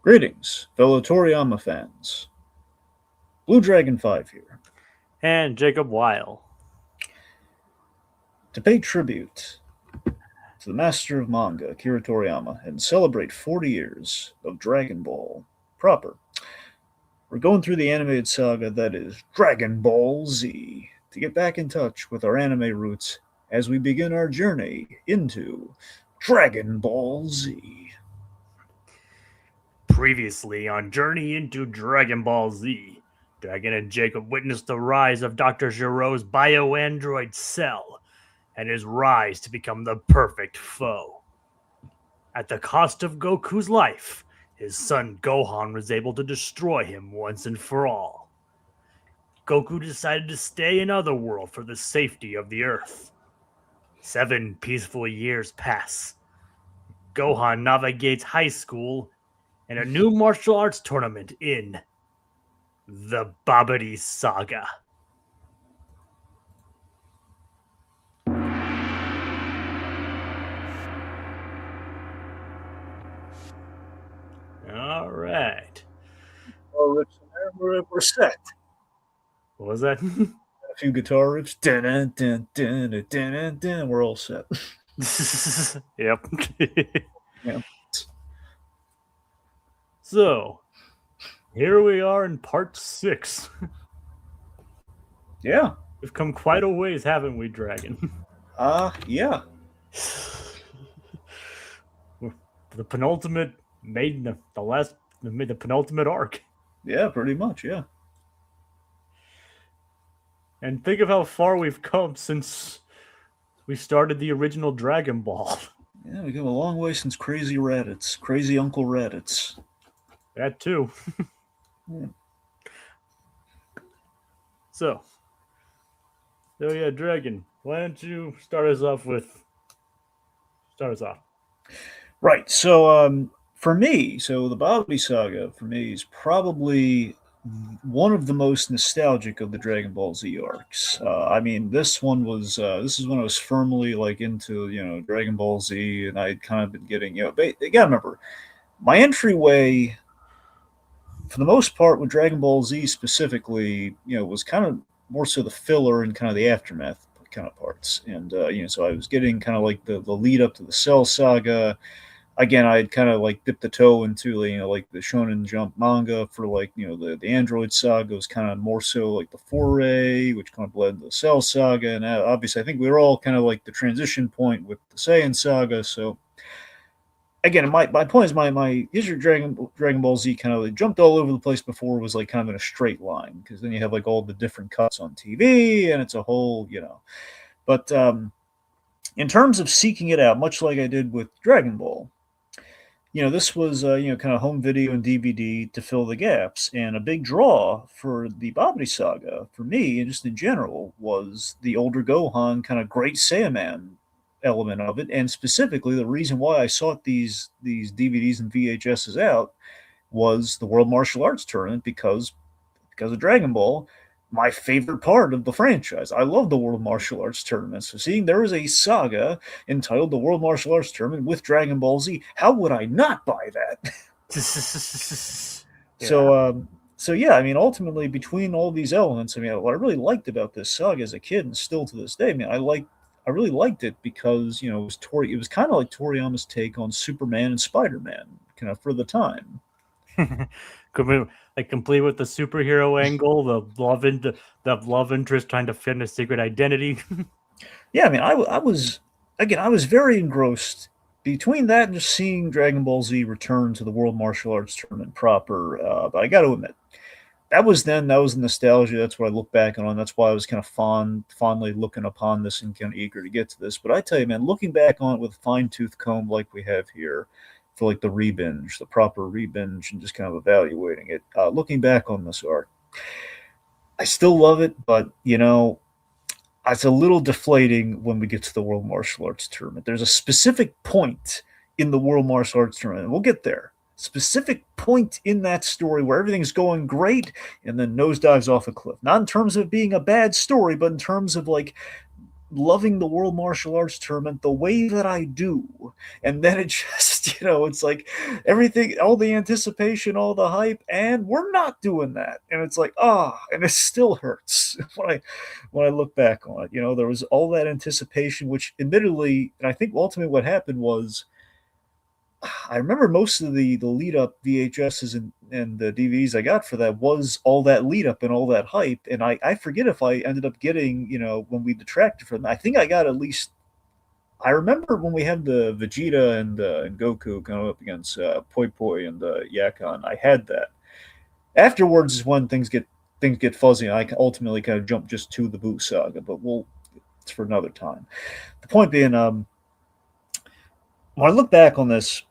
Greetings, fellow Toriyama fans. Blue Dragon 5 here. And Jacob Weil. To pay tribute to the master of manga, Akira Toriyama, and celebrate 40 years of Dragon Ball proper, we're going through the animated saga that is Dragon Ball Z to get back in touch with our anime roots as we begin our journey into Dragon Ball Z. Previously on Journey into Dragon Ball Z, Dragon and Jacob witnessed the rise of Dr. Giro's bio-android Cell and his rise to become the perfect foe. At the cost of Goku's life, his son Gohan was able to destroy him once and for all. Goku decided to stay in Otherworld for the safety of the Earth. 7 peaceful years pass. Gohan navigates high school and a new martial arts tournament in the Babidi Saga. All right. Guitar riffs in there, we're set. What was that? A few guitar riffs. Dun, dun, dun, dun, dun, dun, we're all set. Yep. Yeah. So, here we are in part 6. Yeah. We've come quite a ways, haven't we, Dragon? Yeah. The penultimate made the penultimate arc. Yeah, pretty much, yeah. And think of how far we've come since we started the original Dragon Ball. Yeah, we've come a long way since Crazy Raditz, Crazy Uncle Raditz. That too. Yeah. So yeah, Dragon, why don't you start us off? Right, so for me, the Babidi Saga, for me, is probably one of the most nostalgic of the Dragon Ball Z arcs. I mean, this is when I was firmly like into Dragon Ball Z, and I'd kind of been getting But you gotta remember, my entryway, for the most part, with Dragon Ball Z specifically, was kind of more so the filler and kind of the aftermath kind of parts, and so I was getting kind of like the lead up to the Cell Saga. Again, I had kind of like dipped the toe into like the Shonen Jump manga for like the Android Saga was kind of more so like the foray, which kind of bled into the Cell Saga, and obviously I think we were all kind of like the transition point with the Saiyan Saga. So again, my point is my history of Dragon Ball Z kind of like jumped all over the place before. It was like kind of in a straight line, because then you have like all the different cuts on TV, and it's a whole But in terms of seeking it out, much like I did with Dragon Ball, this was kind of home video and DVD to fill the gaps, and a big draw for the Babidi Saga for me, and just in general, was the older Gohan kind of great Saiyaman element of it, and specifically the reason why I sought these DVDs and VHSs out was the World Martial Arts Tournament, because of Dragon Ball, my favorite part of the franchise. I love the World Martial Arts Tournament. So seeing there is a saga entitled the World Martial Arts Tournament with Dragon Ball Z, how would I not buy that? Yeah. So yeah, I mean, ultimately between all these elements, I mean, what I really liked about this saga as a kid, and still to this day, I mean, I really liked it because it was kind of like Toriyama's take on Superman and Spider-Man, kind of for the time. Like complete with the superhero angle, the love interest trying to find a secret identity. Yeah, I mean, I was very engrossed between that and just seeing Dragon Ball Z return to the World Martial Arts Tournament proper. But I got to admit, that was nostalgia. That's what I look back on. That's why I was kind of fondly looking upon this and kind of eager to get to this. But I tell you, man, looking back on it with a fine tooth comb like we have here, for like the rebinge, the proper rebinge, and just kind of evaluating it. Looking back on this arc, I still love it, but it's a little deflating when we get to the World Martial Arts Tournament. There's a specific point in the World Martial Arts Tournament, and we'll get there. Specific point in that story where everything's going great and then nosedives off a cliff. Not in terms of being a bad story, but in terms of like loving the World Martial Arts Tournament the way that I do, and then it just It's like everything, all the anticipation, all the hype, and we're not doing that. And it's like, and it still hurts when I look back on it. There was all that anticipation, which admittedly, and I think ultimately what happened was I remember most of the lead up VHSs and the DVDs I got for that was all that lead up and all that hype. And I forget if I ended up getting, when we detracted from that, I think I got at least, I remember when we had the Vegeta and Goku going up against Poi Poi and Yakon, I had that. Afterwards is when things get fuzzy, and I ultimately kind of jump just to the Boo Saga, but it's for another time. The point being, when I look back on this,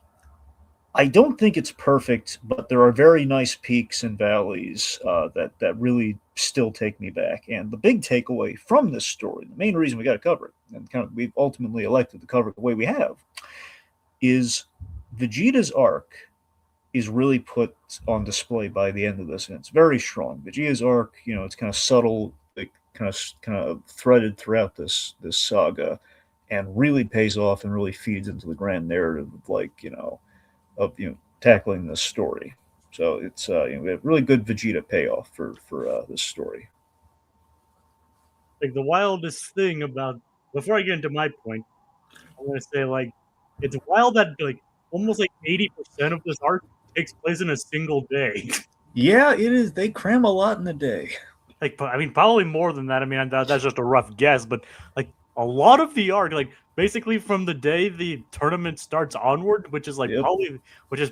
I don't think it's perfect, but there are very nice peaks and valleys that really still take me back. And the big takeaway from this story, the main reason we got to cover it, and kind of we've ultimately elected to cover it the way we have, is Vegeta's arc is really put on display by the end of this, and it's very strong. Vegeta's arc, it's kind of subtle, like kind of threaded throughout this saga, and really pays off and really feeds into the grand narrative of tackling this story. So it's we have really good Vegeta payoff for this story. Like the wildest thing about before I get into my point, I'm gonna say like it's wild that like almost like 80% of this arc takes place in a single day. Yeah, it is. They cram a lot in a day. Like I mean, probably more than that. I mean, that's just a rough guess, but like a lot of the arc, like basically from the day the tournament starts onward, which is like Yep.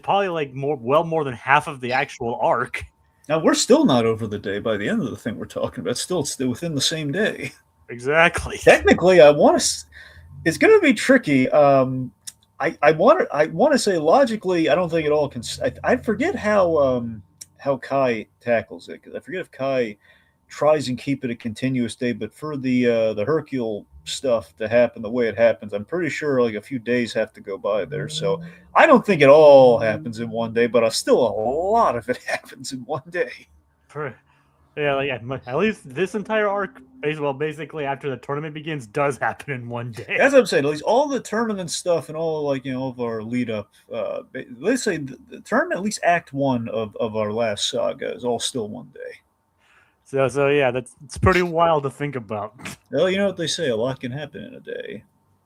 probably like more than half of the actual arc. Now we're still not over the day by the end of the thing we're talking about. Still within the same day. Exactly. Technically, I want to. It's going to be tricky. I want to say logically, I don't think it all can. I forget how Kai tackles it, because I forget if Kai tries and keep it a continuous day, but for the Hercule stuff to happen the way it happens, I'm pretty sure like a few days have to go by there. So I don't think it all happens in one day, but still a lot of it happens in one day. Yeah, like at least this entire arc, basically after the tournament begins, does happen in one day. That's what I'm saying. At least all the tournament stuff and all of our lead up. Let's say the tournament, at least Act One of our last saga, is all still one day. So yeah, it's pretty wild to think about. Well, you know what they say: a lot can happen in a day.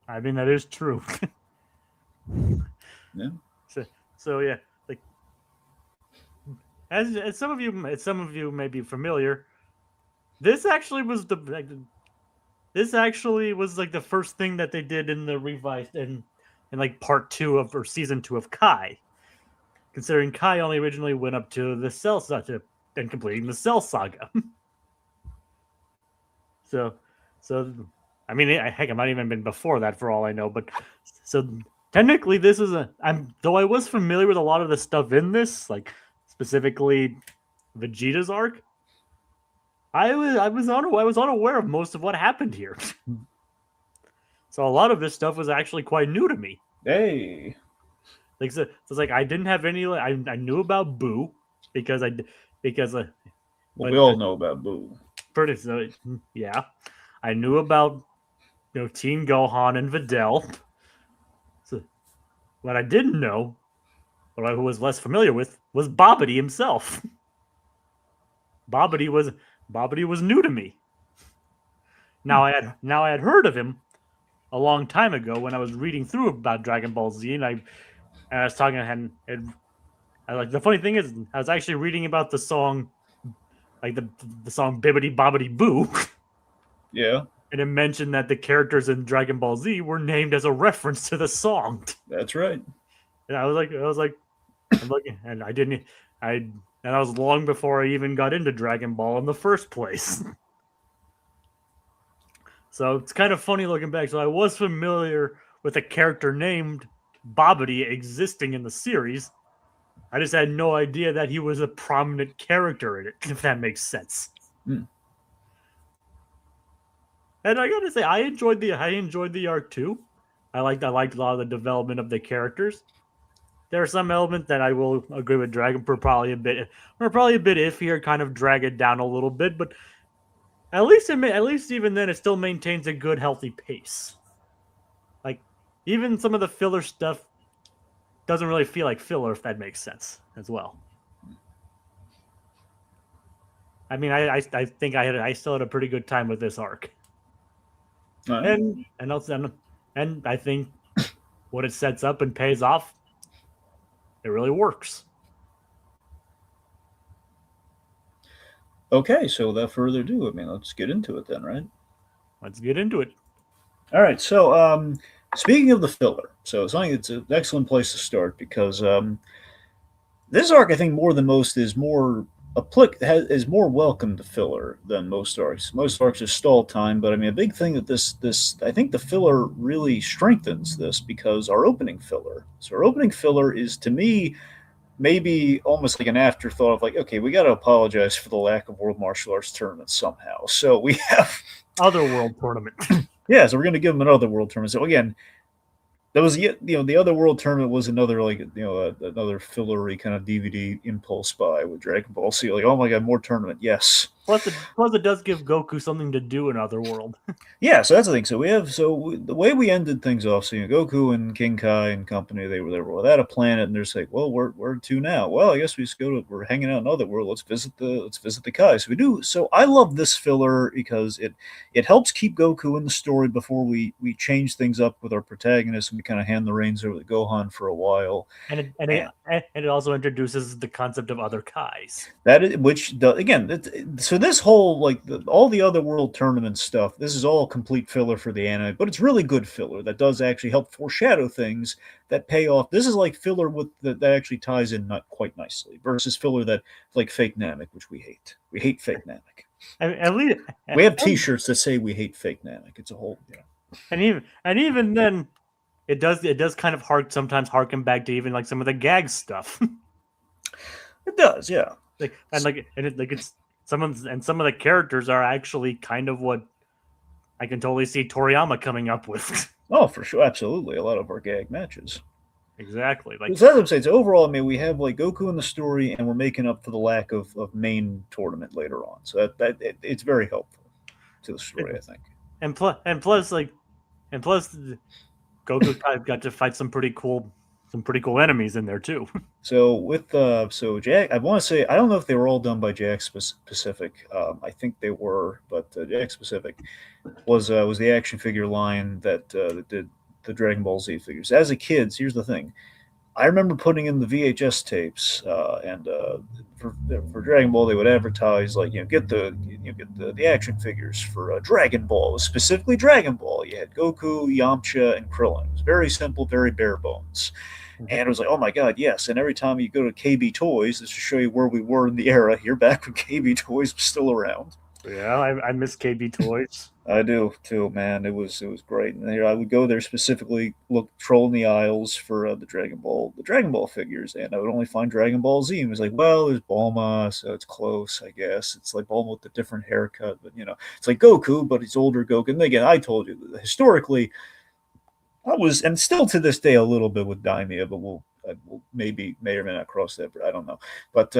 I mean, that is true. Yeah. So yeah, like as some of you may be familiar, this actually was like the first thing that they did in the revised in like part 2 of or season 2 of Kai. Considering Kai only originally went up to the Cell Saga and completing the Cell Saga. so I mean, heck, it might even been before that for all I know. But so technically, this is though I was familiar with a lot of the stuff in this, like specifically Vegeta's arc. I was unaware of most of what happened here. So a lot of this stuff was actually quite new to me. Hey. Like so it's like I didn't have any. I knew about Boo because we all know about Boo. Pretty so yeah, I knew about Teen Gohan and Videl. So what I didn't know, what I was less familiar with, was Babidi himself. Babidi was new to me. Now I had heard of him a long time ago when I was reading through about Dragon Ball Z, and I was talking and like the funny thing is I was actually reading about the song, like the song Bibbidi Bobbidi Boo. Yeah. And it mentioned that the characters in Dragon Ball Z were named as a reference to the song. That's right. And I was like, I'm looking, and that was long before I even got into Dragon Ball in the first place. So it's kind of funny looking back. So I was familiar with a character named Babidi existing in the series. I just had no idea that he was a prominent character in it, if that makes sense. Hmm. And I gotta say, I enjoyed the arc too. I liked a lot of the development of the characters. There are some elements that I will agree with Dragon for probably a bit iffy or kind of drag it down a little bit, but at least even then it still maintains a good healthy pace. Like even some of the filler stuff doesn't really feel like filler, if that makes sense as well. I mean, I think I still had a pretty good time with this arc, All right. and also and I think what it sets up and pays off, it really works. Okay, so without further ado, I mean, let's get into it then, right? Let's get into it. All right. So, speaking of the filler, so it's something it's an excellent place to start because this arc, I think, more than most, is more is more welcome to filler than most arcs. Most arcs is stall time, but I mean, a big thing that this I think the filler really strengthens this because our opening filler. So our opening filler is to me maybe almost like an afterthought of like, okay, we got to apologize for the lack of world martial arts tournaments somehow. So we have Otherworld tournament. yeah, so we're going to give them another world tournament. So again, that was the other world tournament was another like another fillery kind of DVD impulse buy with Dragon Ball Z. Like, oh my god, more tournament, yes. Plus it does give Goku something to do in Otherworld. Yeah, so that's the thing. So the way we ended things off. So Goku and King Kai and company, they were without a planet, and they're just like, well, where to now? Well, I guess we just we're hanging out in Otherworld. Let's visit the Kai. So we do. So I love this filler because it helps keep Goku in the story before we change things up with our protagonist and we kind of hand the reins over to Gohan for a while. And it also introduces the concept of other Kais. That is, so this whole all the other world tournament stuff, this is all complete filler for the anime, but it's really good filler that does actually help foreshadow things that pay off. This is like filler that actually ties in not quite nicely versus filler that like fake Namek, which we hate. We hate fake Namek. At least we have T-shirts that say we hate fake Namek. It's a whole and even then, it does kind of sometimes harken back to even like some of the gag stuff. It does, yeah. It's some of the characters are actually kind of what I can totally see Toriyama coming up with. Oh, for sure, absolutely. A lot of our gag matches. Exactly. So that's what I'm saying. So overall, I mean, we have like Goku in the story, and we're making up for the lack of main tournament later on. So it's very helpful to the story, I think. And plus, Goku got to fight some pretty cool enemies in there too. So with Jack, I want to say I don't know if they were all done by Jack Pacific. I think they were, but Jack Pacific was the action figure line that did the Dragon Ball Z figures. As a kid, here's the thing: I remember putting in the VHS tapes, and for Dragon Ball, they would advertise like get the action figures for Dragon Ball, specifically Dragon Ball. You had Goku, Yamcha, and Krillin. It was very simple, very bare bones. And it was like, oh my god, yes. And every time you go to KB Toys, just to show you where we were in the era, you're back when KB Toys was still around. Yeah, I miss KB Toys. I do too, man. It was great. And I would go there specifically, trolling the aisles for the Dragon Ball figures, and I would only find Dragon Ball Z. And it was like, well, there's Bulma, so it's close, I guess. It's like Bulma with a different haircut, but it's like Goku, but he's older Goku. And again, I told you historically, I was, and still to this day, a little bit with Daimia, but we'll may or may not cross that. But I don't know. But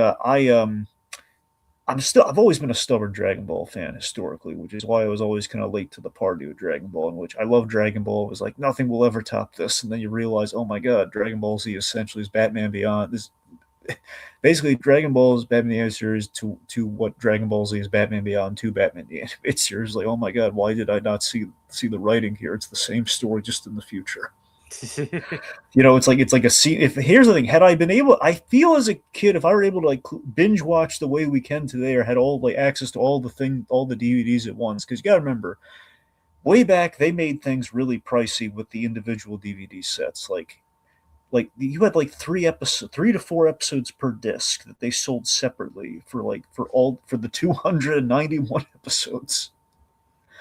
I've always been a stubborn Dragon Ball fan historically, which is why I was always kind of late to the party with Dragon Ball, in which I love Dragon Ball. It was like nothing will ever top this, and then you realize, oh my god, Dragon Ball Z essentially is Batman Beyond. This basically Dragon Ball is Batman the Animated Series to what Dragon Ball Z is Batman Beyond to Batman the Animated Series. Like, oh my god, why did I not see the writing here? It's the same story, just in the future. It's like a scene. If here's the thing, had I been able, I feel as a kid, if I were able to like binge watch the way we can today, or had all like access to all the DVDs at once, because you got to remember, way back they made things really pricey with the individual DVD sets. Like you had like 3 to 4 episodes per disc that they sold separately for the 291 episodes.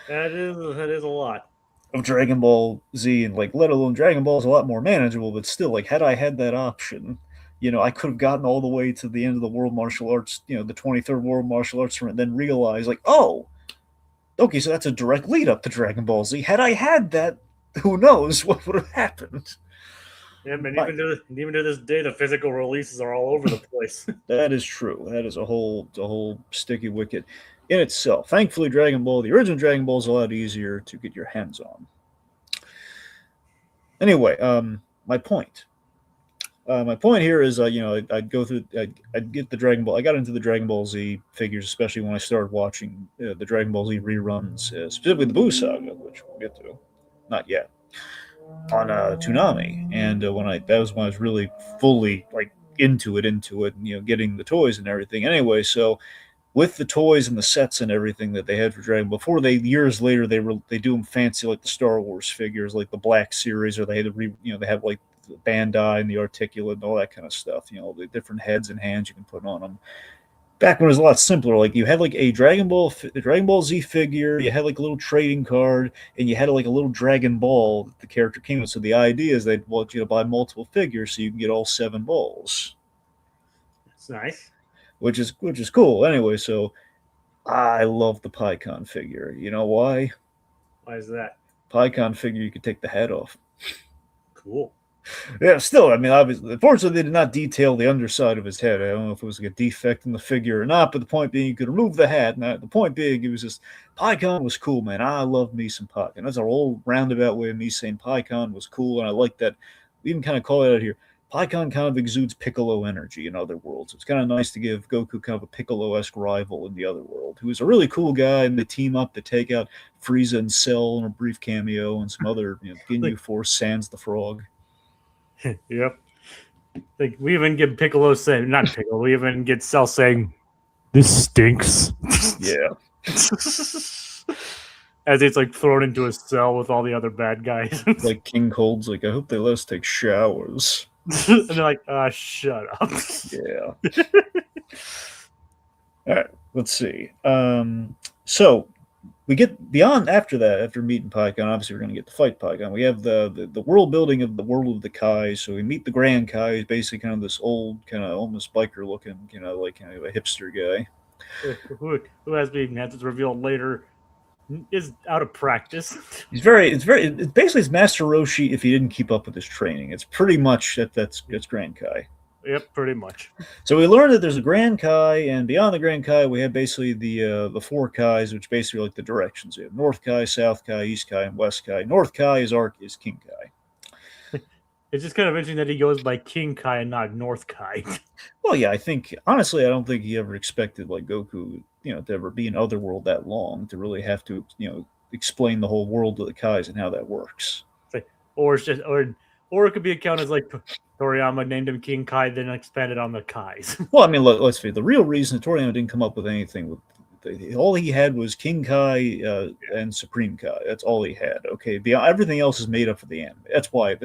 That is a lot of Dragon Ball Z, and like let alone Dragon Ball is a lot more manageable, but still, like had I had that option, I could have gotten all the way to the end of the World Martial Arts, the 23rd World Martial Arts Tournament, then realize like, oh, okay, so that's a direct lead up to Dragon Ball Z. Had I had that, who knows what would have happened. Yeah, but even to this day, the physical releases are all over the place. That is true. That is a whole sticky wicket in itself. Thankfully, the original Dragon Ball is a lot easier to get your hands on. Anyway, my point. My point here is, I'd go through, I'd get the Dragon Ball. I got into the Dragon Ball Z figures, especially when I started watching the Dragon Ball Z reruns, specifically the Buu Saga, which we'll get to, not yet, on Toonami. And that was when I was really fully like into it, and getting the toys and everything. Anyway, so with the toys and the sets and everything that they had for Dragon before they years later they do them fancy like the Star Wars figures, like the Black Series, or they had they have like the Bandai and the Articulate and all that kind of stuff. The different heads and hands you can put on them. Back when it was a lot simpler, like you had like a Dragon Ball Z figure, you had like a little trading card, and you had like a little Dragon Ball that the character came with. So the idea is they'd want you to buy multiple figures so you can get all 7 balls. It's nice. Which is cool. Anyway, so I love the PyCon figure. You know why? Why is that? PyCon figure, you could take the head off. Cool. Yeah, still, I mean, obviously, unfortunately, they did not detail the underside of his head. I don't know if it was like a defect in the figure or not, but the point being, you could remove the hat. And the point being, it was just, PyCon was cool, man. I love me some PyCon. That's our old roundabout way of me saying PyCon was cool, and I like that. We even kind of call it out here. PyCon kind of exudes Piccolo energy in other worlds. It's kind of nice to give Goku kind of a Piccolo-esque rival in the other world, who's a really cool guy, and they team up to take out Frieza and Cell in a brief cameo, and some other, Ginyu Force, Sans the Frog. Yep. Like we even get Piccolo saying, not Piccolo, we even get Cell saying, "This stinks." Yeah. As it's like thrown into a cell with all the other bad guys. Like King Cold's like, I hope they let us take showers. And they're like, shut up. Yeah. All right, let's see. So we get beyond after that, after meeting PyCon, obviously we're going to get to fight PyCon. We have the world building of the world of the Kai. So we meet the Grand Kai, who's basically kind of this old, kind of almost biker looking, like kind of a hipster guy. Who has been, as it's revealed later, is out of practice. It's basically it's Master Roshi if he didn't keep up with his training. It's pretty much that's Grand Kai. Yep, pretty much. So we learned that there's a Grand Kai, and beyond the Grand Kai, we have basically the 4 Kais, which basically are like the directions. We have North Kai, South Kai, East Kai, and West Kai. North Kai is King Kai. It's just kind of interesting that he goes by King Kai and not North Kai. Well, yeah, I think honestly, I don't think he ever expected like Goku, to ever be in Otherworld that long to really have to, explain the whole world of the Kais and how that works. Or it's just, or it could be accounted as like Toriyama named him King Kai, then expanded on the Kais. Well, I mean, let's face it. The real reason Toriyama didn't come up with anything with all he had was King Kai and Supreme Kai. That's all he had. Okay, everything else is made up for the anime. That's why.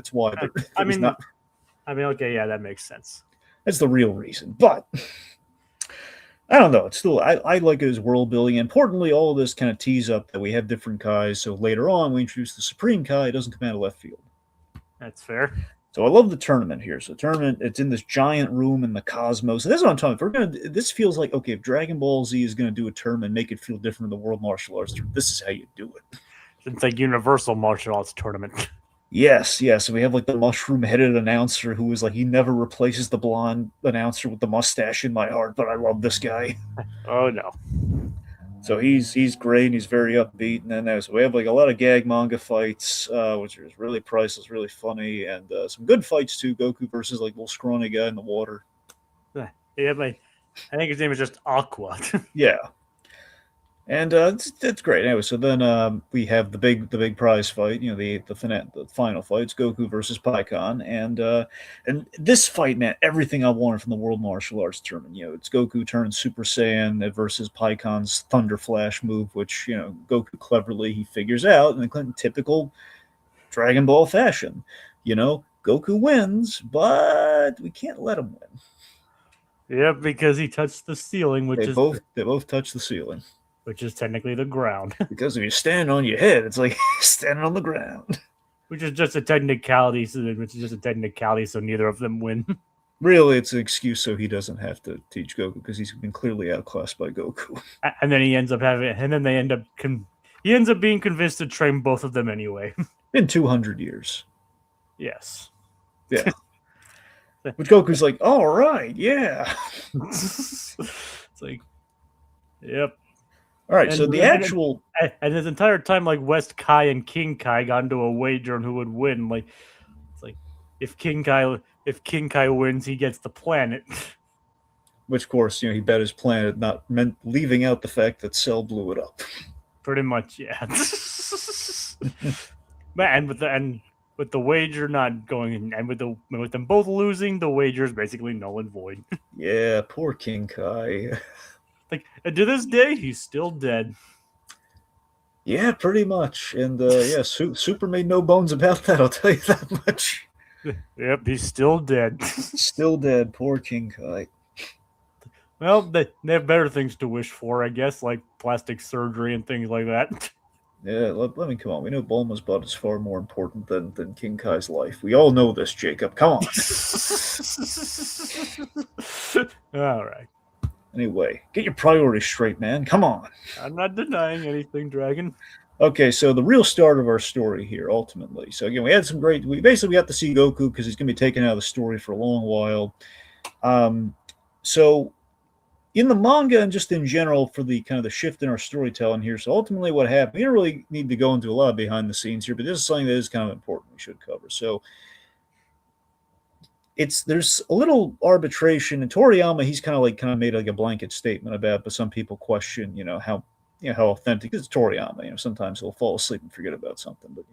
I mean, okay, yeah, that makes sense. That's the real reason. But I don't know. It's still I like it as world building. Importantly, all of this kind of tees up that we have different Kais. So later on, we introduce the Supreme Kai. It doesn't come out of left field. That's fair. So I love the tournament here. So the tournament, it's in this giant room in the cosmos. And this is what I'm talking about. This feels like, okay, if Dragon Ball Z is going to do a tournament, make it feel different than the World Martial Arts Tournament, this is how you do it. It's like Universal Martial Arts Tournament. Yes. And we have like the mushroom-headed announcer who is like, he never replaces the blonde announcer with the mustache in my heart, but I love this guy. Oh, no. So he's great and he's very upbeat. And then we have like a lot of gag manga fights, which is really priceless, really funny, and some good fights too. Goku versus like little scrawny guy in the water. Yeah, but I think his name is just Aqua. Yeah. And it's great. Anyway, so then we have the big prize fight. The final fight. It's Goku versus PyCon, and this fight, man, everything I wanted from the World Martial Arts Tournament. It's Goku turns Super Saiyan versus PyCon's Thunder Flash move, which Goku cleverly he figures out in typical Dragon Ball fashion. Goku wins, but we can't let him win. Yeah, because he touched the ceiling, which they both touch the ceiling. Which is technically the ground. Because if you stand on your head, it's like standing on the ground. Which is just a technicality, so neither of them win. Really, it's an excuse so he doesn't have to teach Goku because he's been clearly outclassed by Goku. And then he ends up he ends up being convinced to train both of them anyway. In 200 years. Yes. Yeah. Which Goku's like, all right, yeah. It's like, yep. All right, so the actual... And this entire time, like, West Kai and King Kai got into a wager on who would win. Like, it's like, if King Kai... if King Kai wins, he gets the planet. Which, of course, he bet his planet, not meant leaving out the fact that Cell blew it up. Pretty much, yeah. And with the wager not going, and with them both losing, the wager is basically null and void. Yeah, poor King Kai. Like, and to this day, he's still dead. Yeah, pretty much. And yeah, Super made no bones about that. I'll tell you that much. Yep, he's still dead. Still dead. Poor King Kai. Well, they have better things to wish for, I guess, like plastic surgery and things like that. Yeah, let me come on. We know Bulma's butt is far more important than King Kai's life. We all know this, Jacob. Come on. All right. Anyway, get your priorities straight, man. Come on. I'm not denying anything, Dragon. Okay, so the real start of our story here, ultimately. So again, we had some great. We basically got to see Goku because he's going to be taken out of the story for a long while. So in the manga and just in general for the kind of the shift in our storytelling here. So ultimately, what happened? We don't really need to go into a lot of behind the scenes here, but this is something that is kind of important. We should cover. So there's a little arbitration, and Toriyama he's kind of made like a blanket statement about, but some people question how how authentic is Toriyama. Sometimes he'll fall asleep and forget about something, but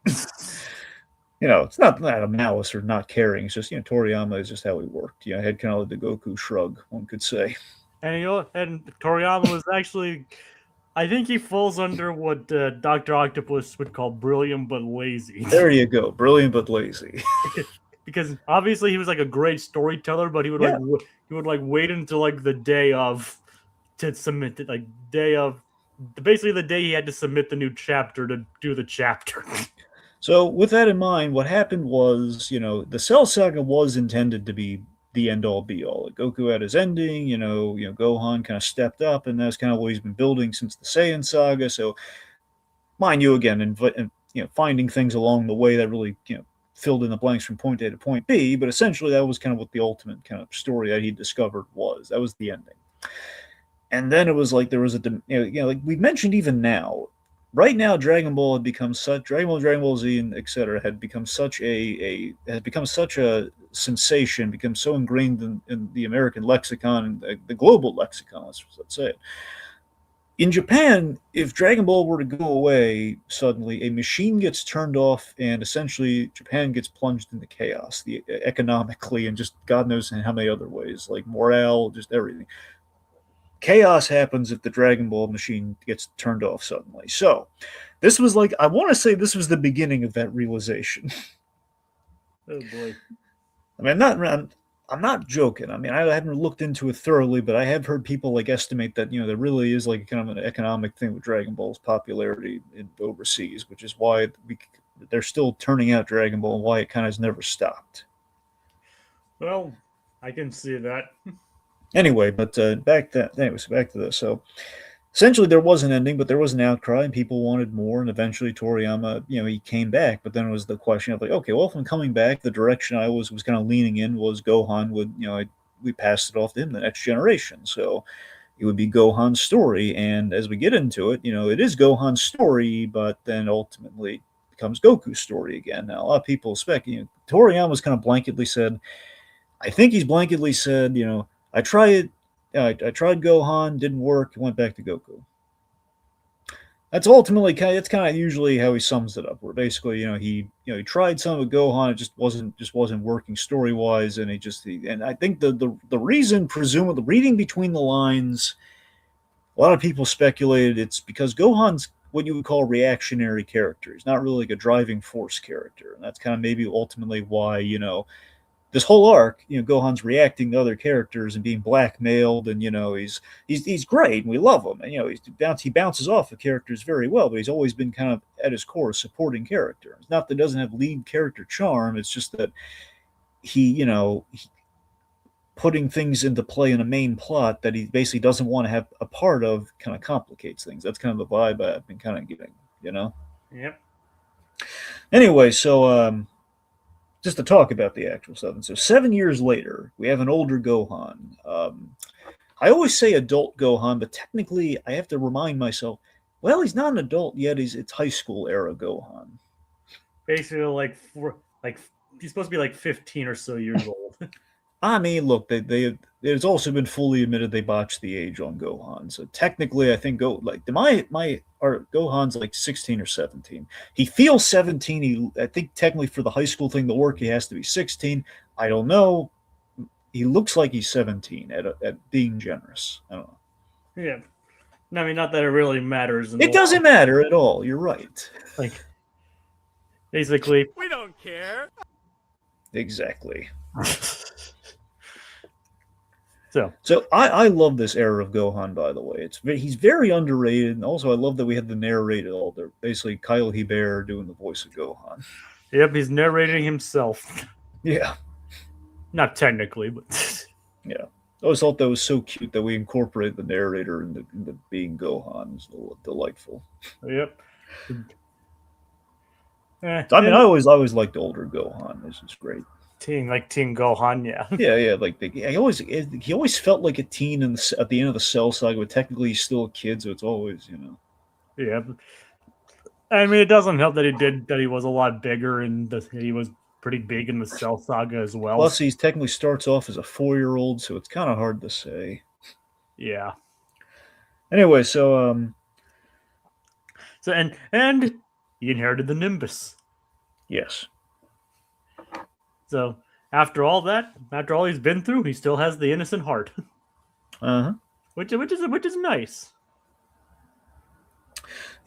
it's not a malice or not caring. It's just Toriyama is just how he worked. I had kind of like the Goku shrug, one could say. And Toriyama was actually, I think he falls under what Dr. Octopus would call brilliant but lazy. There you go, brilliant but lazy. Because obviously he was like a great storyteller, but he would wait until like the day of to submit it, like day of basically the day he had to submit the new chapter to do the chapter. So with that in mind, what happened was, the Cell Saga was intended to be the end all be all. Like Goku had his ending, Gohan kind of stepped up, and that's kind of what he's been building since the Saiyan Saga. So, mind you, again, and finding things along the way that really, filled in the blanks from point A to point B. But essentially, that was kind of what the ultimate kind of story that he discovered was. That was the ending. And then it was like there was like we mentioned even now, right now Dragon Ball had become such Dragon Ball Z, and etc. had become such a sensation, become so ingrained in the American lexicon and the global lexicon. Let's say it. In Japan, if Dragon Ball were to go away suddenly, a machine gets turned off, and essentially Japan gets plunged into chaos, economically, and just God knows in how many other ways, like morale, just everything. Chaos happens if the Dragon Ball machine gets turned off suddenly. So, this was like, I want to say this was the beginning of that realization. Oh boy. I mean, I'm not joking. I mean, I haven't looked into it thoroughly, but I have heard people like estimate that there really is like kind of an economic thing with Dragon Ball's popularity overseas, which is why they're still turning out Dragon Ball and why it kind of has never stopped. Well, I can see that. Anyway, but back to this. So essentially, there was an ending, but there was an outcry, and people wanted more. And eventually, Toriyama, he came back. But then it was the question of like, okay, well, if I'm coming back, the direction I was kind of leaning in was Gohan would, we passed it off to him, the next generation. So it would be Gohan's story. And as we get into it, it is Gohan's story, but then ultimately becomes Goku's story again. Now, a lot of people speculate. Toriyama's kind of blanketly said, I think he's blanketly said, I tried Gohan, didn't work, went back to Goku. That's ultimately it's kind of usually how he sums it up. Where basically, he tried some with Gohan, it just wasn't working story wise, and and I think the reason, presumably, reading between the lines, a lot of people speculated it's because Gohan's what you would call a reactionary character. He's not really like a driving force character, and that's kind of maybe ultimately why this whole arc, Gohan's reacting to other characters and being blackmailed, and he's great and we love him, and he bounces off the characters very well, but he's always been kind of at his core a supporting character. It's not that he doesn't have lead character charm; it's just that he putting things into play in a main plot that he basically doesn't want to have a part of kind of complicates things. That's kind of the vibe I've been kind of getting. Yep. Anyway, so just to talk about the actual stuff. And so 7 years later, we have an older Gohan. I always say adult Gohan, but technically I have to remind myself, well, he's not an adult yet. It's high school era Gohan. Basically, like he's supposed to be like 15 or so years old. I mean, look, it's also been fully admitted they botched the age on Gohan. So technically, I think Gohan's like 16 or 17. He feels 17. I think technically for the high school thing to work, he has to be 16. I don't know. He looks like he's 17 at being generous. I don't know. Yeah. I mean, not that it really matters. It doesn't matter at all. You're right. Like, basically, We don't care. Exactly. So I love this era of Gohan. By the way, he's very underrated, and also I love that we had the narrated older, basically Kyle Hebert doing the voice of Gohan. yep, he's narrating himself. Yeah, Not technically, but yeah. I always thought that was so cute that we incorporated the narrator in the being Gohan. It's delightful. yep. I mean, I always liked older Gohan. This is great. Teen Gohan, yeah. Yeah. Like he always felt like a teen at the end of the Cell Saga, but technically he's still a kid, so it's always Yeah. I mean, it doesn't help that he was a lot bigger and he was pretty big in the Cell Saga as well. Plus, he technically starts off as a 4-year-old, so it's kind of hard to say. Yeah. Anyway, so and he inherited the Nimbus. Yes. So after all he's been through, he still has the innocent heart. Which is nice.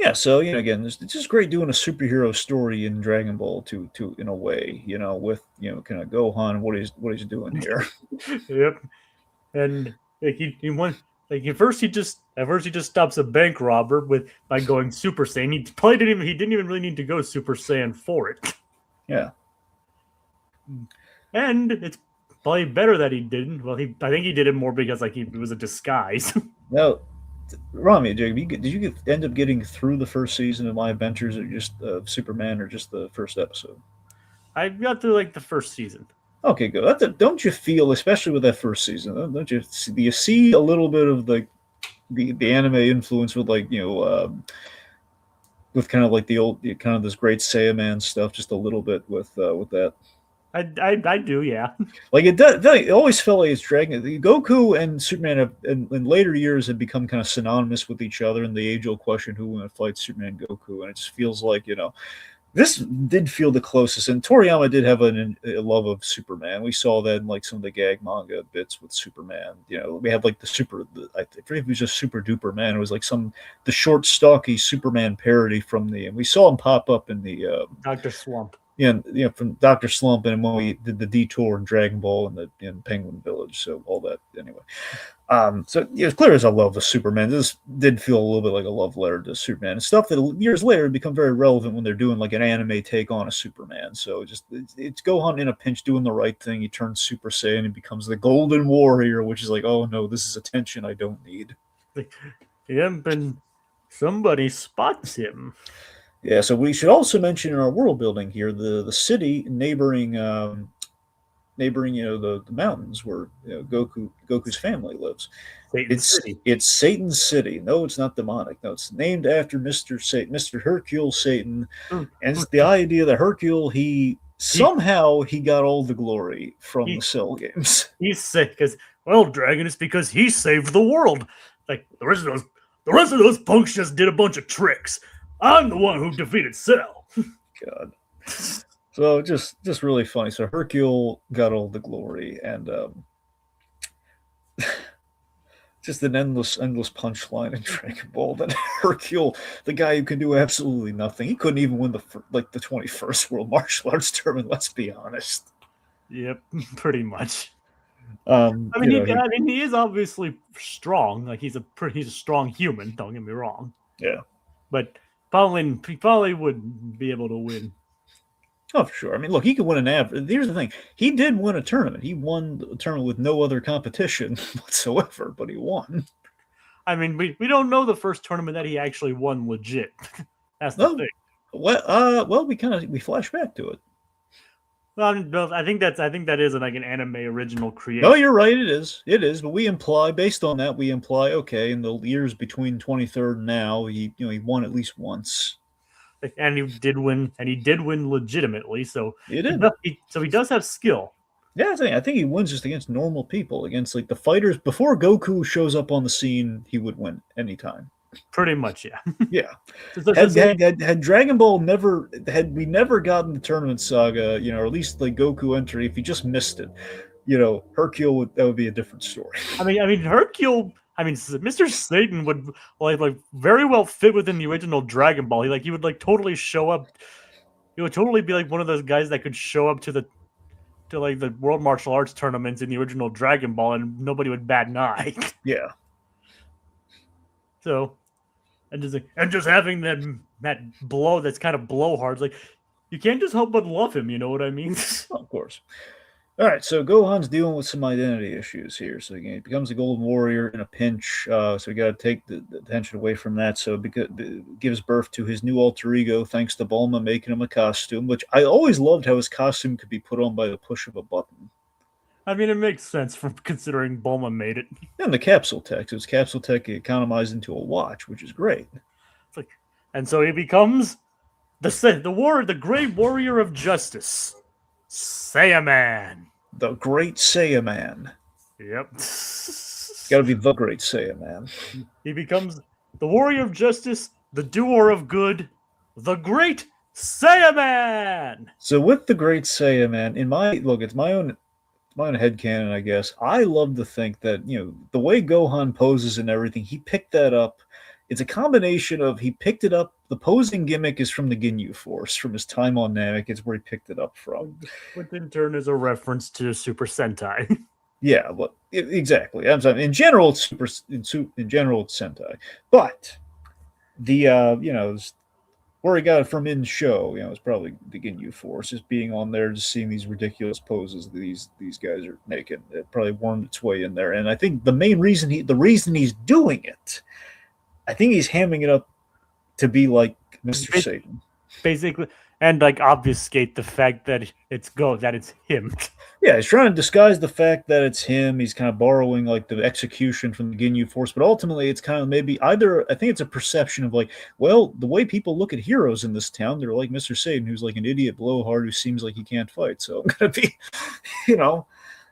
Yeah, so again, it's just great doing a superhero story in Dragon Ball to in a way, with kind of Gohan what he's doing here. Yep, and like he won. Like at first he just stops a bank robber by going Super Saiyan. He didn't even really need to go Super Saiyan for it. Yeah, and it's probably better that he didn't. Well, I think he did it more because it was a disguise. Now, Rami, Jacob, did you end up getting through the first season of My Adventures, or just Superman, or just the first episode? I got through the first season. Okay, good. Don't you feel, especially with that first season, do you see a little bit of the anime influence with with kind of like the old kind of this great Saiyaman stuff, just a little bit with that? I do, yeah. Like it always felt like it's dragging. Goku and Superman in later years have become kind of synonymous with each other, and the age-old question who would fight Superman and Goku, and it just feels like this did feel the closest. And Toriyama did have a love of Superman. We saw that in some of the gag manga bits with Superman. We had I forget if it was just Super Duper Man. It was the short, stocky Superman parody and we saw him pop up in the Dr. Slump. From Dr. Slump, and when we did the detour in Dragon Ball in Penguin Village, so all that anyway. So as clear as I love the Superman, this did feel a little bit like a love letter to Superman and stuff that years later become very relevant when they're doing an anime take on a Superman. So it's Gohan in a pinch doing the right thing. He turns Super Saiyan and becomes the Golden Warrior, which is oh no, this is attention I don't need. Yep, and somebody spots him. Yeah, so we should also mention in our world building here the city neighboring the mountains where Goku's family lives. It's Satan's City. No, it's not demonic. No, it's named after Mr. Hercule Satan, and it's the idea that Hercule he got all the glory from the Cell games. He's sick because Dragon, it's because he saved the world. Like the rest of those punks just did a bunch of tricks. I'm the one who defeated Cell. God. So just really funny. So Hercule got all the glory, and just an endless punchline in Dragon Ball that Hercule, the guy who can do absolutely nothing, he couldn't even win the 21st World Martial Arts Tournament. Let's be honest. Yep, pretty much. He is obviously strong. He's a strong human. Don't get me wrong. Yeah, but he probably wouldn't be able to win. Oh, for sure. I mean, look, he could win Here's the thing. He did win a tournament. He won a tournament with no other competition whatsoever, but he won. I mean, we don't know the first tournament that he actually won legit. That's the thing. Well, we flash back to it. Well, I think that is an anime original creation. No, you're right. It is. But based on that, we imply, okay, in the years between 23rd and now, he won at least once. and he did win legitimately. So He did. he does have skill. Yeah, I think he wins just against normal people, against like the fighters. Before Goku shows up on the scene, he would win anytime. Pretty much, yeah. Yeah. So, Had, so, had had had Dragon Ball never had we never gotten the tournament saga, or at least like Goku entry, if he just missed it, Hercule would be a different story. I mean, Hercule. I mean, Mr. Satan would like very well fit within the original Dragon Ball. He would like totally show up. He would totally be like one of those guys that could show up to like the World Martial Arts tournaments in the original Dragon Ball, and nobody would bat an eye. Yeah. So, and just having that blow that's kind of blowhard, like you can't just help but love him. You know what I mean? Well, of course. All right, so Gohan's dealing with some identity issues here. So again, he becomes a Golden Warrior in a pinch. So we got to take the attention away from that. So it gives birth to his new alter ego, thanks to Bulma making him a costume. Which I always loved how his costume could be put on by the push of a button. I mean, it makes sense from considering Bulma made it. And the capsule tech, it was capsule tech economized into a watch, which is great. It's like, and so he becomes the great warrior of justice, Saiyaman. The Great Saiyaman. Yep. Got to be the Great Saiyaman. He becomes the warrior of justice, the doer of good, the great Saiyaman. So with the Great Saiyaman, it's my own headcanon, I guess. I love to think that, the way Gohan poses and everything, he picked that up. It's a combination of he picked it up. The posing gimmick is from the Ginyu Force, from his time on Namek. It's where he picked it up from. Which in turn is a reference to Super Sentai. Yeah, well, exactly. I'm sorry. In general, it's in general it's Sentai, but the where he got it from in show, it's probably the Ginyu Force, just being on there, just seeing these ridiculous poses that these guys are making. It probably wormed its way in there, and I think the reason he's doing it, I think he's hamming it up to be like Mr. Satan, basically, and like obfuscate the fact that it's him. Yeah, he's trying to disguise the fact that it's him. He's kind of borrowing like the execution from the Ginyu Force, but ultimately it's kind of maybe either, I think it's a perception of like, well, the way people look at heroes in this town, they're like Mr. Satan, who's like an idiot blowhard who seems like he can't fight. So I'm gonna be,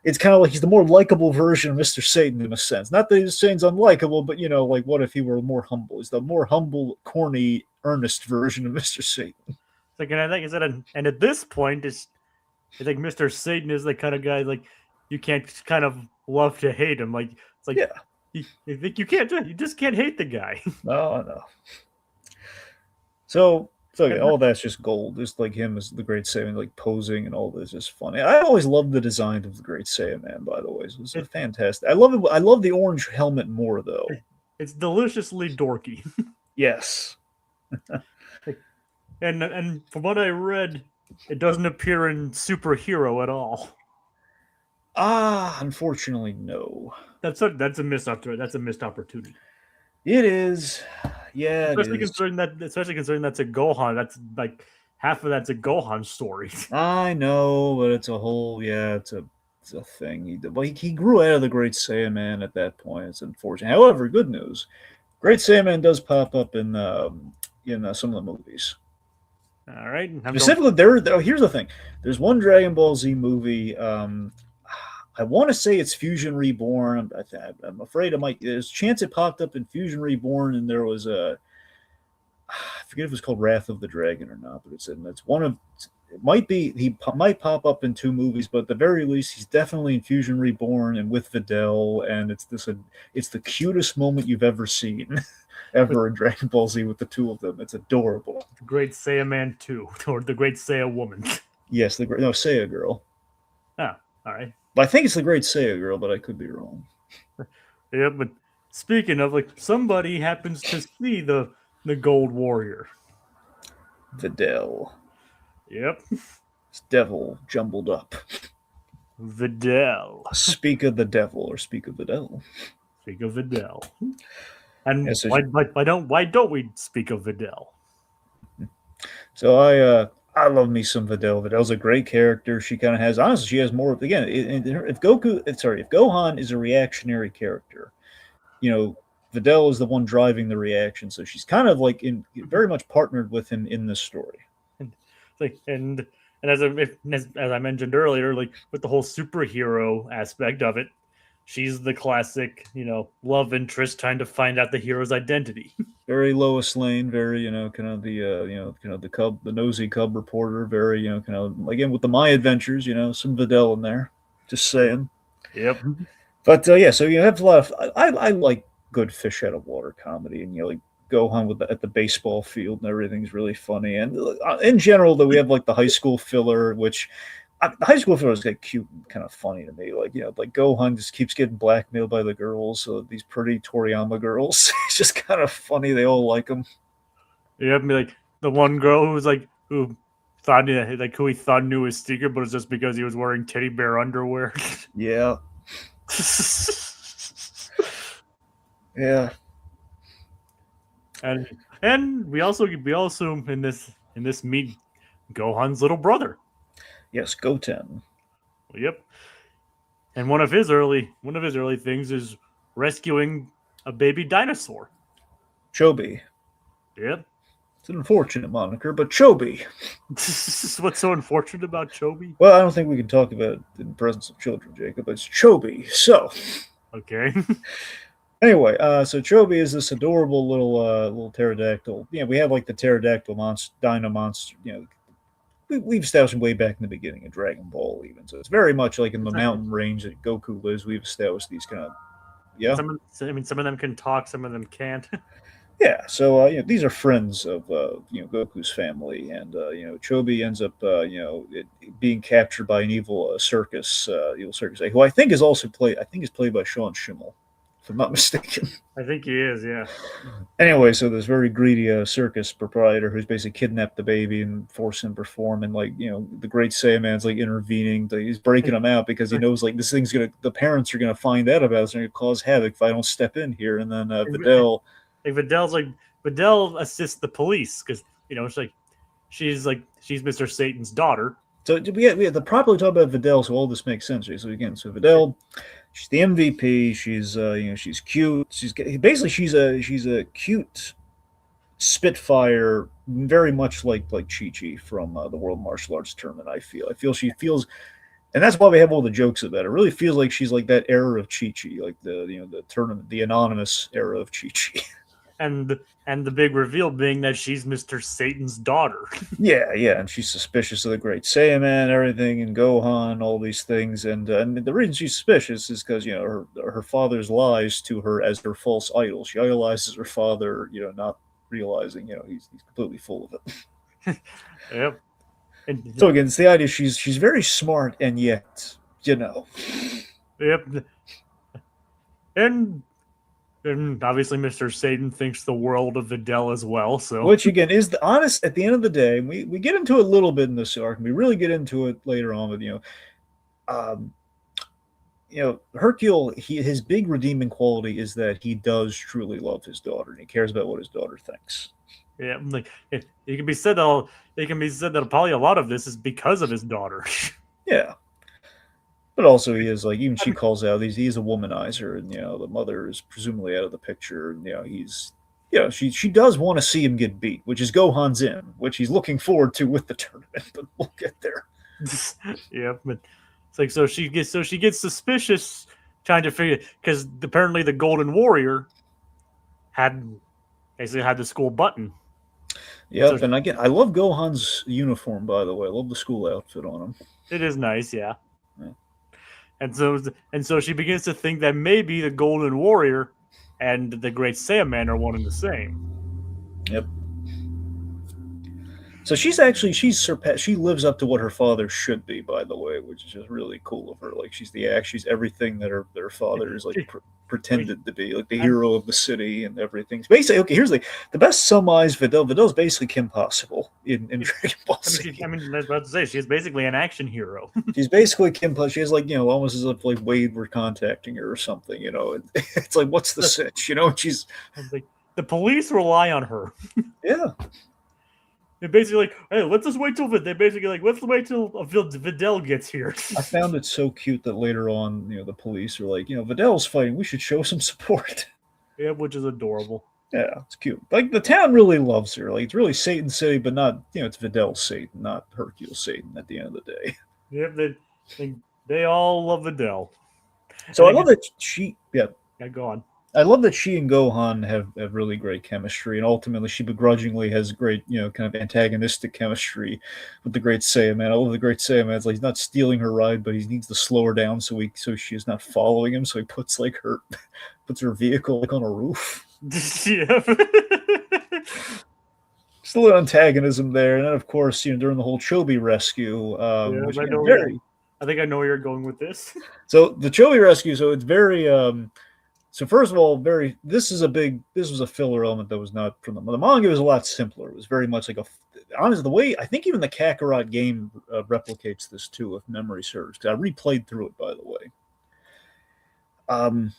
it's kind of like he's the more likable version of Mr. Satan in a sense. Not that Satan's unlikable, but like what if he were more humble? He's the more humble, corny, earnest version of Mr. Satan. Like, and I think and at this point, I think Mr. Satan is the kind of guy like you can't kind of love to hate him. Like it's like yeah, you think you can't do it. You just can't hate the guy. No. So yeah, all that's just gold. Just like him as the Great Saiyaman, like posing and all this is funny. I always loved the design of the Great Saiyaman. By the way, it was fantastic. I love it. I love the orange helmet more though. It's deliciously dorky. Yes. and from what I read, it doesn't appear in Superhero at all. Unfortunately, no. That's a missed opportunity. It is. Yeah, especially considering that's a Gohan. That's like half of that's a Gohan story. I know, but it's a whole. Yeah, it's a thing. He grew out of the Great Saiyaman at that point. It's unfortunate. However, good news: Great Saiyaman does pop up in some of the movies. All right. Specifically, here's the thing. There's one Dragon Ball Z movie. I want to say it's Fusion Reborn. I'm afraid there's a chance it popped up in Fusion Reborn, and there was I forget if it was called Wrath of the Dragon or not, but it's one of. It might be he might pop up in two movies, but at the very least, he's definitely in Fusion Reborn and with Videl, and it's the cutest moment you've ever seen. Ever in Dragon Ball Z with the two of them. It's adorable. The Great Saiyaman 2, or the Great Saiya Woman. Yes, Saiya Girl. Oh, all right. But I think it's the Great Saiya Girl, but I could be wrong. Yeah, but speaking of, like, somebody happens to see the Gold Warrior. Videl. Yep. It's devil jumbled up. Videl. Speak of the devil, or speak of Videl. Speak of Videl. And yes, why don't we speak of Videl? So I love me some Videl. Videl's a great character. She kind of has, honestly, she has more. Again, if Gohan is a reactionary character, Videl is the one driving the reaction, so she's kind of like in very much partnered with him in this story. And as I mentioned earlier, like with the whole superhero aspect of it, she's the classic, love interest trying to find out the hero's identity. Very Lois Lane, very kind of the the cub, the nosy cub reporter. Very kind of again with the My Adventures, some Videl in there. Just saying. Yep. But yeah, so you have a lot of I like good fish out of water comedy, and like Gohan at the baseball field and everything's really funny. And in general, though, we have like the high school filler, which the high school filler is like cute and kind of funny to me. Like like Gohan just keeps getting blackmailed by the girls, so these pretty Toriyama girls. It's just kind of funny. They all like him. You have me like the one girl who thought like who he thought knew his secret, but it's just because he was wearing teddy bear underwear. Yeah. Yeah. And we also in this meet Gohan's little brother. Yes, Goten. Yep. And one of his early things is rescuing a baby dinosaur. Chobi. Yep. It's an unfortunate moniker, but Chobi. What's so unfortunate about Chobi? Well, I don't think we can talk about it in the presence of children, Jacob. It's Chobi. So, okay. Anyway, so Chobi is this adorable little pterodactyl. Yeah, we have like the pterodactyl monster, dino monster. We've established way back in the beginning of Dragon Ball, even. So it's very much like in the mountain range that Goku lives. We've established these kind of Some of them can talk, some of them can't. Yeah, so these are friends of Goku's family, and Chobi ends up being captured by an evil circus, who I think is played by Sean Schimmel, if I'm not mistaken. I think he is, yeah. Anyway, so this very greedy circus proprietor who's basically kidnapped the baby and forced him to perform, and the Great Saiyaman's like intervening, he's breaking him out because he knows like the parents are gonna find out about it, it's gonna cause havoc if I don't step in here, and then Videl. Videl assists the police because it's like she's Mr. Satan's daughter. So we have to properly talk about Videl, so all this makes sense. Right? So again, Videl, she's the MVP. She's she's cute. She's a cute Spitfire, very much like Chi-Chi from the World Martial Arts Tournament. I feel she feels, and that's why we have all the jokes about it. It really feels like she's like that era of Chi-Chi, like the tournament, the anonymous era of Chi-Chi. And the big reveal being that she's Mr. Satan's daughter. Yeah, and she's suspicious of the Great Saiyaman, everything, and Gohan, all these things, and the reason she's suspicious is because her father's lies to her as her false idol. She idolizes her father, not realizing he's completely full of it. Yep. So again, it's the idea she's very smart, and yet Yep. And obviously, Mr. Satan thinks the world of Videl as well. So, which again is the honest. At the end of the day, we get into it a little bit in this arc, and we really get into it later on with Hercule. His big redeeming quality is that he does truly love his daughter, and he cares about what his daughter thinks. Yeah, like it can be said that probably a lot of this is because of his daughter. Yeah. But also, he is even she calls out he's a womanizer, and the mother is presumably out of the picture, and he's she does want to see him get beat, which is Gohan's in, which he's looking forward to with the tournament. But we'll get there. Yeah, but it's like she gets suspicious, trying to figure because apparently the Golden Warrior had the school button. Yep, and again, I love Gohan's uniform. By the way, I love the school outfit on him. It is nice, yeah. And so she begins to think that maybe the Golden Warrior and the Great Saiyaman are one and the same. Yep. So she lives up to what her father should be, by the way, which is just really cool of her. Like she's everything that her father is pretended to be, like the hero of the city and everything. Basically, okay, here's the best summarized Videl. Videl's basically Kim Possible in Dragon Ball Z. I was about to say she's basically an action hero. She's basically Kim Possible. She has almost as if Wade were contacting her or something. It's like what's the sitch? She's like the police rely on her. Yeah. They're basically hey, let's just wait till let's wait till Videl gets here. I found it so cute that later on, the police are like, Videl's fighting. We should show some support. Yeah, which is adorable. Yeah, it's cute. Like the town really loves her. Like it's really Satan City, but not it's Videl Satan, not Hercule Satan. At the end of the day, Yep, they all love Adele. I so I think love it's that yeah, yeah, go on. I love that she and Gohan have really great chemistry, and ultimately she begrudgingly has great, kind of antagonistic chemistry with the Great Saiyaman. I love the Great Saiyaman. It's like he's not stealing her ride, but he needs to slow her down so she's not following him. So he puts like her puts her vehicle like on a roof. Yeah. Still an antagonism there, and then of course, during the whole Chobi rescue, Yeah, which I again know. Yeah, very I think I know where you're going with this. so the Chobi rescue. So it's very so first of all, this was a filler element that was not from the manga. Was a lot simpler. It was very much like honestly the way I think even the Kakarot game replicates this too, if memory serves. I replayed through it, by the way. Um,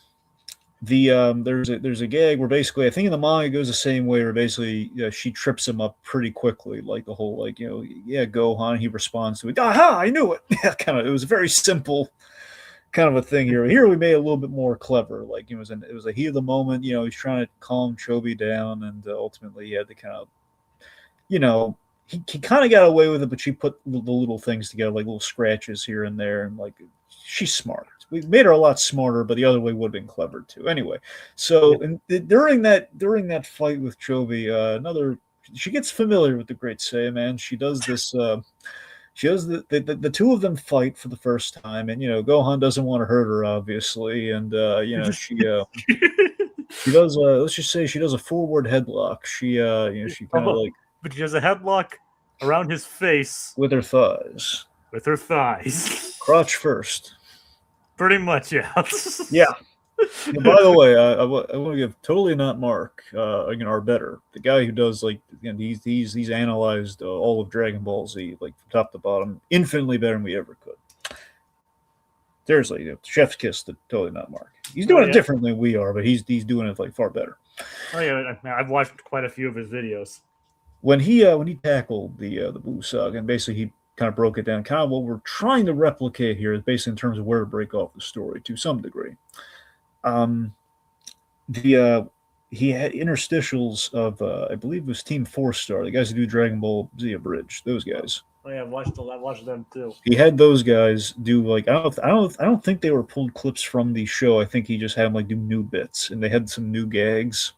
there's a gag where basically I think in the manga it goes the same way, where basically she trips him up pretty quickly, like the whole yeah, Gohan. He responds to it. Aha! I knew it. Yeah, kind of. It was a very simple kind of a thing here. Here we made it a little bit more clever. Like it was a heat of the moment. He's trying to calm Chobi down, and ultimately he had to kind of, you know, he kind of got away with it, but she put the little things together, like little scratches here and there, and like she's smart. We made her a lot smarter, but the other way would have been clever too. Anyway, so during that fight with Chobi, she gets familiar with the Great Saiyaman. She does this. She does the two of them fight for the first time, and Gohan doesn't want to hurt her, obviously, and she does let's just say she does a forward headlock. She kind of like But she has a headlock around his face with her thighs, with her thighs. crotch first. Pretty much, yeah. Yeah. And by the way, I want to give totally not Mark, our better, the guy who does he's analyzed all of Dragon Ball Z like from top to bottom, infinitely better than we ever could. Seriously, chef's kiss to totally not Mark. He's doing it differently than we are, but he's doing it like far better. Oh yeah, I've watched quite a few of his videos. When he tackled the Blue Saga, and basically he kind of broke it down, kind of what we're trying to replicate here is basically in terms of where to break off the story to some degree. He had interstitials of I believe it was Team 4-Star, the guys who do Dragon Ball Z Abridged, those guys. Oh yeah, I watched them too. He had those guys do like I don't think they were pulled clips from the show. I think he just had them like do new bits, and they had some new gags.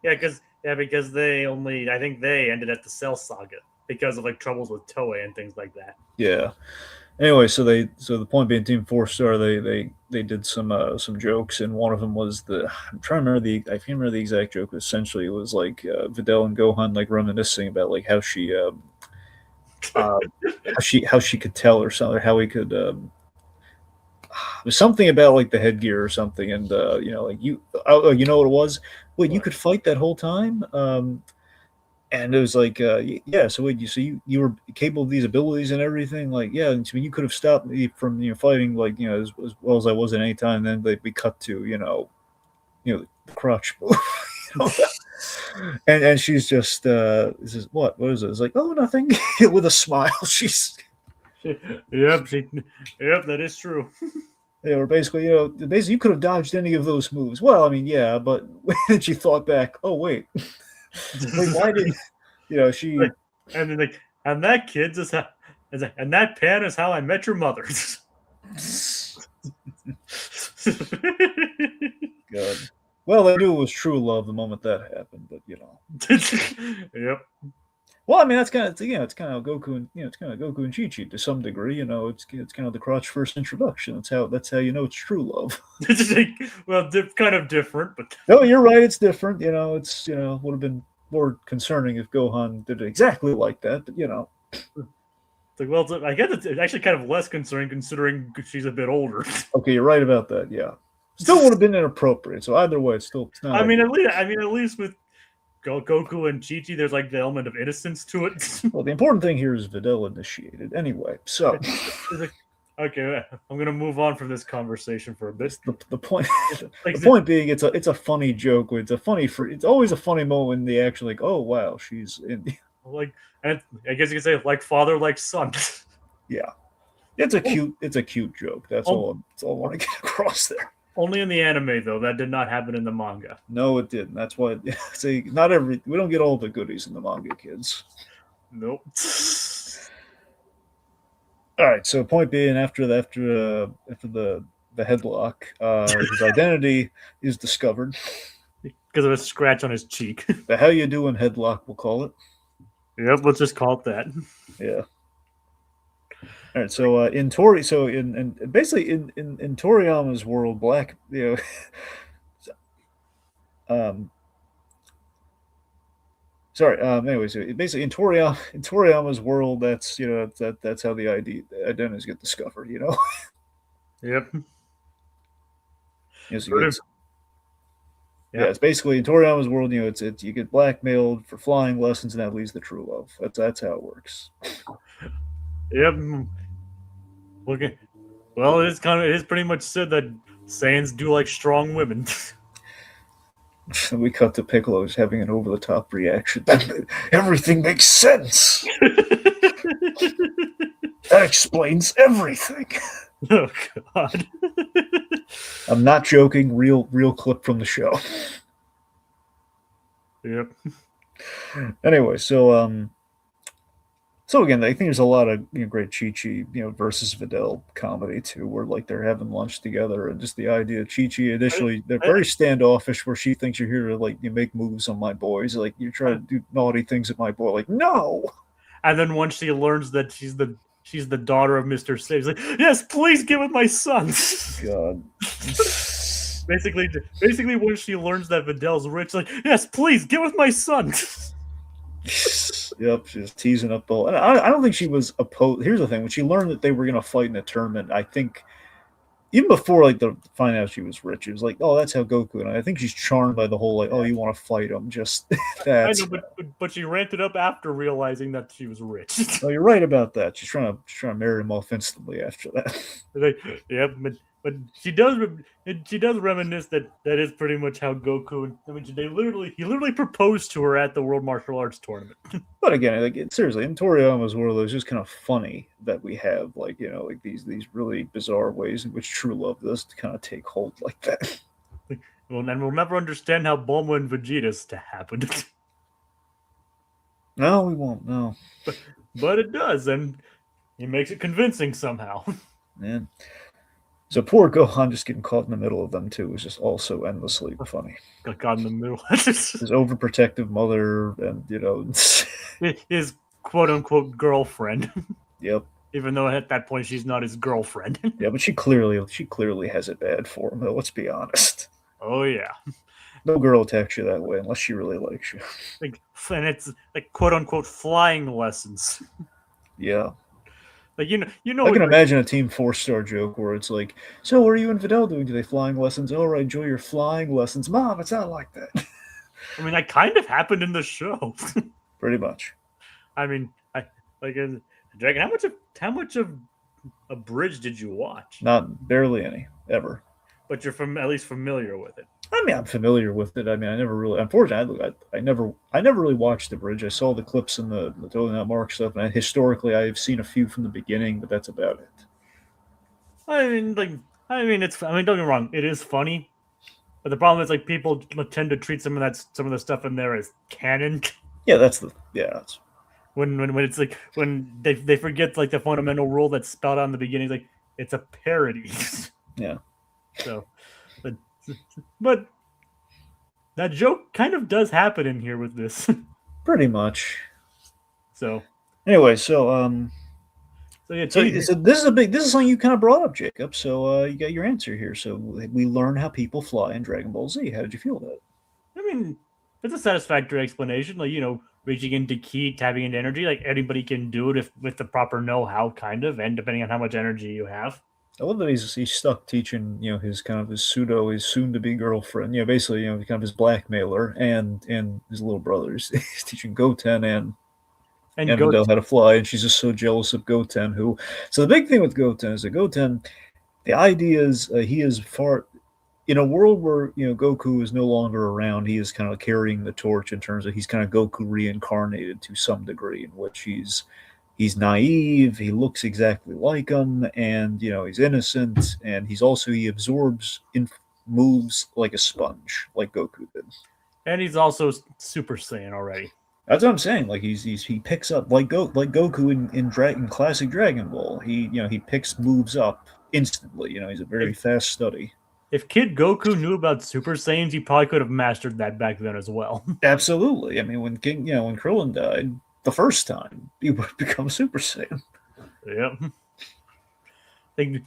Because I think they ended at the Cell Saga because of like troubles with Toei and things like that. Yeah. Anyway, so the point being, Team 4-Star, they did some jokes, and one of them was I'm trying to remember I can't remember the exact joke. But essentially, it was like Videl and Gohan like reminiscing about like how she how she could tell or something, how he could. It was something about like the headgear or something, and like you know what it was. Wait, you could fight that whole time. And it was like, yeah. So wait, you were capable of these abilities and everything, like, yeah. And so you could have stopped me from fighting, like as well as I was at any time. And then we cut to the crotch, and she's just this is what is it? It's like, oh, nothing, with a smile. She's Yep, that is true. or basically, you could have dodged any of those moves. Well, I mean, yeah, but when she thought back, oh wait. Wait, why did she? And then and that kid's is how, and that pan is how I met your mother. Good. Well, they knew it was true love the moment that happened, but Yep. Well, I mean that's kind of it's kind of Goku and it's kind of Goku and Chi Chi to some degree. It's kind of the crotch first introduction. That's how it's true love. Well, kind of different, but no, you're right. It's different. It's would have been more concerning if Gohan did it exactly like that. But well, I guess it's actually kind of less concerning considering she's a bit older. Okay, you're right about that. Yeah, still would have been inappropriate. So either way, it's not. I mean, at least with Goku and Chi-Chi, there's like the element of innocence to it. Well, the important thing here is Videl initiated. Anyway, so okay, I'm gonna move on from this conversation for a bit. The point, the point being, it's a funny joke. It's always a funny moment when they actually like, oh wow, she's in. And I guess you could say like father, like son. Yeah, it's a cute joke. That's all I want to get across there. Only in the anime, though. That did not happen in the manga. No, it didn't. That's why. See, not every we don't get all the goodies in the manga, kids. Nope. All right. So point being, after the headlock, his identity is discovered. Because of a scratch on his cheek. The how you doing headlock, we'll call it. Yep, let's just call it that. Yeah. All right. So in Tori, so in basically in Toriyama's world, Black, um, sorry. Anyways, basically in Toriyama's world, that's that's how the identities get discovered. Yep. Yes, you Pretty- get. Yeah, Yep. it's basically in Toriyama's world. It's you get blackmailed for flying lessons, and that leads to true love. That's how it works. Yep. Okay. Well, it is pretty much said that Saiyans do like strong women. We cut to Piccolo just having an over the top reaction. Everything makes sense. That explains everything. Oh God. I'm not joking. Real clip from the show. Yep. Anyway, so again, I think there's a lot of great Chi-Chi versus Videl comedy too, where like they're having lunch together, and just the idea of Chi-Chi initially they're very standoffish, where she thinks you're here to like make moves on my boys, like you're trying to do naughty things at my boy, like no. And then once she learns that she's the daughter of Mr. Sage, like, yes, please get with my son. God. basically, when she learns that Videl's rich, like, yes, please get with my son. Yep, she's teasing up the whole. And I don't think she was opposed. Here's the thing: when she learned that they were going to fight in a tournament, I think even before like the find out she was rich, it was like, oh, that's how Goku. And I think she's charmed by the whole like, oh, you want to fight him? Just that. I know, but she ranted up after realizing that she was rich. Oh, you're right about that. She's trying to marry him off instantly after that. Like, yep, but she does reminisce that is pretty much how Goku. I mean, he literally proposed to her at the World Martial Arts Tournament. But again, like seriously, in Toriyama's world, it's just kind of funny that we have like like these really bizarre ways in which true love does to kind of take hold like that. Well, and we'll never understand how Bulma and Vegeta's to happen. No, we won't. No, but it does, and he makes it convincing somehow. man. So poor Gohan just getting caught in the middle of them too was just also endlessly funny. Got caught in the middle. His overprotective mother, and his quote unquote girlfriend. Yep. Even though at that point she's not his girlfriend. Yeah, but she clearly has it bad for him. Though, let's be honest. Oh yeah. No girl attacks you that way unless she really likes you. And it's like quote unquote flying lessons. Yeah. Like I can imagine a Team 4-star joke where it's like, so what are you and Videl doing today? Flying lessons? Oh, I enjoy your flying lessons. Mom, it's not like that. I mean, that kind of happened in the show. Pretty much. I mean, Dragon, how much of a bridge did you watch? Not barely any, ever. But you're at least familiar with it. I mean, I'm familiar with it. I mean, I never really, unfortunately, I never really watched the bridge. I saw the clips in the Totally Not Mark stuff, and historically, I've seen a few from the beginning, but that's about it. Don't get me wrong, it is funny, but the problem is like people tend to treat some of the stuff in there as canon. Yeah, that's when it's like when they forget like the fundamental rule that's spelled out in the beginning, like it's a parody. Yeah. So, but that joke kind of does happen in here with this. Pretty much. So anyway, so this is something you kind of brought up, Jacob. So you got your answer here. So we learn how people fly in Dragon Ball Z. How did you feel about it? I mean, it's a satisfactory explanation. Like reaching into ki, tapping into energy. Like anybody can do it with the proper know-how, kind of, and depending on how much energy you have. I love that he's stuck teaching his soon-to-be girlfriend, basically kind of his blackmailer and his little brothers. He's teaching Goten and Videl how to fly, and she's just so jealous of Goten. So the big thing with Goten is that Goten, the idea is he is far in a world where Goku is no longer around. He is kind of carrying the torch in terms of he's kind of Goku reincarnated to some degree, in which he's naive, he looks exactly like him, and he's innocent, and he absorbs moves like a sponge, like Goku did. And he's also Super Saiyan already. That's what I'm saying. Like he picks up like Goku in classic Dragon Ball. He picks moves up instantly. He's a very If fast study. if Kid Goku knew about Super Saiyans, he probably could have mastered that back then as well. Absolutely. I mean, when Krillin died the first time, he would become Super Saiyan. Yep. Like,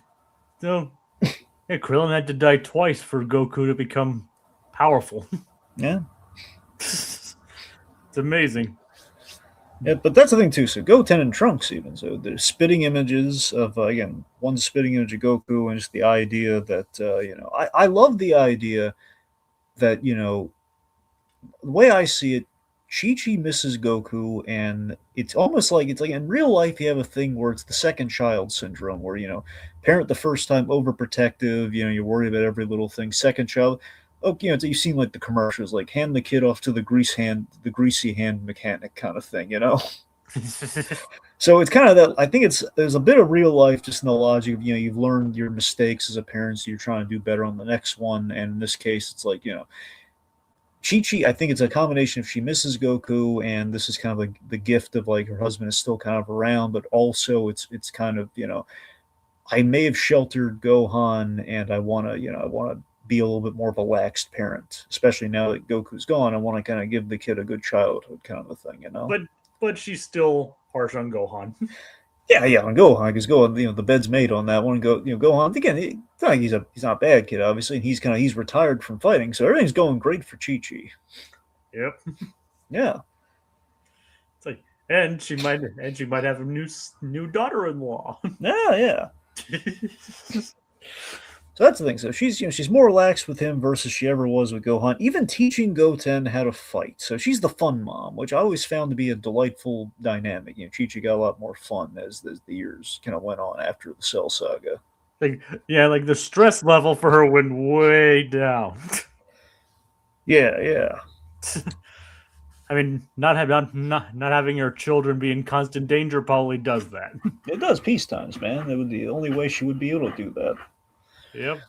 so, yeah, Krillin had to die twice for Goku to become powerful. Yeah. It's amazing. Yeah, but that's the thing too. So Goten and Trunks, even so, there's spitting images of again one spitting image of Goku, and just the idea that I love the idea that the way I see it, Chi Chi misses Goku, and it's like in real life you have a thing where it's the second child syndrome, where parent the first time overprotective, you're worried about every little thing. Second child, okay, you've seen like the commercials, like hand the kid off to the greasy hand mechanic kind of thing. So it's kind of that. I think there's a bit of real life just in the logic of you've learned your mistakes as a parent, so you're trying to do better on the next one. And in this case, it's like Chi Chi, I think it's a combination of she misses Goku, and this is kind of like the gift of like her husband is still kind of around, but also it's kind of I may have sheltered Gohan, and I want to be a little bit more of a laxed parent, especially now that Goku's gone. I want to kind of give the kid a good childhood, kind of a thing. but but she's still harsh on Gohan. Yeah, yeah, on Gohan because Gohan, the bed's made on that one. Gohan again. It's not like he's not a bad kid, obviously, and he's retired from fighting, so everything's going great for Chi Chi. Yep. Yeah, It's like, and she might have a new daughter-in-law. yeah, yeah. So that's the thing. So she's more relaxed with him versus she ever was with Gohan. Even teaching Goten how to fight. So she's the fun mom, which I always found to be a delightful dynamic. Chi-Chi got a lot more fun as the years kind of went on after the Cell Saga. Like, yeah, like the stress level for her went way down. Yeah, yeah. I mean, not having your children be in constant danger probably does that. It does peace times, man. That would be the only way she would be able to do that. Yep.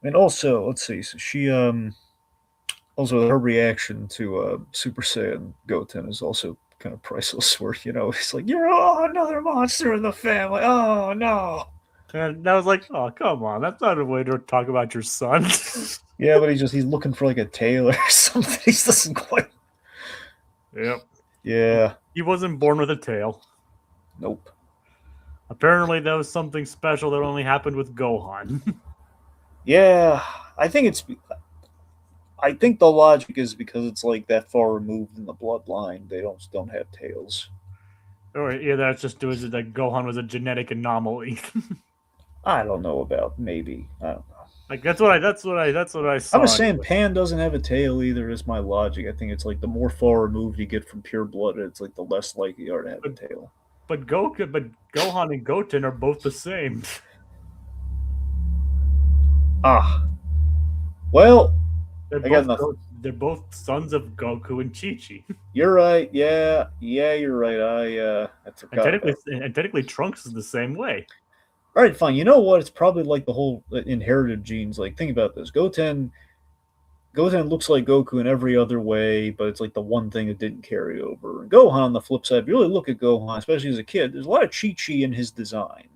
And also, let's see. So she also her reaction to Super Saiyan Goten is also kind of priceless. Where it's like you're another monster in the family. Oh no. And I was like, oh, come on. That's not a way to talk about your son. Yeah, but he's looking for like a tail or something. He doesn't quite. Yep. Yeah. He wasn't born with a tail. Nope. Apparently, that was something special that only happened with Gohan. Yeah, I think it's. I think the logic is because it's like that far removed in the bloodline, they don't have tails. Or yeah, that's just was it that Gohan was a genetic anomaly. I don't know about maybe. I don't know. Like that's what I I'm saw. just saying Pan doesn't have a tail either. Is my logic. I think it's like the more far removed you get from pure blood, it's like the less likely you are to have a tail. But Gohan and Goten are both the same. Ah, well, They're I got both nothing. they're both sons of Goku and Chi Chi. You're right. Yeah, yeah, you're right. I And forgot technically, about that. and technically, Trunks is the same way. All right, fine. You know what? It's probably like the whole inherited genes. Like, think about this. Goten looks like Goku in every other way, but it's like the one thing that didn't carry over. And Gohan, on the flip side, if you really look at Gohan, especially as a kid, there's a lot of Chi Chi in his design.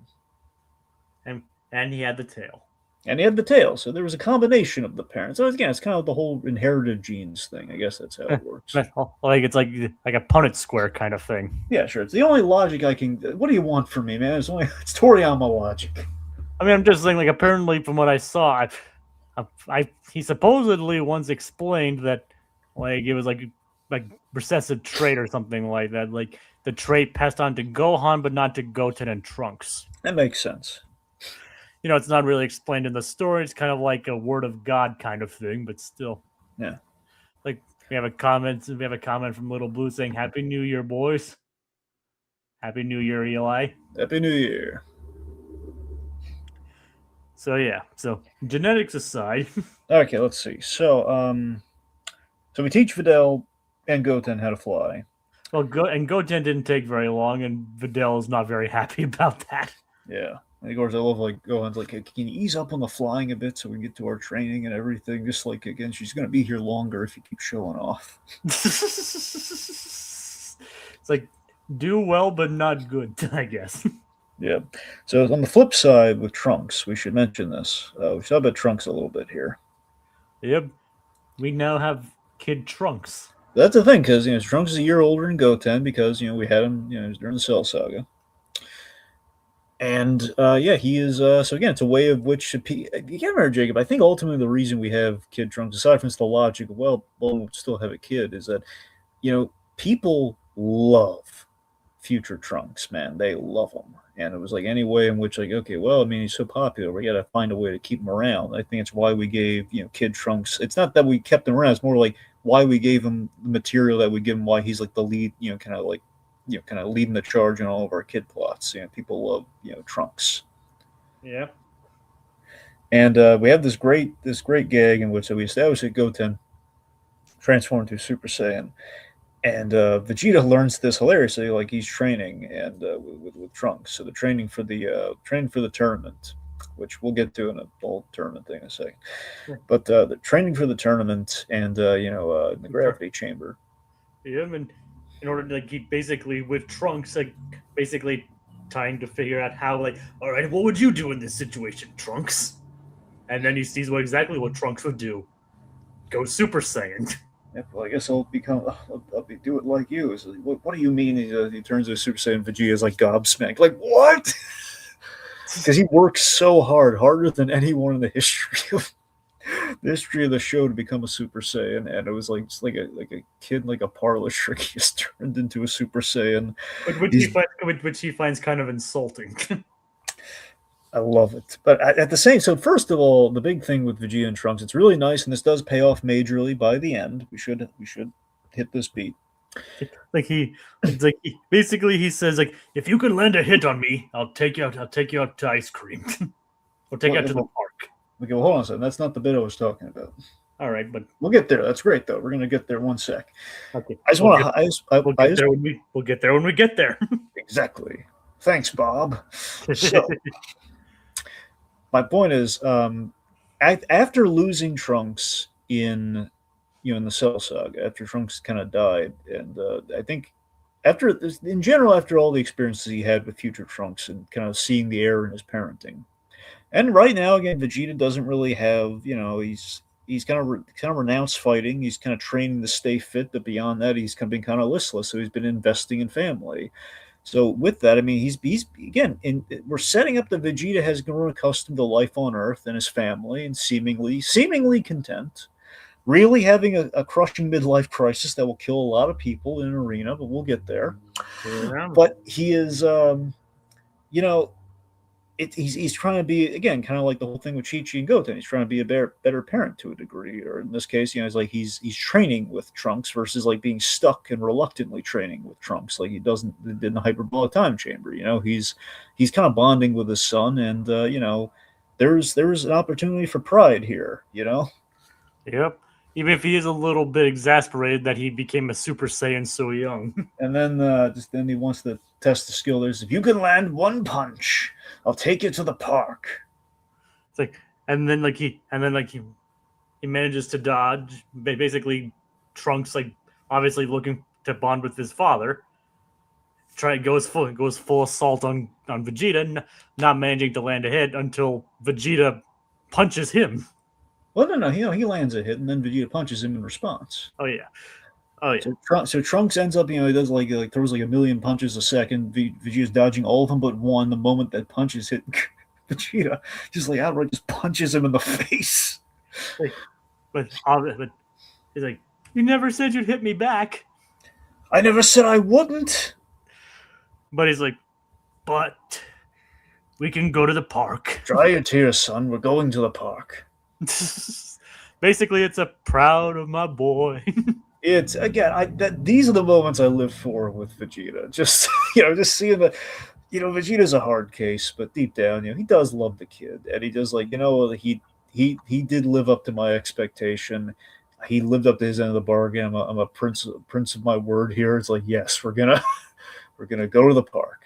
And he had the tail. And he had the tail, so there was a combination of the parents. So again, it's kind of the whole inherited genes thing. I guess that's how it works. Like it's like a Punnett square kind of thing. Yeah, sure. It's the only logic I can. What do you want from me, man? It's Toriyama logic. I mean, I'm just saying. Like apparently, from what I saw, he supposedly once explained that like it was like recessive trait or something like that. Like the trait passed on to Gohan, but not to Goten and Trunks. That makes sense. It's not really explained in the story. It's kind of like a word of God kind of thing, but still. Yeah. Like we have a comment from Little Blue saying, "Happy New Year, boys. Happy New Year, Eli." Happy New Year. So yeah. So genetics aside. Okay, let's see. So we teach Videl and Goten how to fly. Well, Goten didn't take very long, and Videl is not very happy about that. Yeah. And of course, I love like Gohan's like, "Hey, can you ease up on the flying a bit so we can get to our training and everything? Just like again, she's gonna be here longer if you keep showing off." It's like do well but not good, I guess. Yeah. So on the flip side with Trunks, we should mention this. We should talk about Trunks a little bit here. Yep, we now have Kid Trunks. That's the thing, because Trunks is a year older than Goten because we had him during the Cell Saga, and yeah, he is. So again, it's a way of which you can't remember, Jacob. I think ultimately the reason we have Kid Trunks, aside from the logic of we'll still have a kid, is that people love future Trunks, man. They love him. And it was like any way in which, like, okay, well, I mean, he's so popular, we got to find a way to keep him around. I think it's why we gave, Kid Trunks. It's not that we kept him around. It's more like why we gave him the material that we give him. Why he's like the lead, kind of like, kind of leading the charge in all of our kid plots. People love, Trunks. Yeah. And we have this great gag in which we established that Goten transformed into Super Saiyan, and Vegeta learns this hilariously, like he's training and with Trunks. So the training for the tournament, which we'll get to in a whole tournament thing in a second. But the training for the tournament and in the gravity chamber. Yeah, and in order to keep basically with Trunks, like basically trying to figure out how, like, all right, what would you do in this situation, Trunks? And then he sees exactly what Trunks would do: go Super Saiyan. Yep, well, I guess I'll do it like you. So, what do you mean? He turns into Super Saiyan. Vegeta's like gobsmacked. Like what? Because he works so hard, harder than anyone in the history of the show to become a Super Saiyan, and it was like just like a kid, like a parlor trick. He just turned into a Super Saiyan, which he finds kind of insulting. I love it. But at the same, so first of all, the big thing with Vegeta and Trunks, it's really nice, and this does pay off majorly by the end. We should hit this beat. Basically he says like, if you can land a hit on me, I'll take you out to ice cream. We'll take you out to the park. Okay, well, hold on a second. That's not the bit I was talking about. All right, but we'll get there. That's great, though. We're gonna get there one sec. Okay. I just want to. We'll get there when we get there. Exactly. Thanks, Bob. So, my point is, after losing Trunks in the Cell Saga, after Trunks kind of died, and I think after all the experiences he had with future Trunks and kind of seeing the error in his parenting, and right now again, Vegeta doesn't really have he's kind of renounced fighting. He's kind of training to stay fit, but beyond that, he's been kind of listless. So he's been investing in family. So with that, I mean, he's again, we're setting up that Vegeta has grown accustomed to life on Earth and his family, and seemingly content. Really having a crushing midlife crisis that will kill a lot of people in an arena, but we'll get there. Yeah. But he is, he's trying to be, again, kind of like the whole thing with Chi-Chi and Goten. He's trying to be a better parent to a degree, or in this case, it's like he's training with Trunks versus like being stuck and reluctantly training with Trunks, like he did in the hyperbolic time chamber. He's kind of bonding with his son, and there's an opportunity for pride here. Yep. Even if he is a little bit exasperated that he became a Super Saiyan so young. And then then he wants to test the skill. There's, if you can land one punch, I'll take you to the park. It's like, and then he manages to dodge. Basically, Trunks, like, obviously looking to bond with his father, goes full assault on Vegeta, not managing to land a hit until Vegeta punches him. Well, no, he lands a hit, and then Vegeta punches him in response. Oh yeah. Oh yeah. So Trunks ends up, he does like throws like a million punches a second. Vegeta's dodging all of them but one. The moment that punches hit Vegeta, just like outright just punches him in the face. But he's like, "You never said you'd hit me back." I never said I wouldn't. But he's like, "But we can go to the park." Dry your tears, son. We're going to the park. Basically, it's a proud of my boy. It's, again, these are the moments I live for with Vegeta. Just just seeing Vegeta's a hard case, but deep down, he does love the kid, and he does he did live up to my expectation. He lived up to his end of the bargain. I'm a prince of my word here. It's like, yes, we're gonna go to the park.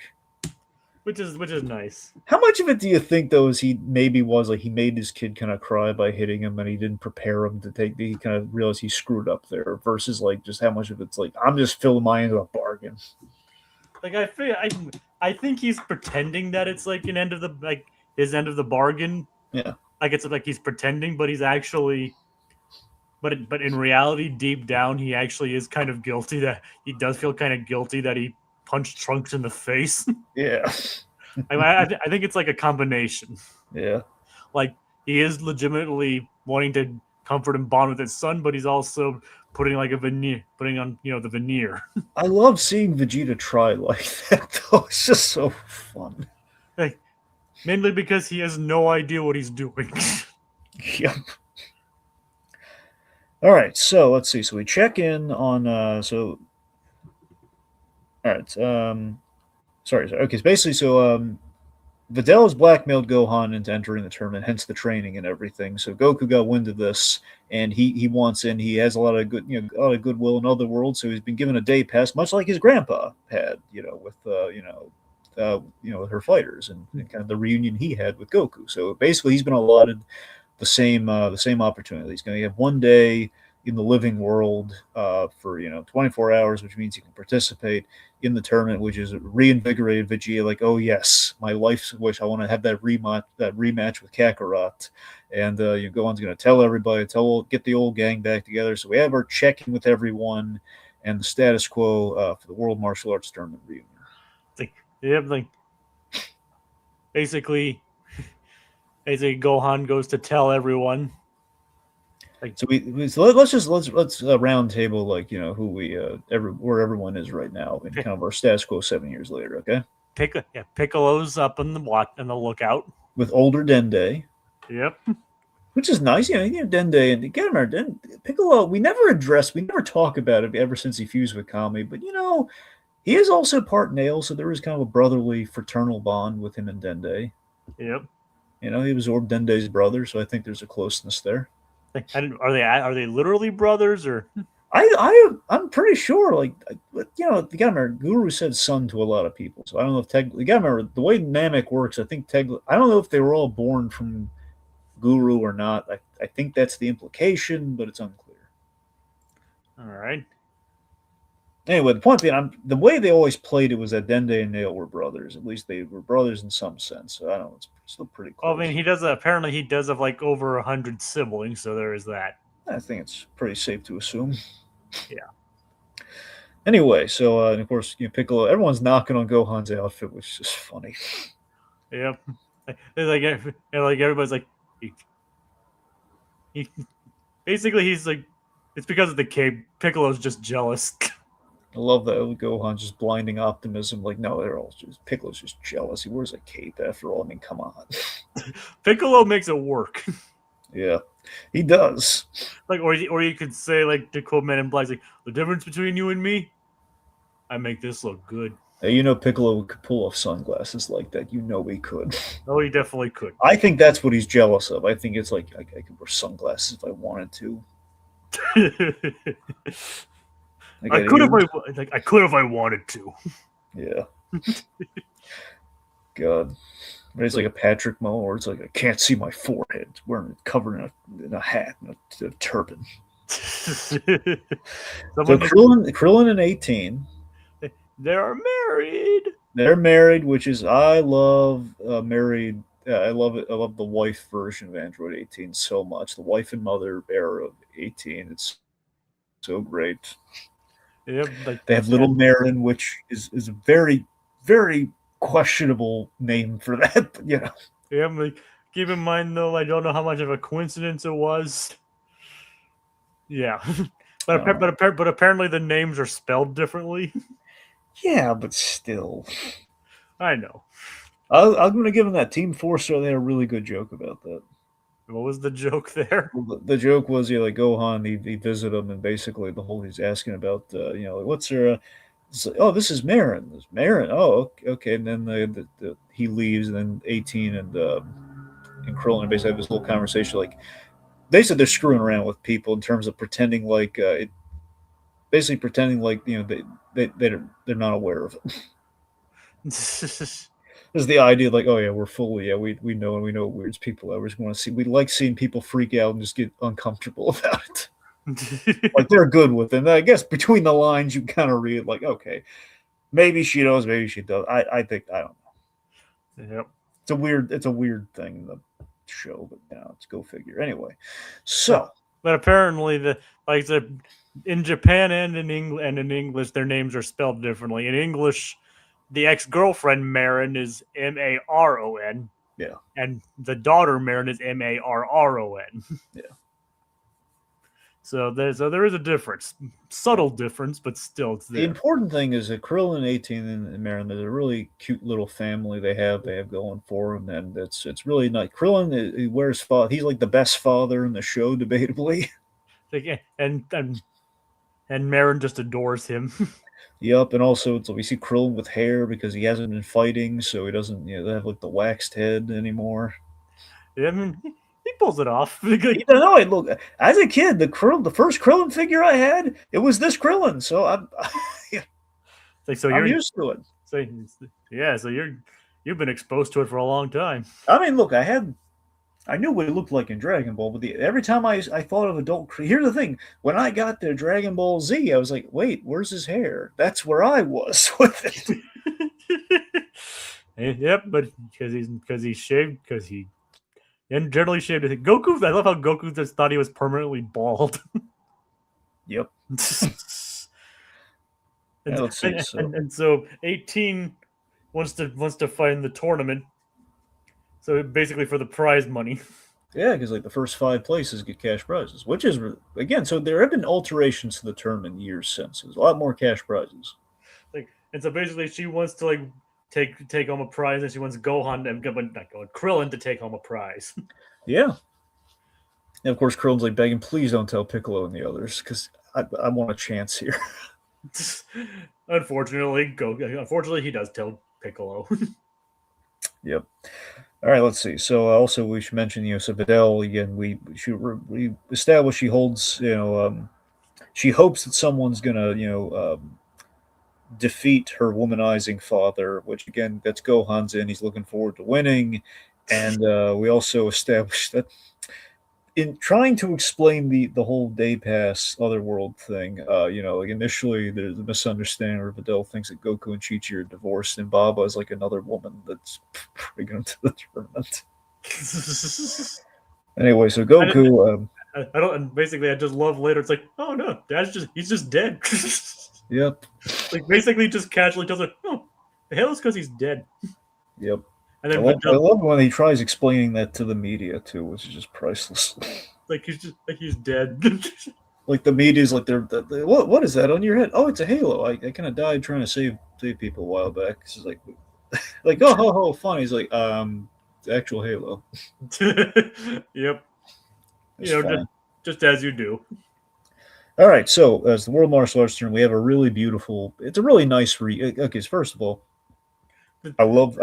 which is nice. How much of it do you think though is he maybe was like he made his kid kind of cry by hitting him and he didn't prepare him to take he kind of realized he screwed up there versus like just how much of it's like I'm just filling my end of a bargain. Like I think he's pretending that it's like an end of the like his end of the bargain. Yeah. Like it's like he's pretending, but he's actually but in reality, deep down, he actually is kind of guilty that he does feel kind of guilty that he punched Trunks in the face. Yeah. I think it's like a combination. Yeah. Like he is legitimately wanting to comfort and bond with his son, but he's also putting like a veneer, putting on the veneer. I love seeing Vegeta try like that though. It's just so fun. Like, mainly because he has no idea what he's doing. Yep. All right, so let's see. So we check in on all right. Sorry. Okay, so basically Videl has blackmailed Gohan into entering the tournament, hence the training and everything. So Goku got wind of this, and he wants in. He has a lot of a lot of goodwill in other worlds. So he's been given a day pass, much like his grandpa had, with with her fighters and kind of the reunion he had with Goku. So basically, he's been allotted the same opportunity. He's going to have one day in the living world for 24 hours, which means you can participate in the tournament, which is reinvigorated Vegeta. Like, oh yes, my life's wish. I want to have that rematch with Kakarot, and Gohan's going to tell everybody, get the old gang back together. So we have our check-in with everyone and the status quo for the World Martial Arts Tournament reunion. Like, like basically Gohan goes to tell everyone. Like, so let's round table like who we where everyone is right now and kind of our status quo 7 years later. Okay, Piccolo's up in the lookout with older Dende. Yep, which is nice. Dende and again, Piccolo. We never talk about it ever since he fused with Kami. But he is also part Nail, so there is kind of a brotherly, fraternal bond with him and Dende. Yep. He absorbed Dende's brother, so I think there's a closeness there. Are they literally brothers or? I'm pretty sure. Like you gotta remember, Guru said son to a lot of people, so I don't know if you gotta remember the way Namek works. I think I don't know if they were all born from Guru or not. I think that's the implication, but it's unclear. All right. Anyway, the point being, the way they always played it was that Dende and Nail were brothers. At least they were brothers in some sense. So I don't know. It's still pretty close. Oh, I mean, he does have like over 100 siblings, so there is that. I think it's pretty safe to assume. Yeah. Anyway, so and of course, Piccolo. Everyone's knocking on Gohan's outfit, which is funny. Yep. Like everybody's like, basically he's like, it's because of the cape. Piccolo's just jealous. I love that Gohan just blinding optimism. Like, no, Piccolo's just jealous. He wears a cape after all. I mean, come on. Piccolo makes it work. Yeah, he does. Like, or you could say, like, to quote Men in Black, like, the difference between you and me, I make this look good. Hey, Piccolo could pull off sunglasses like that. He could. Oh, he definitely could. I think that's what he's jealous of. I think it's like I could wear sunglasses if I wanted to. I could if I wanted to. Yeah. God. It's like a Patrick Moe, or it's like I can't see my forehead. It's covered in a hat and a turban. So Krillin and 18. They're married. They're married, which is I love married. I love it. I love the wife version of Android 18 so much. The wife and mother era of 18. It's so great. Yeah, they have Little Marin, which is a very, very questionable name for that. But, Yeah, like, keep in mind though, I don't know how much of a coincidence it was. Yeah, but apparently the names are spelled differently. Yeah, but still, I know. I'm going to give them that. Team Four-Star, they had a really good joke about that. What was the joke there? Well, the joke was, like Gohan, he visited him, and basically he's asking about, what's her, oh, this is Marin. This Marin. Oh, okay. And then he leaves, and then 18 and Krillin basically have this little conversation. Like, they said they're screwing around with people in terms of pretending like, basically pretending like, they're not aware of it. There's There's the idea like, oh yeah, we're fully, yeah, we know and we know what weird people are. We just want to see. We like seeing people freak out and just get uncomfortable about it. Like they're good with it. And I guess between the lines, you kind of read like, okay, maybe she knows, maybe she does. I think I don't know. Yep. It's a weird thing in the show, but let's go figure. Anyway, But, so but apparently the like the in Japan and in English their names are spelled differently. In English, the ex-girlfriend Marin is Maron, yeah, and the daughter Marin is Marron. yeah. So there is a difference, subtle difference, but still it's The there. important thing is that Krillin, 18, and Marin, there's a really cute little family they have going for them, and it's really nice. Krillin, he wears he's like the best father in the show, debatably. Like, and Marin just adores him. Yep, and also we see Krillin with hair because he hasn't been fighting, so he doesn't have like the waxed head anymore. I mean, he pulls it off. You don't know. Look, as a kid, the first Krillin figure I had, it was this Krillin, so I'm Like, so I'm you're used to it. so yeah, so you've been exposed to it for a long time. I mean, look, I knew what it looked like in Dragon Ball, but every time I thought of adult, here's the thing: when I got to Dragon Ball Z, I was like, wait, where's his hair? That's where I was with it. Yep, but because he's shaved because he and generally shaved. Goku, I love how Goku just thought he was permanently bald. Yep. and, Yeah, let's see. So and so 18 wants to fight in the tournament. So basically for the prize money. yeah, because like the first 5 places get cash prizes, which is again. So there have been alterations to the term in years since. There's a lot more cash prizes. Like, and so basically she wants to like take home a prize, and she wants Gohan and not Gohan, Krillin to take home a prize. Yeah. And of course, Krillin's like begging, please don't tell Piccolo and the others, because I want a chance here. Unfortunately, he does tell Piccolo. Yep. All right, let's see. So also we should mention, so Videl again. We establish she holds, she hopes that someone's gonna, defeat her womanizing father, which again, that's Gohan's in. He's looking forward to winning, and we also established that in trying to explain the whole day pass otherworld thing, like initially there's a misunderstanding where Videl thinks that Goku and Chi Chi are divorced, and Baba is like another woman that's bringing him to the tournament. Anyway, so Goku, I don't. And basically, I just love later. It's like, oh no, he's just dead. yep, Like basically, just casually tells her, oh, the hell is because he's dead. yep. And I then love when he tries explaining that to the media too, which is just priceless. like he's dead. Like the media's like they're what is that on your head? Oh, it's a halo. I kind of died trying to save people a while back. This is like oh ho ho funny. He's like it's actual halo. Yep. It's fine. Just as you do. All right, so as the World Martial Arts Tournament, we have a really beautiful. It's a really nice Okay, so first of all, I love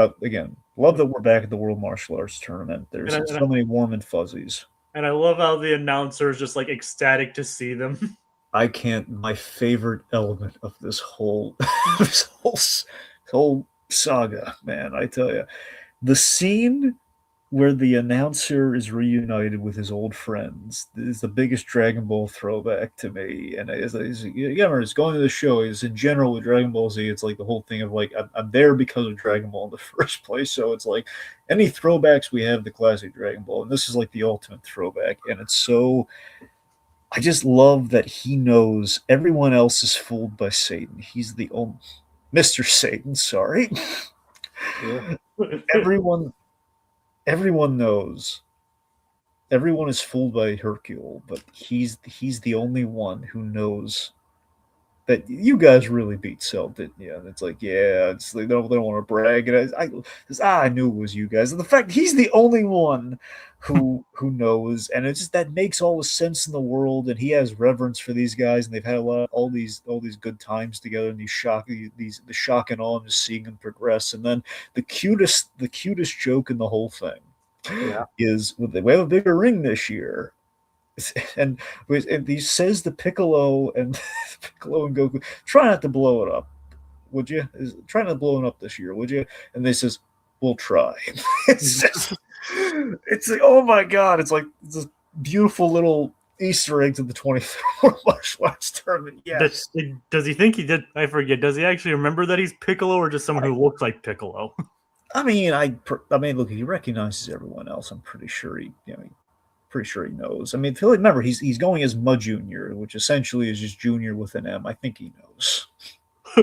love that we're back at the World Martial Arts Tournament. There's so many warm and fuzzies. And I love how the announcer is just like ecstatic to see them. I can't. My favorite element of this whole this whole saga, man. I tell you, the scene where the announcer is reunited with his old friends is the biggest Dragon Ball throwback to me. And you remember, it's going to the show. Is in general with Dragon Ball Z, it's like the whole thing of like I'm there because of Dragon Ball in the first place. So it's like any throwbacks we have the classic Dragon Ball, and this is like the ultimate throwback. And it's so. I just love that he knows everyone else is fooled by Satan. He's the only Mr. Satan. Sorry, Yeah. everyone knows. Everyone is fooled by Hercule, but he's the only one who knows that you guys really beat Cell, didn't you? And it's like, yeah, they don't want to brag. And I knew it was you guys. And the fact he's the only one who knows, and it's just that makes all the sense in the world. And he has reverence for these guys, and they've had all these good times together, and the shock and awe of just seeing them progress. And then the cutest joke in the whole thing, Yeah. is we have a bigger ring this year. And he says to Piccolo and Goku, try not to blow it up, would you? Try not to blow it up this year, would you? And they says, we'll try. It's just, it's like, oh my god, it's like this beautiful little Easter egg to the 23rd martial arts tournament. Yes. Does he think he did? I forget. Does he actually remember that he's Piccolo, or just someone who looks like Piccolo? I mean, look, he recognizes everyone else. I'm pretty sure pretty sure he knows. I mean, remember, he's going as Mud Junior, which essentially is just Junior with an M. I think he knows.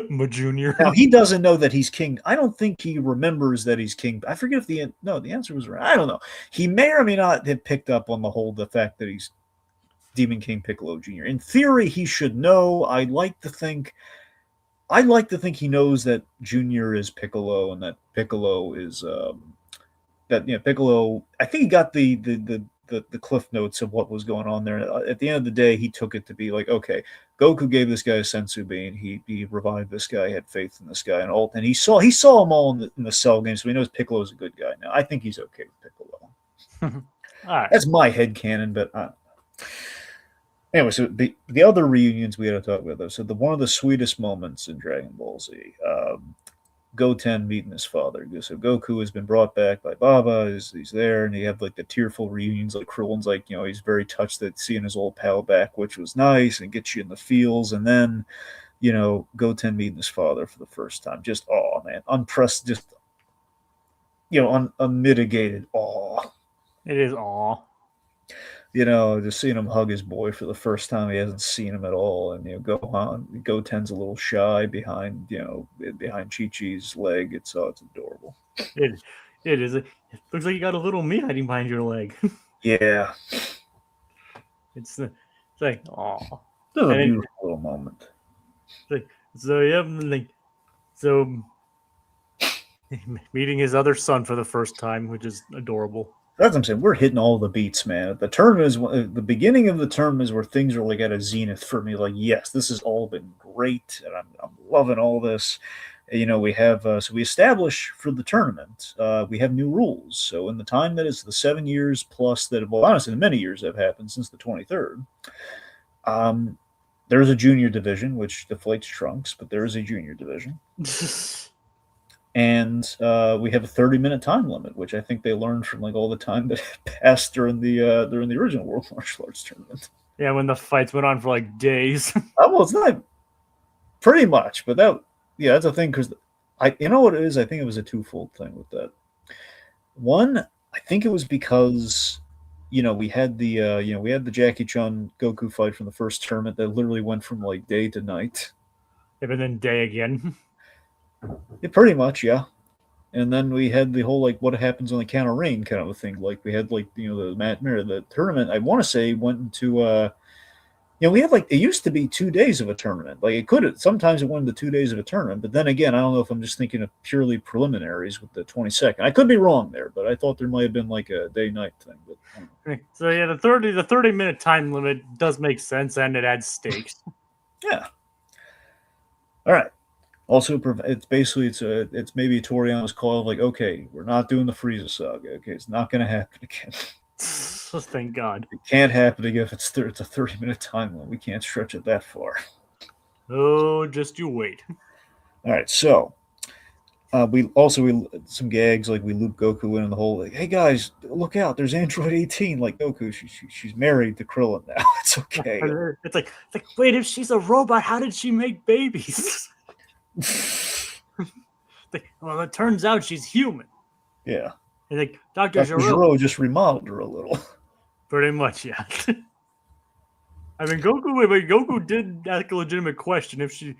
Ma Junior. Now he doesn't know that he's king. I don't think he remembers that he's king. I forget if the answer was right. I don't know. He may or may not have picked up on the fact that he's Demon King Piccolo Jr. In theory, he should know. I'd like to think he knows that Junior is Piccolo and that Piccolo is Piccolo. I think he got the cliff notes of what was going on there. At the end of the day, he took it to be like, okay, Goku gave this guy a sensu bean. He revived this guy, had faith in this guy, and he saw them all in the Cell game, so he knows Piccolo's a good guy now. I think he's okay with Piccolo. All right. That's my headcanon, but anyway, so the other reunions we had to talk about though. So one of the sweetest moments in Dragon Ball Z, Goten meeting his father. So Goku has been brought back by Baba. He's there, and you have like the tearful reunions. Like Krillin's like, he's very touched at seeing his old pal back, which was nice and gets you in the feels. And then, Goten meeting his father for the first time. Just man, just unmitigated awe. It is awe. Just seeing him hug his boy for the first time. He hasn't seen him at all. And, Goten's a little shy behind Chi-Chi's leg. It's adorable. It is. It looks like you got a little me hiding behind your leg. Yeah. It's like, aw. It's a beautiful little moment. So meeting his other son for the first time, which is adorable. That's what I'm saying. We're hitting all the beats, man. The tournament is the beginning of the tournament is where things are like at a zenith for me. Like, yes, this has all been great, and I'm loving all this. We have so we establish for the tournament. We have new rules. So in the time that is the 7 years plus that, well, honestly, the many years that have happened since the 23rd. There's a junior division which deflates Trunks, but there is a junior division. And we have a 30-minute time limit, which I think they learned from like all the time that passed during the original World Martial Arts Tournament. Yeah, when the fights went on for like days. Well, it's not pretty much, but that's a thing because you know what it is. I think it was a twofold thing with that. One, I think it was because we had the Jackie Chan Goku fight from the first tournament that literally went from like day to night. And then day again. Yeah, pretty much, yeah. And then we had the whole like what happens on the count of rain kind of a thing. Like we had like the tournament. I want to say went into we had like it used to be 2 days of a tournament. Like sometimes it went into 2 days of a tournament. But then again, I don't know if I'm just thinking of purely preliminaries with the 22nd. I could be wrong there, but I thought there might have been like a day-night thing. But so yeah, the 30-minute time limit does make sense, and it adds stakes. Yeah. All right. Also, it's basically it's maybe Toriyama's call of like, okay, we're not doing the Frieza saga. Okay, it's not going to happen again. Thank God. It can't happen again if it's a 30-minute time limit. We can't stretch it that far. Oh, just you wait. All right, so we some gags like we loop Goku in the whole like, hey guys, look out! There's Android 18. Like Goku, she's married to Krillin now. It's okay. It's like wait, if she's a robot, how did she make babies? Well, it turns out she's human. Yeah. And like Dr. Gero just remodeled her a little. Pretty much, yeah. I mean, Goku did ask a legitimate question. If she's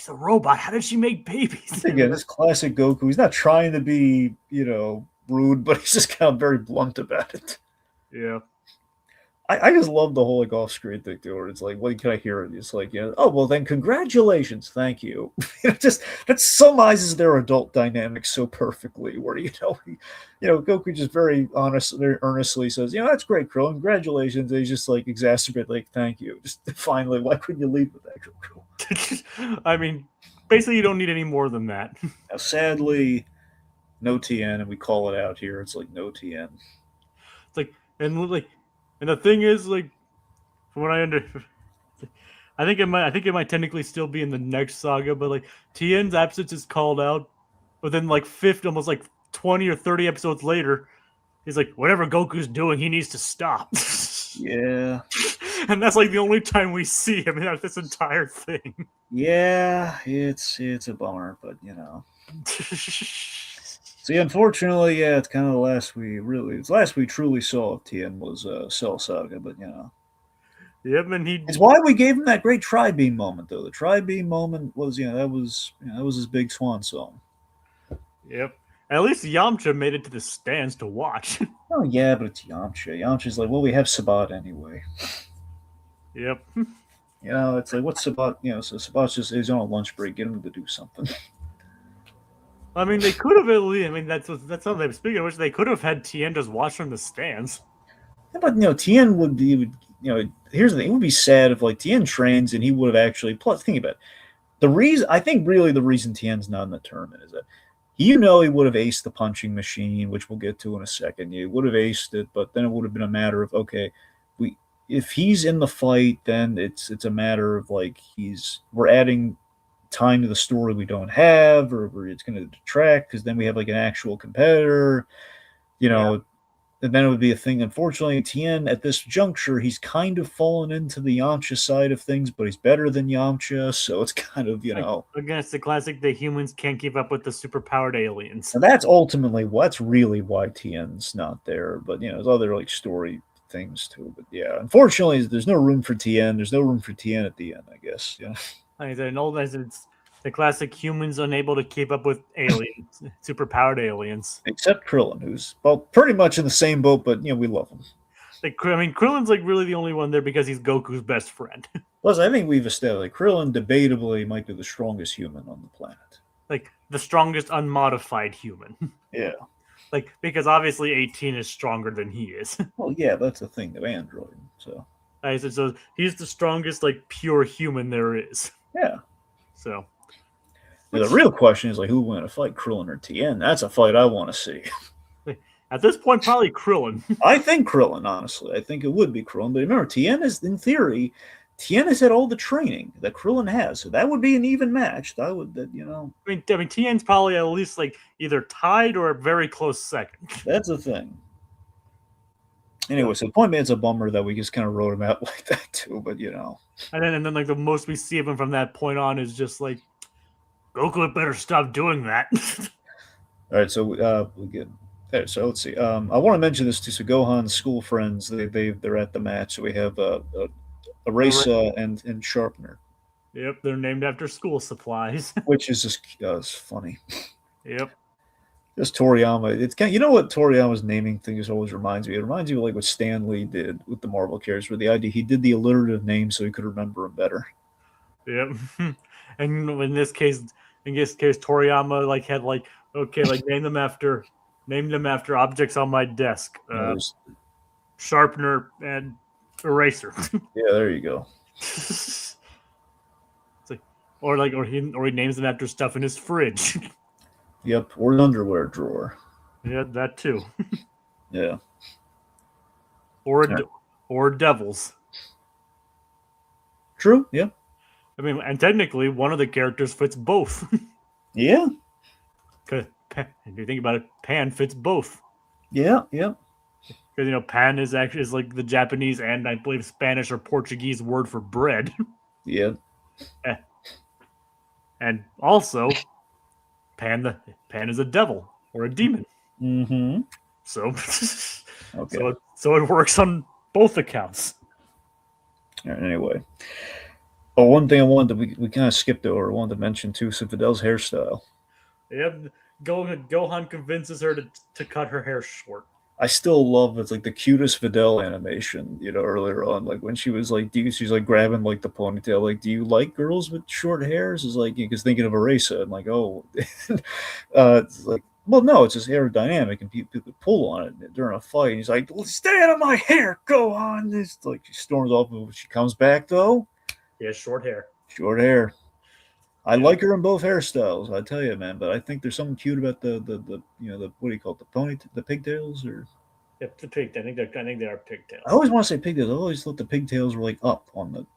a robot, how did she make babies? Again, this classic Goku. He's not trying to be, rude, but he's just kind of very blunt about it. Yeah. I just love the whole like off-screen thing too, where it's like, what can I hear? It's like, oh well, then congratulations, thank you. Just that summarizes their adult dynamics so perfectly. Where Goku just very earnestly says, that's great, Krillin, congratulations. And he's just like exacerbate, like thank you. Just finally, why couldn't you leave with that, Goku? I mean, basically, you don't need any more than that. Now, sadly, no TN, and we call it out here. It's like no TN. It's like and the thing is, like, from what I think it might technically still be in the next saga, but like Tien's absence is called out, but then like almost like 20 or 30 episodes later, he's like, whatever Goku's doing, he needs to stop. Yeah. And that's like the only time we see him in this entire thing. Yeah, it's a bummer, but See, unfortunately, yeah, it's kind of the last we truly saw of Tien was Cell Saga, but Yep, and he. it's why we gave him that great Tri Beam moment, though. The Tri Beam moment was, that was his big swan song. Yep. At least Yamcha made it to the stands to watch. Oh yeah, but it's Yamcha. Yamcha's like, well, we have Sabat anyway. Yep. It's like what's Sabat? So Sabat's just he's on a lunch break. Get him to do something. I mean, they could have at least. I mean, that's how they speaking of which they could have had Tien just watch from the stands. Yeah, but Tien would be. Here's the thing. It would be sad if like Tien trains and he would have actually. Plus, think about it. The reason I think really the reason Tien's not in the tournament is that he would have aced the punching machine, which we'll get to in a second. He would have aced it, but then it would have been a matter of okay, we if he's in the fight, then it's a matter of like we're adding time to the story we don't have, or it's going to detract because then we have like an actual competitor, Yeah. and then it would be a thing. Unfortunately, Tien at this juncture, he's kind of fallen into the Yamcha side of things, but he's better than Yamcha, so it's kind of Again, it's the classic: the humans can't keep up with the superpowered aliens. And that's really why Tien's not there. But there's other like story things too. But yeah, unfortunately, there's no room for Tien. There's no room for Tien at the end, I guess. Yeah. Like I said, in old days, it's the classic humans unable to keep up with aliens, superpowered aliens. Except Krillin, who's pretty much in the same boat, but we love him. Like, I mean, Krillin's like really the only one there because he's Goku's best friend. Plus, I think we've established Krillin debatably might be the strongest human on the planet. Like the strongest unmodified human. Yeah. Like because obviously 18 is stronger than he is. Well, yeah, that's the thing of Android. So. I said so. He's the strongest like pure human there is. Yeah. So. The real question is like who win a fight, Krillin or Tien? That's a fight I want to see. At this point, probably Krillin. I think Krillin, honestly. I think it would be Krillin. But remember, Tien has had all the training that Krillin has. So that would be an even match. I mean, Tien's probably at least like either tied or a very close second. That's the thing. Anyway, so the point being, it's a bummer that we just kind of wrote him out like that too. But And then like the most we see of him from that point on is just like Goku had better stop doing that. All right, so we get. Okay, so let's see. I want to mention this too. So Gohan's school friends, they're at the match. So we have Erasa and Sharpener. Yep, they're named after school supplies. Which is just it's funny. Yep. This Toriyama, it's kind of, what Toriyama's naming thing just always reminds me. It reminds me of like what Stan Lee did with the Marvel characters, where the idea he did the alliterative name so he could remember them better. Yep. And in this case, Toriyama like had like okay, like name them after objects on my desk. Sharpener and eraser. Yeah, there you go. It's like, or he names them after stuff in his fridge. Yep, or an underwear drawer. Yeah, that too. Yeah. Or devils. True. Yeah. I mean, and technically, one of the characters fits both. Yeah. Because if you think about it, Pan fits both. Yeah. Yeah. Because Pan is like the Japanese and I believe Spanish or Portuguese word for bread. Yeah. And also, Pan is a devil or a demon. Mm-hmm. So, okay. So it works on both accounts. Right, anyway, one thing I wanted we kind of skipped over. I wanted to mention too. So Fidel's hairstyle. Yep. Gohan convinces her to cut her hair short. I still love it's like the cutest Fidel animation, earlier on, like when she was like, she's like grabbing like the ponytail, like, do you like girls with short hairs? Is like, because thinking of Erasa, I'm like, oh, it's like, well, no, it's just aerodynamic and people pull on it during a fight. And he's like, well, stay out of my hair, go on. It's like she storms off, but she comes back though. Yeah, short hair. Short hair. I like her in both hairstyles, I tell you, man. But I think there's something cute about the what do you call it, the pigtails, or yeah, the pigtails. I think they are pigtails. I always want to say pigtails. I always thought the pigtails were like up on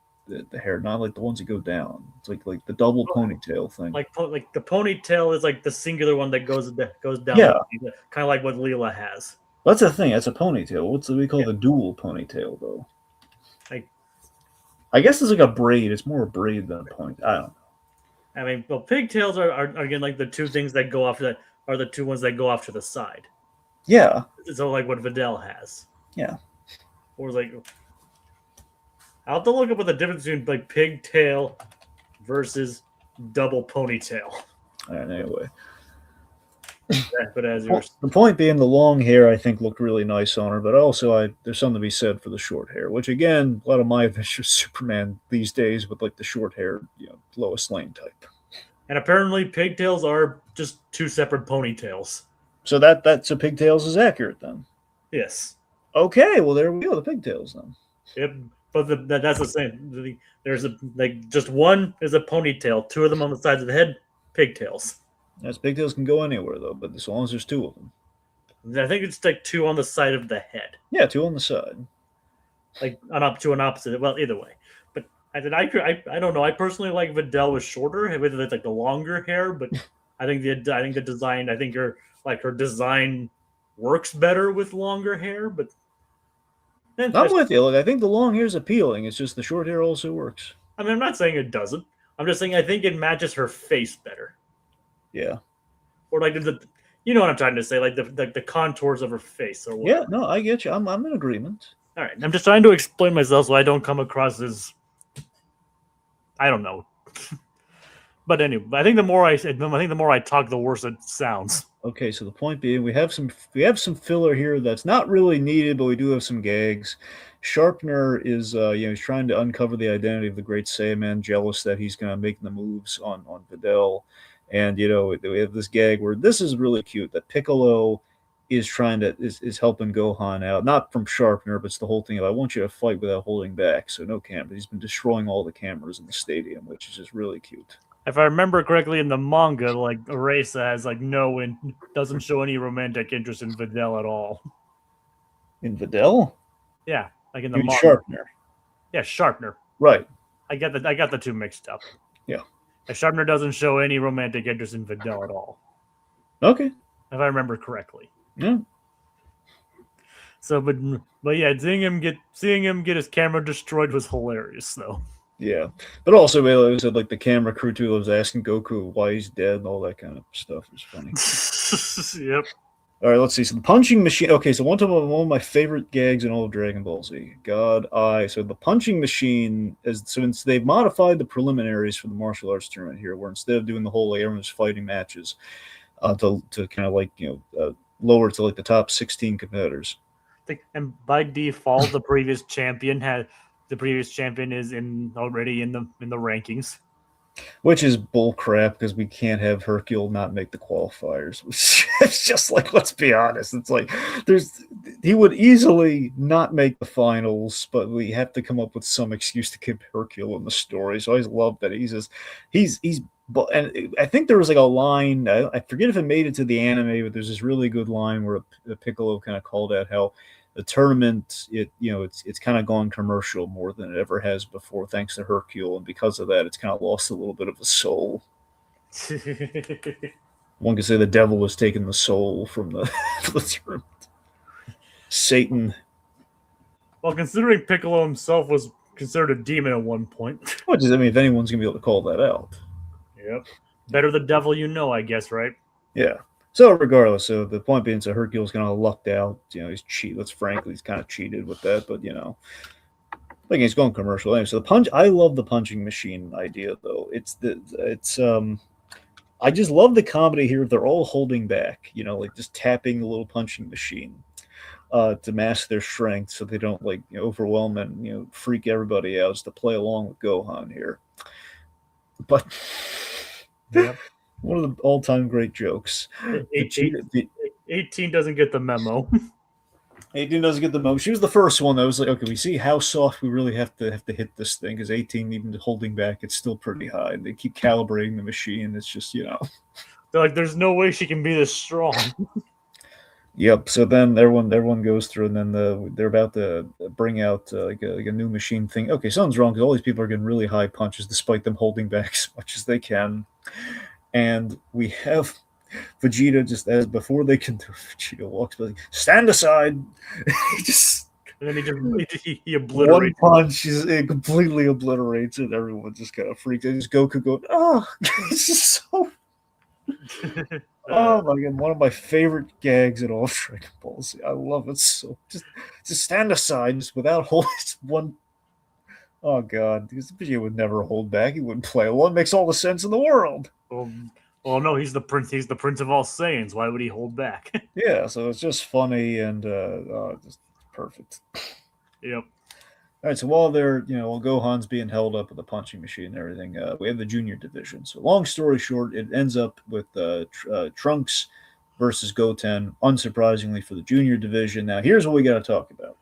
the hair, not like the ones that go down. It's like the double ponytail thing. Like the ponytail is like the singular one that goes down, Yeah, kind of like what Leela has. that's a thing. That's a ponytail. What's we call Yeah, the dual ponytail though? like I guess it's like a braid. It's more a braid than a point. I don't know. I mean, well, pigtails are again like the two things that go off to are the two ones that go off to the side. Yeah, So like what Videl has, yeah. or like I'll have to look up what the difference between like pigtail versus double ponytail. All right, anyway, But as yours, the point being, the long hair I think looked really nice on her, but also there's something to be said for the short hair, which again, a lot of my Adventures Superman these days with like the short hair, Lois Lane type. and apparently pigtails are just two separate ponytails. So that's a pigtails is accurate then. Yes. Okay, well there we go, the pigtails then. Yep. But that's the same. There's like just one is a ponytail, two of them on the sides of the head, pigtails. As pigtails can go anywhere though, but as long as there's two of them. I think it's like two on the side of the head, Yeah, two on the side. like up to an opposite. Well, either way. But I don't know. I personally like Videl with shorter, with like the longer hair. But I think the design. I think her design works better with longer hair. But I'm with you. Like, I think the long hair is appealing. It's just the short hair also works. I mean, I'm not saying it doesn't. I'm just saying I think it matches her face better. Yeah. Or like you know what I'm trying to say, like the contours of her face or whatever. Yeah, no, I get you. I'm in agreement. All right, I'm just trying to explain myself so I don't come across as I don't know. But anyway, I think the more I talk, the worse it sounds. Okay, so the point being, we have some filler here that's not really needed, but we do have some gags. Sharpner is he's trying to uncover the identity of the Great Saiyaman, jealous that he's going to make the moves on Videl, and we have this gag where this is really cute that Piccolo is is helping Gohan out, not from Sharpner, but it's the whole thing of I want you to fight without holding back, so no camera. He's been destroying all the cameras in the stadium, which is just really cute. If I remember correctly, in the manga, like Arisa has like no and doesn't show any romantic interest in Videl at all. In Videl? Yeah, like in the manga. Sharpner. Yeah, Sharpner. Right. I got the two mixed up. Yeah. Sharpner doesn't show any romantic interest in Videl at all. Okay. If I remember correctly. Yeah. So, but yeah, seeing him get his camera destroyed was hilarious, though. Yeah, but also it was like the camera crew too was asking Goku why he's dead and all that kind of stuff. It was funny. Yep. All right, let's see. So the punching machine. Okay, so one of my favorite gags in all of Dragon Ball Z. So the punching machine is since they've modified the preliminaries for the martial arts tournament here, where instead of doing the whole everyone's fighting matches, to kind of like lower to like the top 16 competitors. And by default, the previous champion is already in the rankings, which is bull crap because we can't have Hercule not make the qualifiers. It's just like, let's be honest. It's like he would easily not make the finals, but we have to come up with some excuse to keep Hercule in the story. So I always love that and I think there was like a line, I forget if it made it to the anime, but there's this really good line where Piccolo kind of called out how the tournament, it's kind of gone commercial more than it ever has before, thanks to Hercule, and because of that, it's kind of lost a little bit of a soul. One could say the devil was taking the soul from the tournament. Satan. Well, considering Piccolo himself was considered a demon at one point. What does that mean? If anyone's gonna be able to call that out? Yep. Better the devil you know, I guess, right? Yeah. So regardless, so the point being, so Hercule's kind of lucked out. He's cheated. He's kind of cheated with that, but like he's going commercial anyway. So the punch, I love the punching machine idea though. I just love the comedy here. They're all holding back, like just tapping the little punching machine to mask their strength, so they don't like overwhelm and freak everybody out. Just to play along with Gohan here, but. Yep. One of the all-time great jokes. 18 doesn't get the memo. 18 doesn't get the memo. She was the first one that was like, okay, we see how soft we really have to hit this thing, because 18, even holding back, it's still pretty high. They keep calibrating the machine. It's just, They're like, there's no way she can be this strong. Yep. So then everyone goes through, and then they're about to bring out like a new machine thing. Okay, something's wrong because all these people are getting really high punches despite them holding back as much as they can. And we have Vegeta just as before they can do Vegeta walks by, like, stand aside. He just And then he one obliterates. punch is it completely obliterates it. Everyone just kind of freaks out. Just Goku going, oh, it's just so. Oh my god, one of my favorite gags in all of Dragon Ball Z. I love it so. Just stand aside, just without holding one. Oh god, because Vegeta would never hold back. He wouldn't play alone. It makes all the sense in the world. Well, no, he's the prince. He's the prince of all Saiyans. Why would he hold back? Yeah, so it's just funny and just perfect. Yep. All right, so while while Gohan's being held up with the punching machine and everything, we have the junior division. So, long story short, it ends up with Trunks versus Goten, unsurprisingly for the junior division. Now, here's what we got to talk about.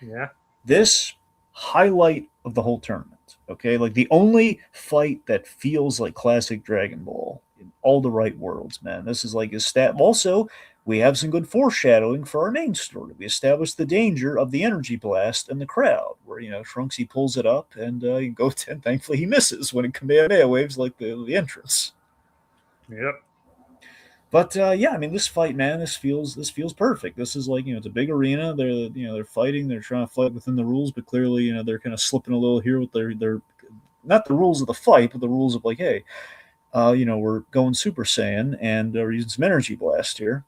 Yeah. This highlight of the whole tournament, okay? Like the only fight that feels like classic Dragon Ball in all the right worlds, man. This is like a stat. Also, we have some good foreshadowing for our main story. We established the danger of the energy blast in the crowd, where Trunks he pulls it up, and Goten thankfully he misses when it Kamehameha waves like the entrance. Yep. But yeah, I mean, this fight, man, this feels perfect. This is like it's a big arena. They're fighting. They're trying to fight within the rules, but clearly they're kind of slipping a little here with their not the rules of the fight, but the rules of like, hey, we're going Super Saiyan and we're using some energy blast here.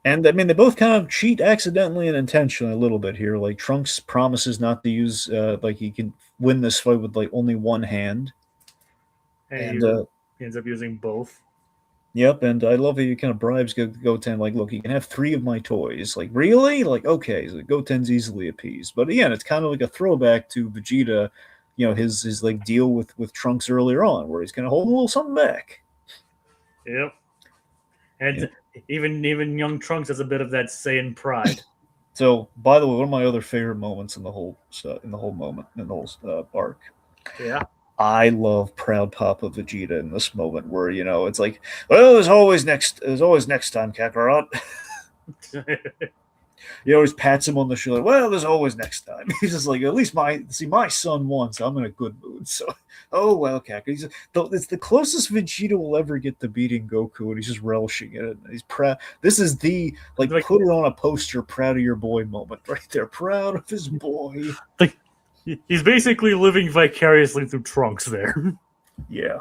And I mean, they both kind of cheat accidentally and intentionally a little bit here. Like Trunks promises not to use, like he can win this fight with like only one hand. And And he ends up using both. yep, and I love how you kind of bribes Goten, like, look, you can have three of my toys. Like, really? Like, okay, so Goten's easily appeased. But again, it's kind of like a throwback to Vegeta, his like deal with Trunks earlier on, where he's kind of holding a little something back. Yep. And Yeah. even young Trunks has a bit of that Saiyan pride. So, by the way, one of my other favorite moments in the whole arc. Yeah. I love Proud Papa Vegeta in this moment, where it's like, well, there's always next time, Kakarot. He always pats him on the shoulder. Well, there's always next time. He's just like, at least my son won, so I'm in a good mood. So, oh well, Kaka. It's the closest Vegeta will ever get to beating Goku, and he's just relishing in it. He's proud. This is the like put it on a poster, proud of your boy moment right there. Proud of his boy. Like he's basically living vicariously through Trunks there. Yeah,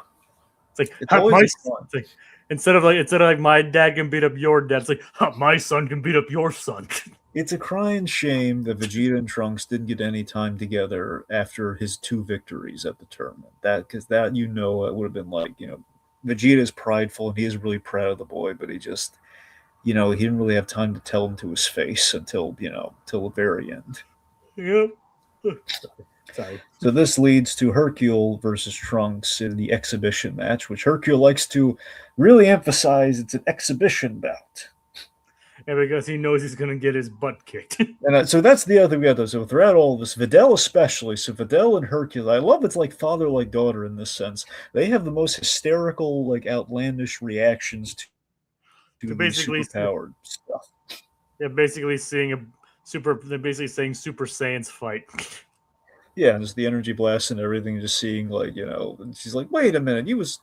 it's like it's always fun. It's like instead of like my dad can beat up your dad, it's like my son can beat up your son. It's a crying shame that Vegeta and Trunks didn't get any time together after his two victories at the tournament. Because it would have been like Vegeta is prideful and he is really proud of the boy, but he just he didn't really have time to tell him to his face until till the very end. Yep. Sorry. So this leads to Hercule versus Trunks in the exhibition match, which Hercule likes to really emphasize. It's an exhibition bout. And because he knows he's gonna get his butt kicked. And so that's the other thing we got though. So throughout all of this, Videl especially, so Videl and Hercule, I love it's like father like daughter in this sense. They have the most hysterical, like outlandish reactions to the super powered stuff. They're basically they're basically saying Super Saiyans fight. Yeah, and just the energy blast and everything, just seeing like, and she's like, wait a minute, was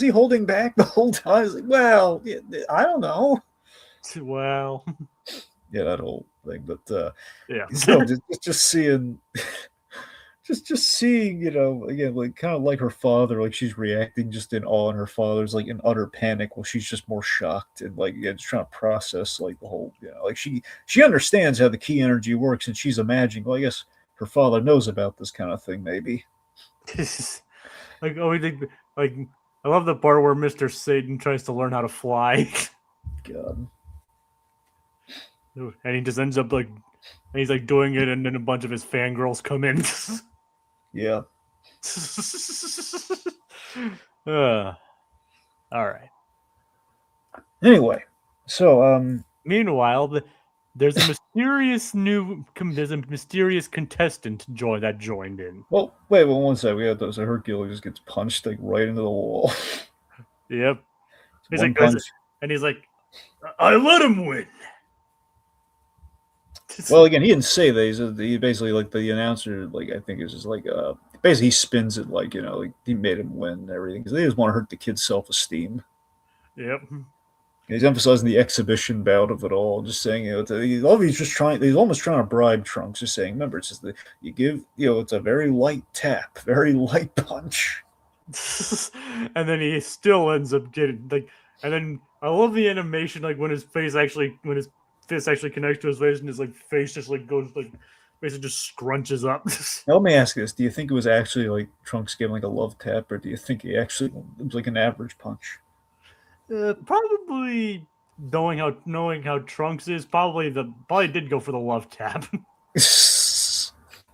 he holding back the whole time? I was like, well, yeah, I don't know. Well, yeah, that whole thing, but yeah, so just seeing, just seeing, again, like kind of like her father, like she's reacting just in awe, and her father's like in utter panic, while she's just more shocked and like just trying to process like the whole, like she understands how the key energy works, and she's imagining, well, I guess her father knows about this kind of thing, maybe. like I love the part where Mr. Satan tries to learn how to fly. God. And he just ends up and he's like doing it, and then a bunch of his fangirls come in. Yeah. All right. Anyway, so meanwhile, there's a mysterious contestant that joined in. Well, wait, one second. We got those. Hercule just gets punched like right into the wall. Yep. He's One like, punch. and he's like, I let him win. Well, again, he didn't say that. He basically like the announcer, like I think it was just like basically he spins it like like he made him win and everything because they just want to hurt the kid's self esteem. Yep. He's emphasizing the exhibition bout of it all, just saying he's just trying. He's almost trying to bribe Trunks, just saying, remember, it's just you give it's a very light tap, very light punch. And then he still ends up getting like, and then I love the animation, like when his fist actually connects to his face, and his like face just like goes like basically just scrunches up. Now, let me ask you this: do you think it was actually like Trunks giving like a love tap, or do you think he actually it was like an average punch? Probably knowing how Trunks is, probably did go for the love tap.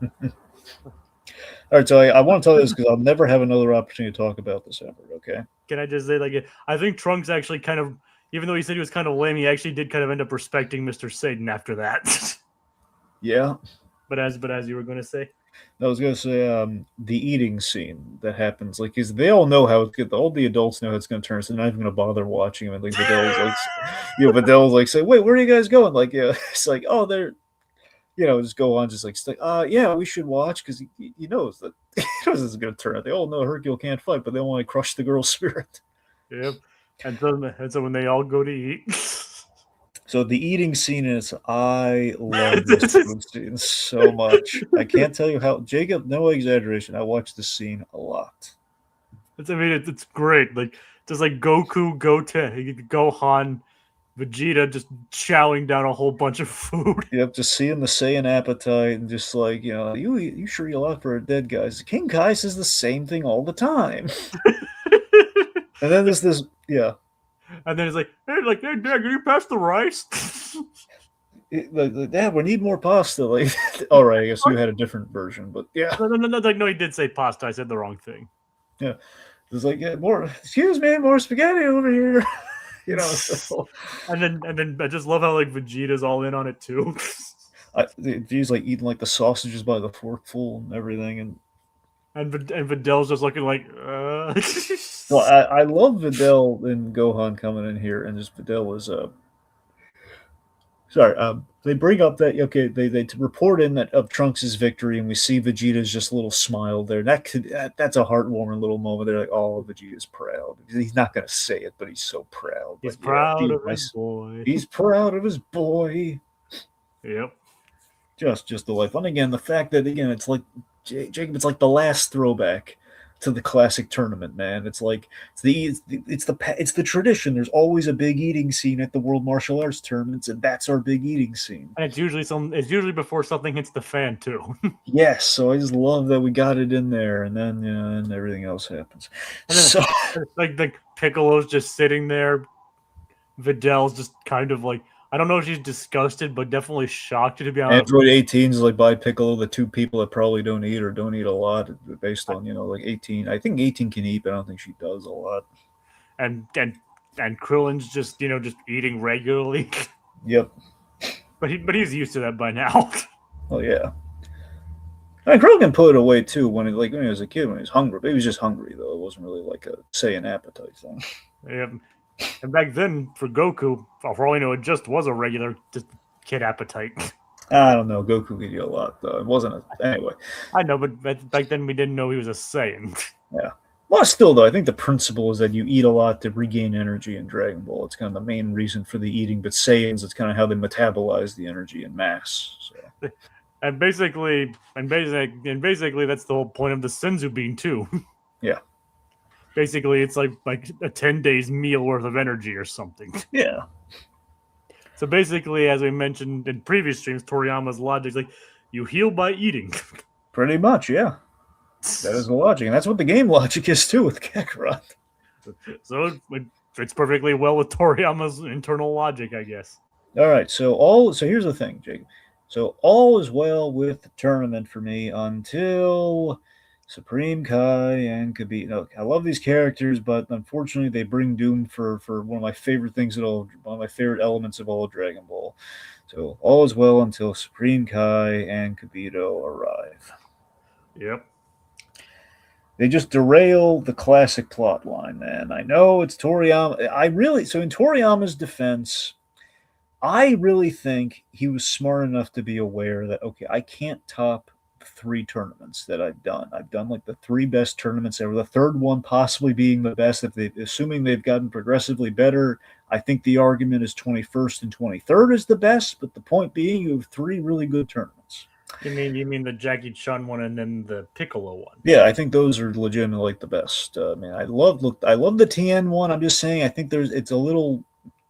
All right, so I want to tell you this because I'll never have another opportunity to talk about this ever. Okay. Can I just say, like, I think Trunks actually kind of, even though he said he was kind of lame, he actually did kind of end up respecting Mr. Satan after that. Yeah. But as you were going to say, I was gonna say the eating scene that happens, like, is they all know how it's good. All the adults know how it's gonna turn, so they're not even gonna bother watching him. And like Vidal's like, Vidal's like, say, wait, where are you guys going? Like, yeah, it's like, oh, they're, just go on, just like, yeah, we should watch because he knows that he knows it's gonna turn out. They all know Hercule can't fight, but they want to crush the girl's spirit. yep. And so when they all go to eat, So the eating scene is, I love this food scene so much. I can't tell you how, Jacob, no exaggeration, I watched this scene a lot. it's great. Like just like Gohan, Vegeta just chowing down a whole bunch of food. Yep, just seeing the Saiyan appetite and just like, you sure eat a lot for a dead guy. King Kai says the same thing all the time. And then there's this, yeah. And then it's hey, Dad, can you pass the rice? Like, Dad, we need more pasta. Like, all right, I guess you had a different version, but yeah. No, he did say pasta. I said the wrong thing. Yeah. It's like, yeah, more, excuse me, more spaghetti over here. So. And then I just love how like Vegeta's all in on it too. He's like eating like the sausages by the forkful and everything, and Videl's just looking like. Well, I love Videl and Gohan coming in here, and just Videl is sorry. They bring up that they report in that of Trunks' victory, and we see Vegeta's just little smile there. That's a heartwarming little moment. They're like, oh, Vegeta's proud. He's not going to say it, but he's so proud. He's but, proud of his boy. He's proud of his boy. Yep. Just delightful. And again, the fact that it's like Jacob, it's like the last throwback to the classic tournament, man. It's like it's the tradition. There's always a big eating scene at the World Martial Arts tournaments, and that's our big eating scene. And it's usually before something hits the fan too. Yes, so I just love that we got it in there, and then and everything else happens. And then, like Piccolo's just sitting there. Videl's just kind of like, I don't know if she's disgusted, but definitely shocked, to be honest. Android 18 is like by Piccolo, the two people that probably don't eat or don't eat a lot, based on like 18. I think 18 can eat, but I don't think she does a lot. And Krillin's just just eating regularly. Yep. But he's used to that by now. Oh yeah. I mean, Krillin can put it away too when he was a kid, when he was hungry. But he was just hungry though. It wasn't really like a Saiyan appetite thing. Yep. And back then, for Goku, for all I know, it just was a regular just kid appetite. I don't know. Goku could eat a lot though. It wasn't anyway. I know, but back then we didn't know he was a Saiyan. Yeah. Well, still though, I think the principle is that you eat a lot to regain energy in Dragon Ball. It's kind of the main reason for the eating. But Saiyans, it's kind of how they metabolize the energy in mass. So. And basically, that's the whole point of the Senzu Bean too. Yeah. Basically, it's like a 10 days meal worth of energy or something. Yeah. So basically, as we mentioned in previous streams, Toriyama's logic is like, you heal by eating. Pretty much, yeah. That is the logic, and that's what the game logic is too with Kakarot. So it fits perfectly well with Toriyama's internal logic, I guess. All right, so here's the thing, Jacob. So all is well with the tournament for me until Supreme Kai and Kabit. I love these characters, but unfortunately, they bring doom for one of my favorite things one of my favorite elements of all of Dragon Ball. So all is well until Supreme Kai and Kabito arrive. Yep. They just derail the classic plot line, man. I know it's Toriyama. So in Toriyama's defense, I really think he was smart enough to be aware that okay, I can't top 3 tournaments that I've done. I've done like the 3 best tournaments ever. The third one possibly being the best. If they, assuming they've gotten progressively better, I think the argument is 21st and 23rd is the best. But the point being, you have 3 really good tournaments. You mean the Jackie Chun one and then the Piccolo one? Yeah, I think those are legitimately like the best. Man, I love the TN one. I'm just saying, I think it's a little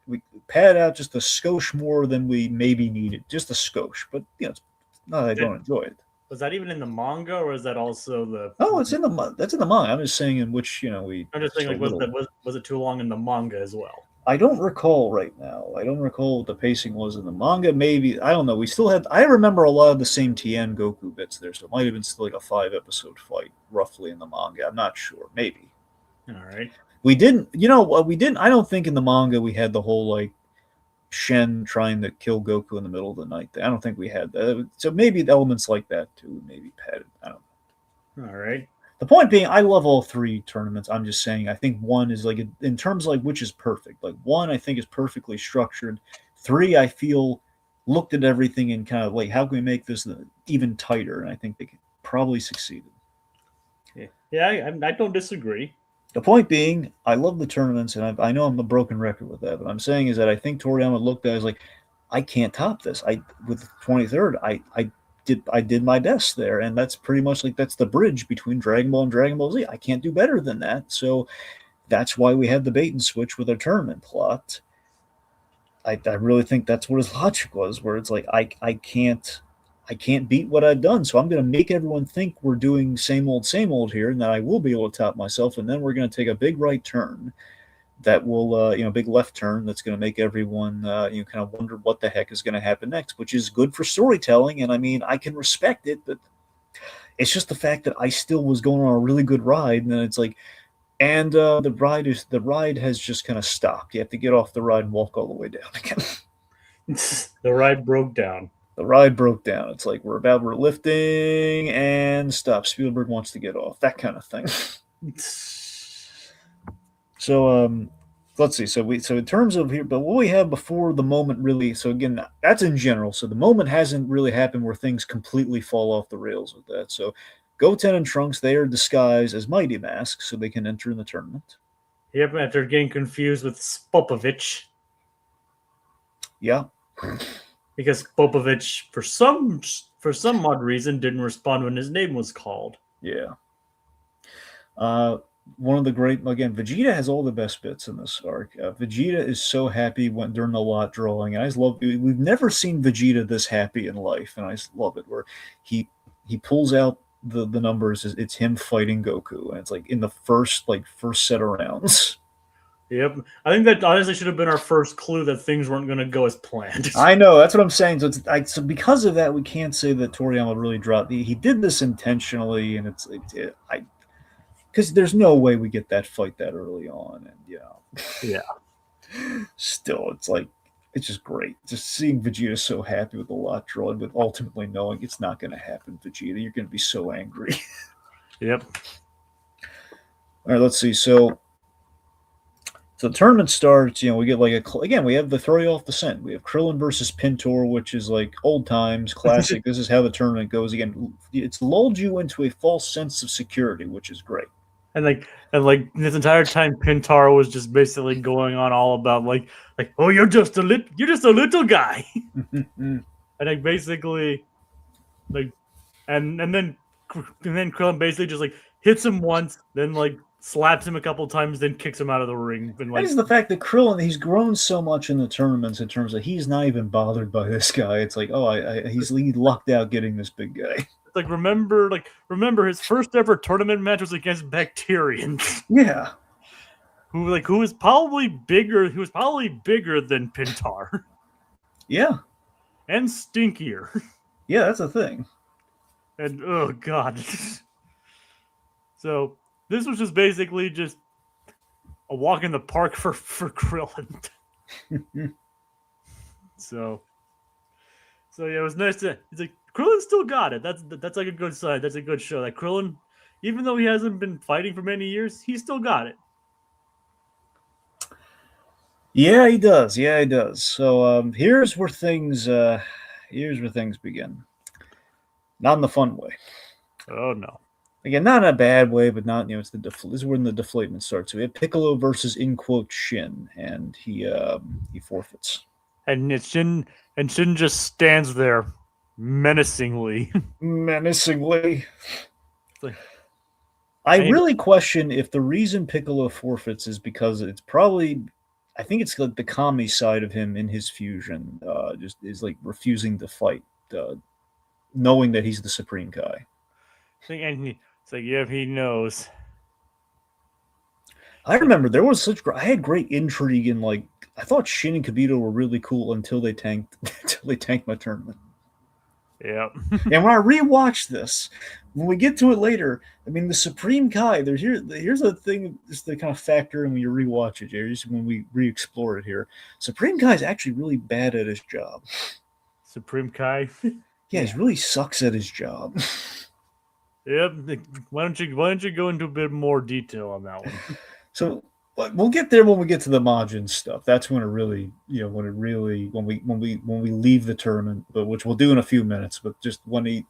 we pad out just a skosh more than we maybe needed, just a skosh. But it's not that I don't Did enjoy it. Was that even in the manga, or is that also the? Oh, it's in the that's in the manga. I'm just saying in which we I'm just just saying, a like, was little. that was it too long in the manga as well? I don't recall right now. I don't recall what the pacing was in the manga. Maybe I don't know. We still had. I remember a lot of the same Tien Goku bits there, so it might have been still like a 5 episode fight roughly in the manga. I'm not sure. Maybe All right. we didn't. You know what? We didn't. I don't think in the manga we had the whole like Shen trying to kill Goku in the middle of the night. I don't think we had that. So maybe elements like that too. Maybe padded. I don't know. All right. The point being, I love all 3 tournaments. I'm just saying, I think one is like in terms of like which is perfect. Like one, I think is perfectly structured. 3, I feel looked at everything and kind of like how can we make this even tighter? And I think they probably succeeded. Yeah, I don't disagree. The point being, I love the tournaments, and I know I'm a broken record with that, but I'm saying is that I think Toriyama looked at it as like, I can't top this. I with the 23rd, I did my best there, and that's pretty much like that's the bridge between Dragon Ball and Dragon Ball Z. I can't do better than that, so that's why we had the bait and switch with our tournament plot. I really think that's what his logic was, where it's like I can't beat what I've done, so I'm going to make everyone think we're doing same old here, and that I will be able to top myself, and then we're going to take a big right turn that will, big left turn that's going to make everyone, kind of wonder what the heck is going to happen next, which is good for storytelling. And I mean, I can respect it, but it's just the fact that I still was going on a really good ride, and then it's like, and the ride has just kind of stopped. You have to get off the ride and walk all the way down again. The ride broke down. The ride broke down. It's like we're lifting and stop. Spielberg wants to get off. That kind of thing. So let's see. So in terms of here, but what we have before the moment really. So again, that's in general. So the moment hasn't really happened where things completely fall off the rails with that. So Goten and Trunks, they are disguised as Mighty Masks so they can enter in the tournament. Yep, after getting confused with Spopovich. Yeah. Because Popovich, for some odd reason, didn't respond when his name was called. Yeah. One of the great, again, Vegeta has all the best bits in this arc. Vegeta is so happy when during the lot drawing. I just love. We've never seen Vegeta this happy in life, and I just love it. Where he pulls out the numbers. It's him fighting Goku, and it's like in the first set of rounds. Yep, I think that honestly should have been our first clue that things weren't going to go as planned. I know, that's what I'm saying. So because of that, we can't say that Toriyama really dropped. He did this intentionally, and because there's no way we get that fight that early on, and Yeah. Still, it's just great. Just seeing Vegeta so happy with the lot drawing, but ultimately knowing it's not going to happen, Vegeta. You're going to be so angry. Yep. All right, let's see. So the tournament starts. We get again. We have the throw you off the scent. We have Krillin versus Pintor, which is like old times, classic. This is how the tournament goes. Again, it's lulled you into a false sense of security, which is great. And this entire time, Pintaro was just basically going on all about oh, you're just a little guy, and basically and then Krillin basically just hits him once, then slaps him a couple times, then kicks him out of the ring. And that is the fact that Krillin, he's grown so much in the tournaments in terms of he's not even bothered by this guy. It's like, he lucked out getting this big guy. Remember his first ever tournament match was against Bacterians. Yeah. Who was probably bigger than Pintar. Yeah. And stinkier. Yeah, that's a thing. And oh god. So this was just basically just a walk in the park for Krillin. So yeah, it was nice to. It's like Krillin still got it. That's like a good sign. That's a good show. That Krillin Even though he hasn't been fighting for many years, he still got it. Yeah, he does. Yeah, he does. So here's where things begin. Not in the fun way. Oh no. Again, not in a bad way, but not it's this is when the deflatement starts. So we have Piccolo versus in quote Shin, and he forfeits And Shin just stands there menacingly. menacingly. Like, I and really question if the reason Piccolo forfeits is because it's probably, I think it's like the comedy side of him in his fusion, just is like refusing to fight, uh, knowing that he's the Supreme Kai. it's like, yeah, he knows. I It's like, remember there was I had great intrigue in like I thought Shin and Kibito were really cool until they tanked until they tanked my tournament. yeah. And when I rewatched this, when we get to it later, I mean the Supreme Kai. Here's a thing, just the kind of factor in when you rewatch it. Here's when we re-explore it here. Supreme Kai is actually really bad at his job. Supreme Kai. Yeah, Yeah. he really sucks at his job. Yep. Why don't you go into a bit more detail on that one? So but we'll get there when we get to the Majin stuff. That's when it really, when it really when we leave the tournament, but which we'll do in a few minutes. But just when he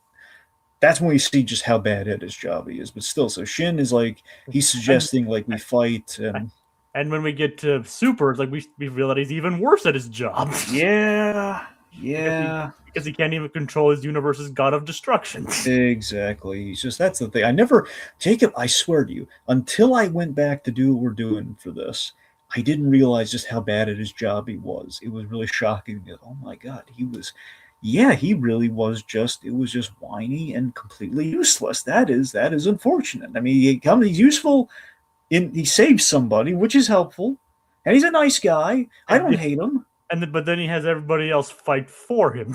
that's when we see just how bad at his job he is. But still, so Shin is like he's And suggesting like we fight, and and when we get to Super, it's like we feel that he's even worse at his job. yeah, because he yeah, because he can't even control his universe's god of destruction. exactly. He's just that's the thing. I never, Jacob. I swear to you, until I went back to do what we're doing for this, I didn't realize just how bad at his job he was. It was really shocking. Oh my god, he was. Yeah, he really was just. It was just whiny and completely useless. That is unfortunate. I mean, he's useful he saves somebody, which is helpful, and he's a nice guy. I don't and hate him. but then he has everybody else fight for him.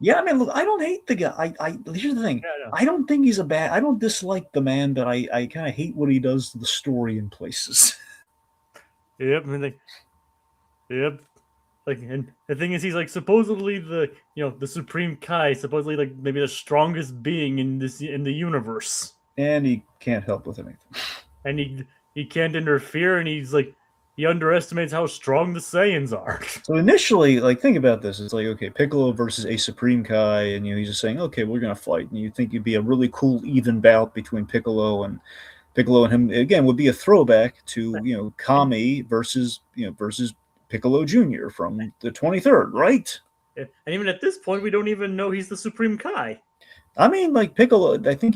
Yeah, I mean, look, I don't hate the guy. Here's the thing. Yeah, I don't think he's a bad. I don't dislike the man, but I kind of hate what he does to the story in places. yep. Yep. Like, and the thing is, he's like supposedly the Supreme Kai, supposedly like maybe the strongest being in the universe, And he can't help with anything. and he can't interfere, and he underestimates how strong the Saiyans are. So initially, like, think about this. It's like, okay, Piccolo versus a Supreme Kai, and he's just saying, okay, we're gonna fight, and you think it'd be a really cool even bout between Piccolo and him again would be a throwback to Kami versus Piccolo Jr. from the 23rd, right? And even at this point, we don't even know he's the Supreme Kai. I mean, like Piccolo, I think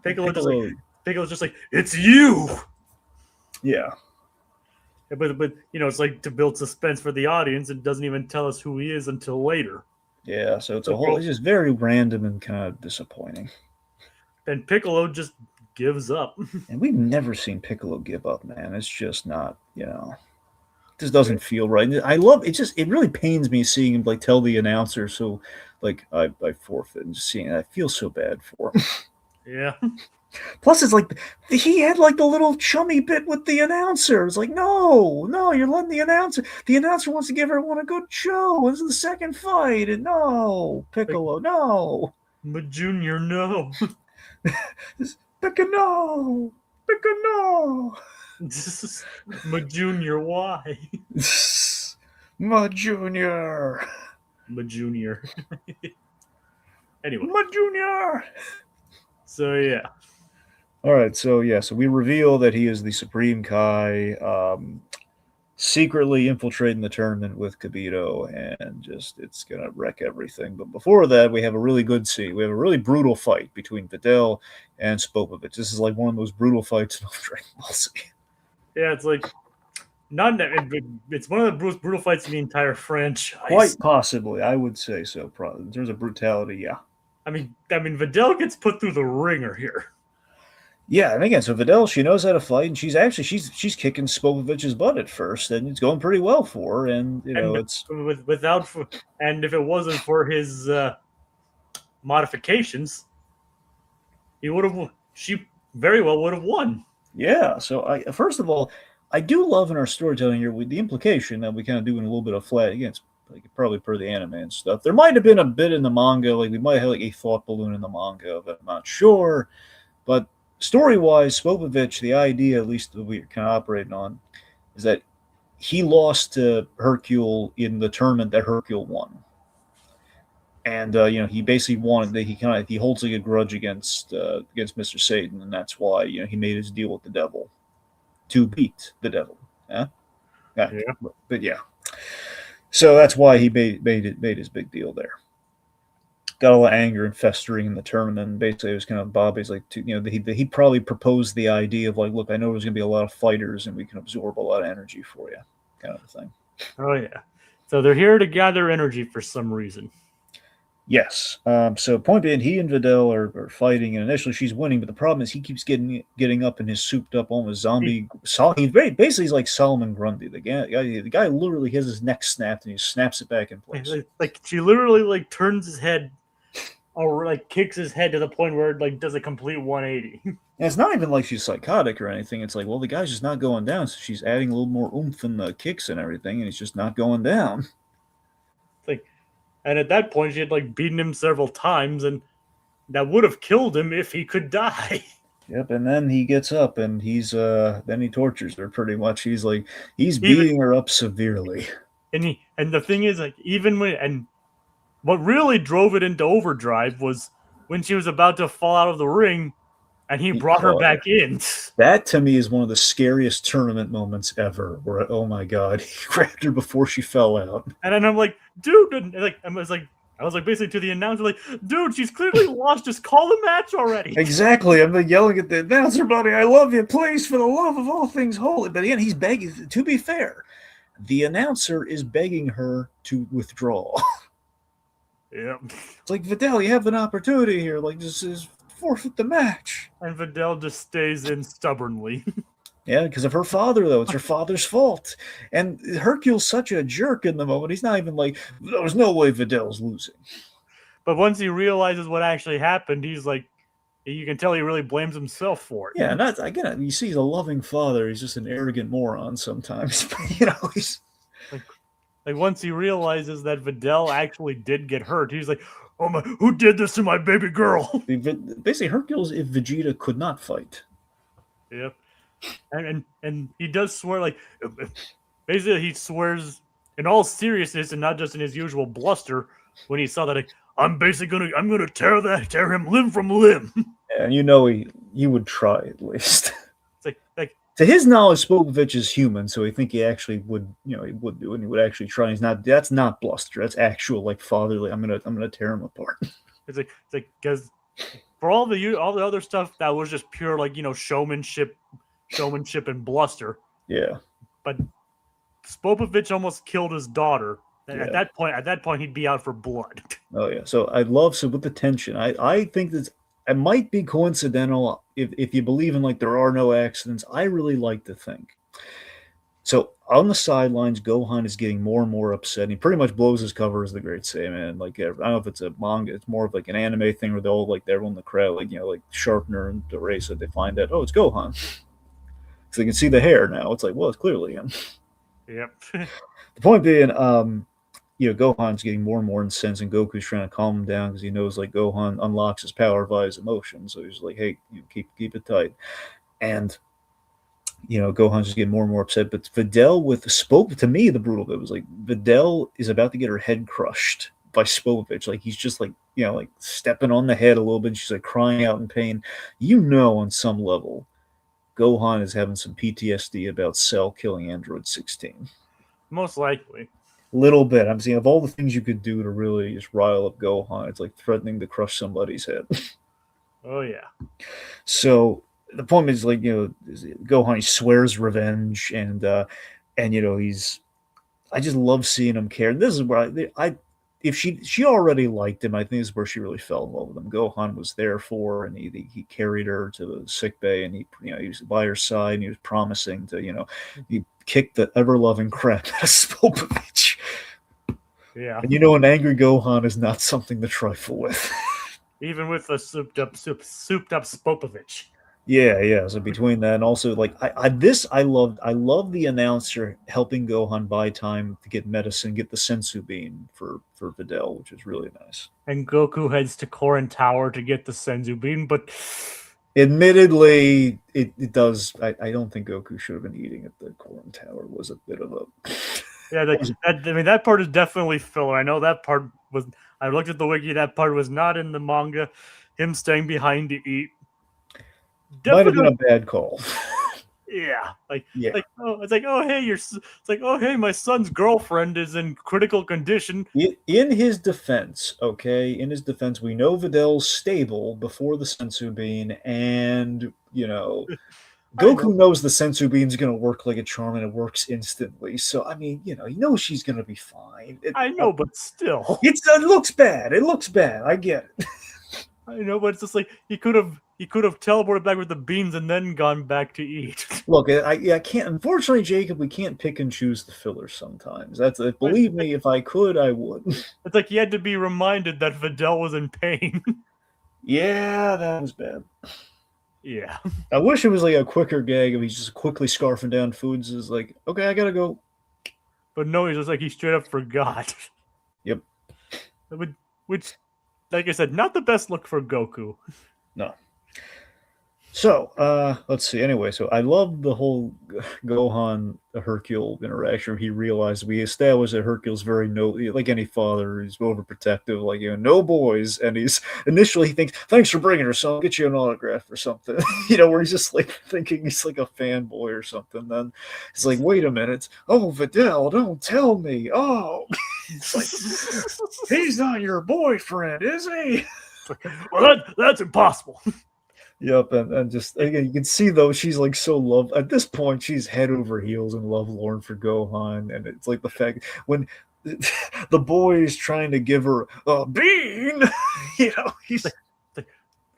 Piccolo's just like, it's you. yeah, But it's like to build suspense for the audience. It doesn't even tell us who he is until later. yeah. So it's Like, it's just very random and kind of disappointing. then Piccolo just gives up. And we've never seen Piccolo give up, man. It's just not, just doesn't feel right. I love it. It really pains me seeing him like tell the announcer. So, like I forfeit and just seeing it. I feel so bad for him. Yeah. Plus, it's like he had like the little chummy bit with the announcer. It's like, no, no, you're letting the announcer. The announcer wants to give everyone a good show. This is the second fight, and no, Piccolo, no, But Junior, no. Piccolo, Piccolo, But Junior, why? my junior, But Junior. Anyway, my junior. so yeah. All right, so we reveal that he is the Supreme Kai, secretly infiltrating the tournament with Kibito, and just it's gonna wreck everything. But before that, we have a really good scene. We have a really brutal fight between Videl and Spopovich. This is like one of the most brutal fights in all Dragon Ball Z. Yeah, it's like it's one of the most brutal fights in the entire franchise. Quite possibly, I would say so. Probably in terms of brutality, yeah. Videl gets put through the ringer here. Yeah, and again, so Videl, she knows how to fight, and she's kicking Spopovich's butt at first, and it's going pretty well for her. And it's and if it wasn't for his modifications, she very well would have won. Yeah. So first of all, I do love in our storytelling here with the implication that we kind of do in a little bit of flat against, like probably per the anime and stuff. There might have been a bit in the manga, like we might have like a thought balloon in the manga, but I'm not sure. But story wise, Spopovich, the idea, at least that we're kind of operating on, is that he lost to Hercule in the tournament that Hercule won. And he basically wanted that he holds like a grudge against Mr. Satan, and that's why he made his deal with the devil to beat the devil. Yeah, yeah. Yeah. But yeah, so that's why he made his big deal there. Got a lot of anger and festering in the tournament. And basically, it was kind of Bobby's like, he probably proposed the idea of like, look, I know there's going to be a lot of fighters, and we can absorb a lot of energy for you, kind of thing. Oh yeah. So they're here to gather energy for some reason. Yes. So point being, he and Videl are fighting, and initially she's winning, but the problem is he keeps getting up in his souped up, almost zombie. He basically he's like Solomon Grundy. The guy literally has his neck snapped, and he snaps it back in place. Like she literally like turns his head, or like kicks his head to the point where it like does a complete 180. And it's not even like she's psychotic or anything. It's like, well, the guy's just not going down, so she's adding a little more oomph in the kicks and everything, and he's just not going down. Like, and at that point, she had like beaten him several times, and that would have killed him if he could die. Yep, and then he gets up and then he tortures her pretty much. He's beating her up severely. And the thing is, like, even when, and what really drove it into overdrive was when she was about to fall out of the ring, and he brought her back in. That to me is one of the scariest tournament moments ever. Where, oh my god, he grabbed her before she fell out. And then I'm like, dude, and like I was like basically to the announcer, like, dude, she's clearly lost. Just call the match already. Exactly. I'm yelling at the announcer, buddy. I love you. Please, for the love of all things holy. But again, he's begging. To be fair, the announcer is begging her to withdraw. Yeah. It's like, Videl, you have an opportunity here. Like, just forfeit the match. And Videl just stays in stubbornly. Yeah, because of her father, though. It's her father's fault. And Hercule's such a jerk in the moment. He's not even like, there's no way Videl's losing. But once he realizes what actually happened, he's like, you can tell he really blames himself for it. Yeah, and that's, again, you see he's a loving father. He's just an arrogant moron sometimes. But, he's... Like once he realizes that Videl actually did get hurt, he's like, oh my, who did this to my baby girl? Basically, Hercules, if Vegeta could not fight. Yep. And he does swear, like, basically he swears in all seriousness and not just in his usual bluster when he saw that, like, I'm gonna tear him limb from limb. Yeah, and he would try at least. It's like to his knowledge, Spopovich is human, so I think he actually would, he would do it, and he would actually try. That's not bluster. That's actual, like, fatherly. I'm gonna tear him apart. It's like because for all the other stuff that was just pure, like, showmanship and bluster. Yeah. But Spopovich almost killed his daughter. Yeah. At that point, he'd be out for blood. Oh yeah. So with the tension, I think that it might be coincidental if you believe in, like, there are no accidents. I really like to think. So on the sidelines, Gohan is getting more and more upset. And he pretty much blows his cover as the Great Saiyaman. Like, I don't know if it's a manga, it's more of like an anime thing where they'll, like, everyone in the crowd, like, like Sharpner and Teresa, they find out, oh, it's Gohan. So they can see the hair now. It's like, well, it's clearly him. Yep. The point being, Gohan's getting more and more incensed, and Goku's trying to calm him down because he knows, like, Gohan unlocks his power via his emotions. So he's like, hey, keep it tight. And, Gohan's just getting more and more upset. But Videl spoke to me, the brutal bit was like, Videl is about to get her head crushed by Spopovich. Like, he's just like, like stepping on the head a little bit. She's like crying out in pain. On some level, Gohan is having some PTSD about Cell killing Android 16. Most likely. Little bit. I'm saying, of all the things you could do to really just rile up Gohan, it's like threatening to crush somebody's head. Oh yeah. So the point is, like, Gohan, he swears revenge, and he's. I just love seeing him care. And this is where if she already liked him, I think this is where she really fell in love with him. Gohan was there for her, and he carried her to the sick bay, and he was by her side, and he was promising to, he kicked the ever-loving crap out of Spopovich. Yeah. And an angry Gohan is not something to trifle with. Even with a souped up Spopovich. Yeah. So between that and also, like, I love the announcer helping Gohan buy time to get medicine, get the sensu bean for Videl, which is really nice. And Goku heads to Korin Tower to get the sensu bean, but Admittedly, it does. I don't think Goku should have been eating at the Corn Tower. It was a bit of a Yeah, was I mean, that part is definitely filler. I know that part was. I looked at the wiki. That part was not in the manga. Him staying behind to eat. might have been Definitely, a bad call. yeah. Yeah. Like oh, it's like oh hey, it's like oh hey, my son's girlfriend is in critical condition. In his defense, okay, in his defense, we know Vidal's stable before the sensu bean, and I know, Goku knows the sensu bean's going to work like a charm, and it works instantly. So I mean, he knows she's going to be fine. I know, but still, It looks bad. It looks bad. I get it. I know, but it's just like he could have teleported back with the beans and then gone back to eat. Look, I can't. Unfortunately, Jacob, we can't pick and choose the fillers sometimes. But Believe me, if I could, I would. it's like he had to be reminded that Videl was in pain. Yeah, that was bad. Yeah, I wish it was like a quicker gag if he's just quickly scarfing down foods. Is like, okay, I gotta go. but no, he's just like he straight up forgot. Yep. Which, like I said, not the best look for Goku. No. So, let's see. Anyway, so I love the whole Gohan Hercule interaction. He realized we established that Hercule's very no, like any father, he's overprotective, like no boys. And he's initially he thinks, "Thanks for bringing her, son. I'll get you an autograph or something." Where he's just like thinking he's like a fanboy or something. Then he's like, "Wait a minute, oh Videl, don't tell me." Oh, it's like he's not your boyfriend, is he? Well, that's impossible. Yep, and just again, you can see though she's like so love at this point she's head over heels in love Lorne for Gohan, and it's like the fact when the boy is trying to give her a bean, he's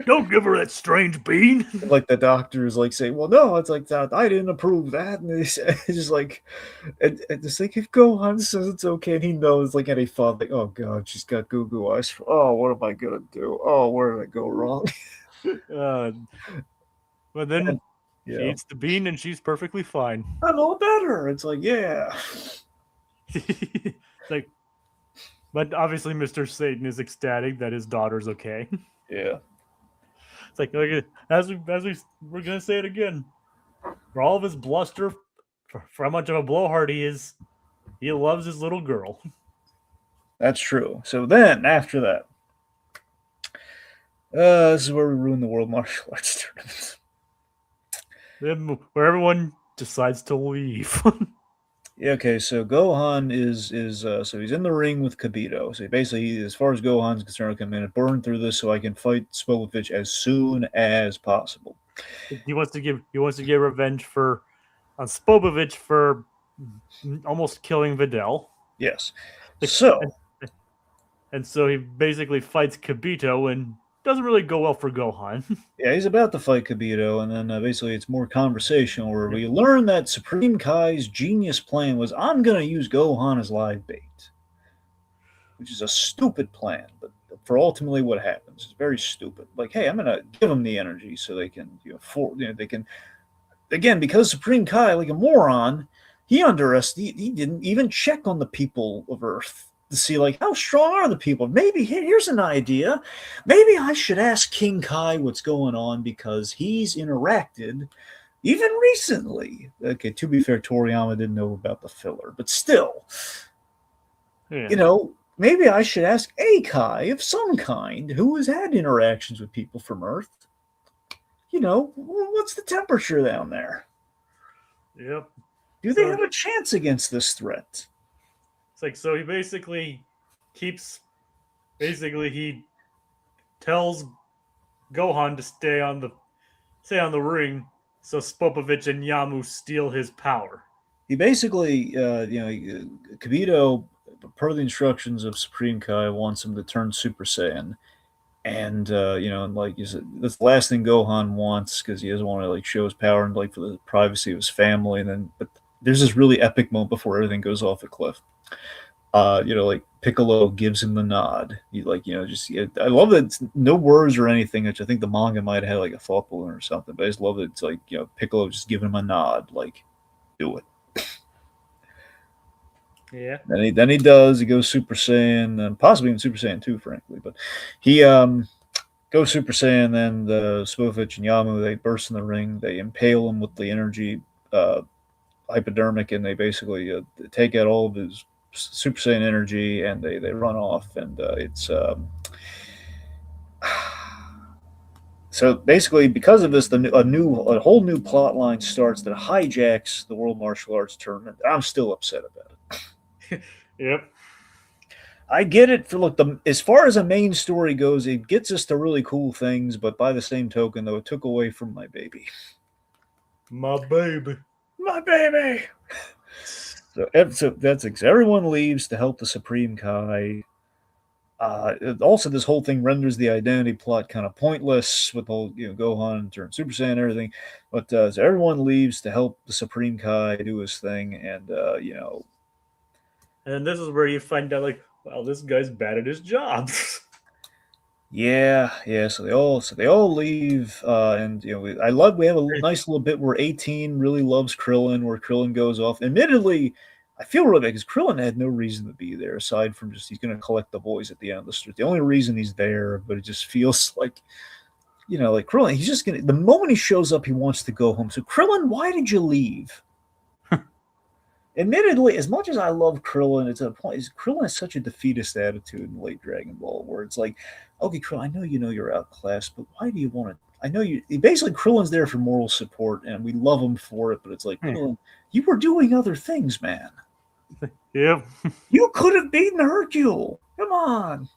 Don't give her that strange bean. like the doctor is like saying, "Well, no, it's like that. I didn't approve that," and it's just like, and just like if Gohan says it's okay, and he knows like any father, like, oh god, she's got goo goo eyes. Oh, what am I gonna do? Oh, where did I go wrong? Uh, but then And, she eats the bean and she's perfectly fine. I know better. It's like, yeah. Like, but obviously, Mr. Satan is ecstatic that his daughter's okay. Yeah. It's like we're gonna say it again. For all of his bluster, for how much of a blowhard he is, he loves his little girl. That's true. So then, after that, this is where we ruin the World Martial Arts Tournament. Then where everyone decides to leave. Yeah, okay, so Gohan is so he's in the ring with Kibito. So basically, as far as Gohan's concerned, okay, I'm gonna burn through this so I can fight Spopovich as soon as possible. He wants to get revenge on Spopovich for almost killing Videl. Yes. So and so he basically fights Kibito and doesn't really go well for Gohan. yeah, he's about to fight Kibito, and then basically it's more conversational where we learn that Supreme Kai's genius plan was I'm gonna use Gohan as live bait, which is a stupid plan, but for ultimately what happens is very stupid. Like, hey, I'm gonna give them the energy so they can, they can again because Supreme Kai, like a moron, he didn't even check on the people of Earth to see like how strong are the people. Maybe here's an idea. Maybe I should ask King Kai what's going on because he's interacted even recently. Okay, to be fair, Toriyama didn't know about the filler, but still, maybe I should ask a Kai of some kind who has had interactions with people from Earth. What's the temperature down there? Yep. Do they have a chance against this threat? It's like so he basically he tells Gohan to stay on the ring so Spopovich and Yamu steal his power. He basically, Kibito, per the instructions of Supreme Kai, wants him to turn Super Saiyan. And and like you said, that's the last thing Gohan wants because he doesn't want to like show his power and like for the privacy of his family. And then, but there's this really epic moment before everything goes off a cliff. Like Piccolo gives him the nod. I love that it's no words or anything, which I think the manga might have had like a thought balloon or something. But I just love that it's like Piccolo just giving him a nod, like do it. Yeah. Then he does. He goes Super Saiyan, and possibly even Super Saiyan 2, frankly. But he Go Super Saiyan, then the Spoofich and Yamu, they burst in the ring, they impale him with the energy uh, hypodermic, and they basically take out all of his Super Saiyan energy, and they run off, and it's so basically because of this, a whole new plot line starts that hijacks the World Martial Arts Tournament. I'm still upset about it. Yep. I get it for look the as far as a main story goes, it gets us to really cool things, but by the same token, though, it took away from my baby. My baby. My baby. So that's everyone leaves to help the Supreme Kai. Also, this whole thing renders the identity plot kind of pointless with the whole Gohan turn Super Saiyan and everything. But so everyone leaves to help the Supreme Kai do his thing, and And this is where you find out, like, well, this guy's bad at his job. yeah. So they all leave, and we have a nice little bit where 18 really loves Krillin, where Krillin goes off. Admittedly, I feel really bad because Krillin had no reason to be there aside from just he's going to collect the boys at the end of the street. The only reason he's there, but it just feels like like Krillin, he's just gonna. The moment he shows up, he wants to go home. So Krillin, why did you leave? Admittedly, as much as I love Krillin, it's a point. Krillin has such a defeatist attitude in late Dragon Ball, where it's like, okay, Krillin, I know you're outclassed, but why do you want to? I know you. Basically, Krillin's there for moral support, and we love him for it. But it's like, Krillin, you were doing other things, man. Yep. You could have beaten Hercule. Come on.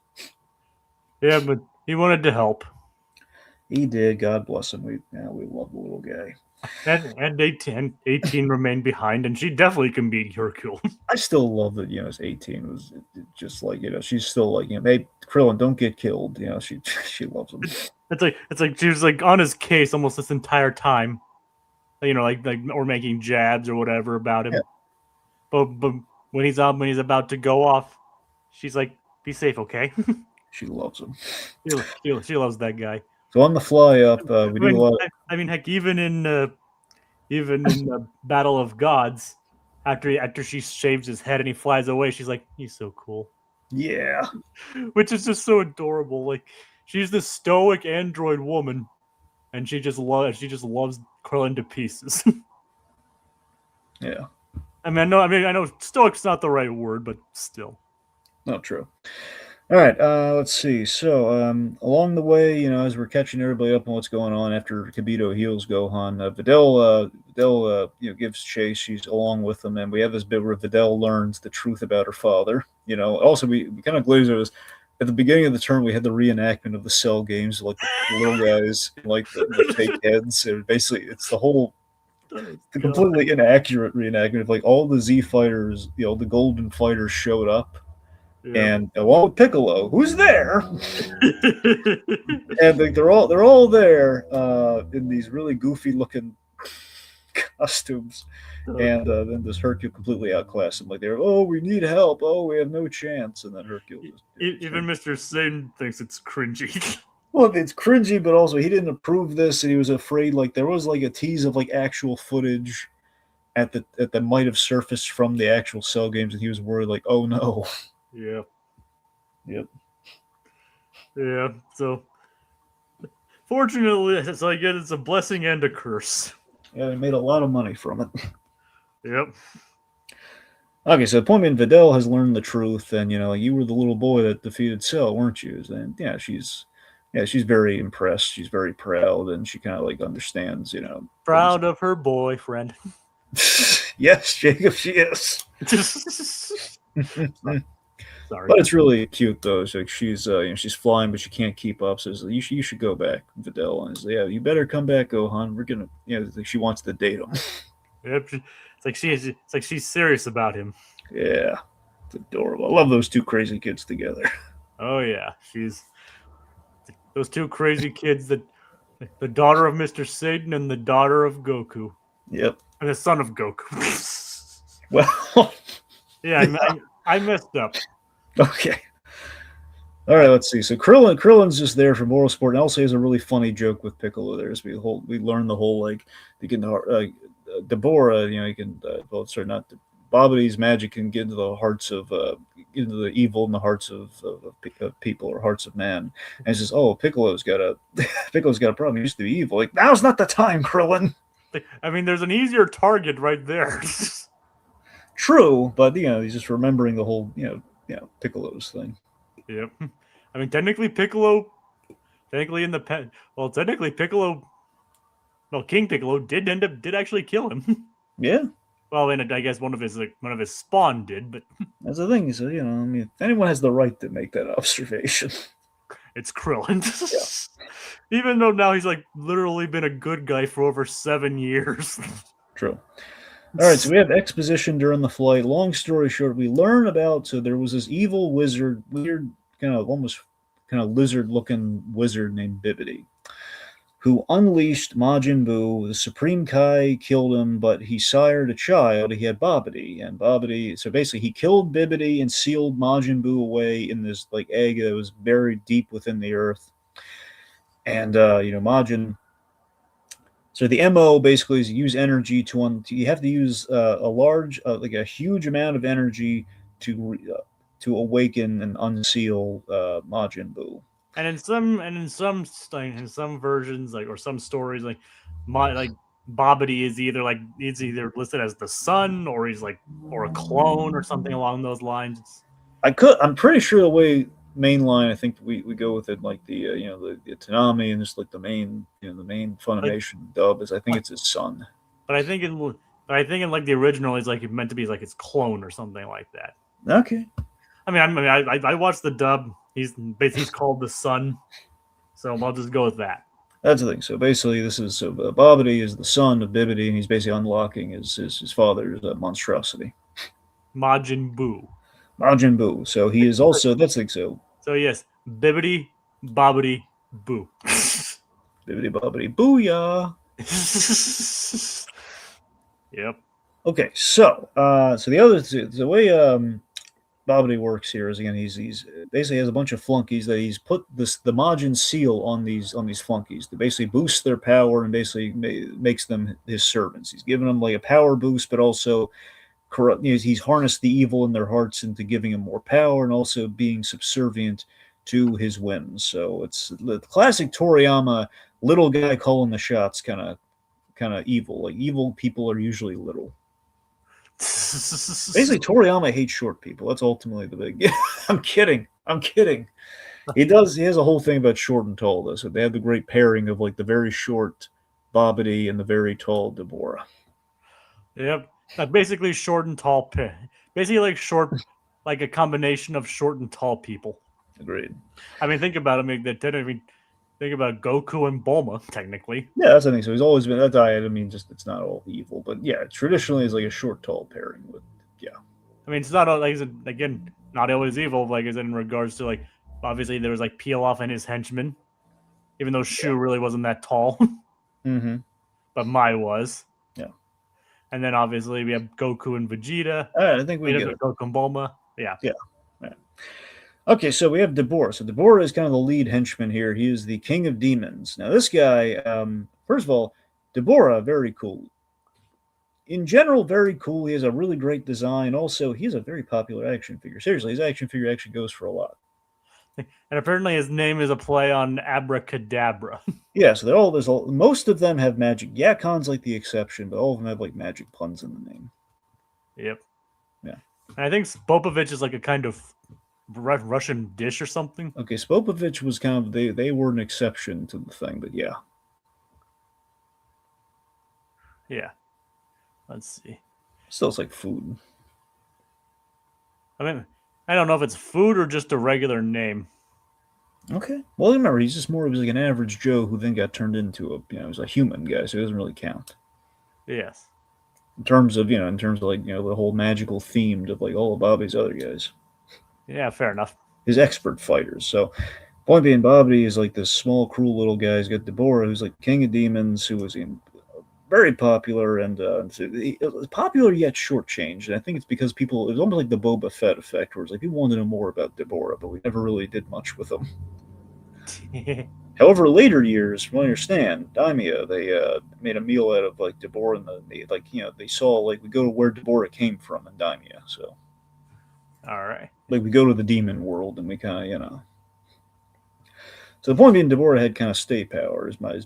Yeah, but he wanted to help. He did. God bless him. We love the little guy. And 18 remained behind, and she definitely can beat Hercule. I still love that, as 18 was just like, she's still like, hey, Krillin, don't get killed. She loves him. It's like she was like on his case almost this entire time. Like or making jabs or whatever about him. Yeah. But when he's about to go off, she's like, be safe, okay? She loves him. She loves that guy. So on the fly up, we do a lot. Heck, even in the Battle of Gods, after she shaves his head and he flies away, she's like, "He's so cool." Yeah, which is just so adorable. Like she's this stoic android woman, and she just loves Krillin to pieces. Yeah. I know stoic's not the right word, but still. Not true. All right, let's see. So, along the way, as we're catching everybody up on what's going on after Kibito heals Gohan, Videl, gives chase. She's along with them, and we have this bit where Videl learns the truth about her father. Also we kind of glaze over this. At the beginning of the term, we had the reenactment of the Cell games, like the little guys, like the fake heads. And basically, it's the completely inaccurate reenactment of like all the Z fighters, the golden fighters showed up. Yeah. And along with Piccolo, who's there, and they're all there in these really goofy looking costumes, and then this Hercule completely outclassed them. Like we need help. Oh, we have no chance. And then Hercule even Mr. Satan thinks it's cringy. Well, it's cringy, but also he didn't approve this, and he was afraid. Like there was like a tease of like actual footage that might have surfaced from the actual Cell games, and he was worried like, oh no. Yeah. Yep. Yeah. So, fortunately, it's like it's a blessing and a curse. Yeah, they made a lot of money from it. Yep. Okay, so the point being, Videl has learned the truth, and you were the little boy that defeated Cell, weren't you? And she's very impressed. She's very proud, and she kind of like understands, proud of her boyfriend. Yes, Jacob, she is. Sorry. But it's really cute though. It's like she's flying, but she can't keep up. So you should go back, Videl. And yeah, you better come back, Gohan. We're gonna, she wants to date him. Yep. It's like she's serious about him. Yeah, it's adorable. I love those two crazy kids together. Oh yeah, those two crazy kids, the daughter of Mr. Satan and the daughter of Goku. Yep. And the son of Goku. Well. Yeah, I messed up. Okay. All right, let's see. So Krillin's just there for moral support, and also has a really funny joke with Piccolo there. So we learn the whole like you can Deborah, you can not Babidi's magic can get into the hearts of into the evil in the hearts of people or hearts of man. And he says, "Oh, Piccolo's got a Piccolo's got a problem. He used to be evil. Like now's not the time, Krillin." I mean, there's an easier target right there. True, but he's just remembering the whole Piccolo's thing. Yep. I mean, technically Piccolo, technically in the pen, well, technically Piccolo, well, King Piccolo did actually kill him. Yeah, Well, and I guess one of his spawn did, but that's the thing. So I mean, anyone has the right to make that observation. it's Krillin. Yeah. Even though now he's like literally been a good guy for over 7 years. True. All right, so we have exposition during the flight. Long story short, we learn about so there was this evil wizard, weird kind of almost kind of lizard-looking wizard named Babidi, who unleashed Majin Buu. The Supreme Kai killed him, but he sired a child. He had Babidi, and Babidi. So basically, he killed Babidi and sealed Majin Buu away in this like egg that was buried deep within the earth. And Majin. So the MO basically is use energy you have to use a large, like a huge amount of energy to awaken and unseal Majin Buu. And in some versions or some stories like Babidi is either listed as the son or he's or a clone or something along those lines. I'm pretty sure the way mainline I think we go with it like the the Tanami and just like the main Funimation dub is I think it's his son. But I think in the original he's meant to be like his clone or something like that. Okay. I watched the dub. He's called the son, so I'll just go with that. That's the thing. So basically, this is Babidi is the son of Babidi, and he's basically unlocking his father's monstrosity. Majin Buu. Majin Buu. So he is also that's like so. So yes, Babidi, Babidi, Buu. Babidi Babidi Booyah. Yep. Okay, so the way Babidi works here is again he's basically has a bunch of flunkies that he's put the Majin seal on these flunkies to basically boost their power and basically makes them his servants. He's given them like a power boost, but also corrupt. He's harnessed the evil in their hearts into giving them more power and also being subservient to his whims. So it's the classic Toriyama little guy calling the shots kind of evil. Like evil people are usually little. Basically, Toriyama hates short people. That's ultimately the big. I'm kidding. He does. He has a whole thing about short and tall. Though, so they have the great pairing of like the very short Babidi and the very tall Deborah. Yep, basically short and tall. Basically, like short, like a combination of short and tall people. Agreed. I mean, think about it. Think about Goku and Bulma, technically. Yeah, that's the thing. So he's always been that diet. I mean, just it's not all evil, but yeah, traditionally it's like a short, tall pairing with yeah. I mean, it's not like again, not always evil. Like is in regards to like obviously there was like Pilaf and his henchmen, even though Shu really wasn't that tall. Mm-hmm. But Mai was. Yeah. And then obviously we have Goku and Vegeta. I think we get it. Goku and Bulma. Yeah. Yeah. Okay, so we have Deborah. So Deborah is kind of the lead henchman here. He is the king of demons. Now, this guy, first of all, Deborah, very cool. In general, very cool. He has a really great design. Also, he is a very popular action figure. Seriously, his action figure actually goes for a lot. And apparently his name is a play on Abracadabra. Yeah, so most of them have magic. Yakon's like the exception, but all of them have like magic puns in the name. Yep. Yeah. And I think Spopovich is like a kind of Russian dish or something. Okay, Spopovich was kind of they were an exception to the thing, but yeah. Yeah. Let's see. Still, it's like food. I mean, I don't know if it's food or just a regular name. Okay. Well, remember, he's just more of like an average Joe who then got turned into he's a human guy, so he doesn't really count. Yes. In terms of like the whole magical themed of like all of Bobby's other guys. Yeah, fair enough. His expert fighters. So, point being, Babidi is like this small, cruel little guy. He's got Deborah, who's like king of demons, who was very popular and popular yet shortchanged. And I think it's because it was almost like the Boba Fett effect, where it's like people wanted to know more about Deborah, but we never really did much with him. However, later years, from what I understand, Daimyo, they made a meal out of like Deborah, and like they saw like we go to where Deborah came from in Daimyo, so All right. like we go to the demon world and we kind of So the point being, Deborah had kind of state power is my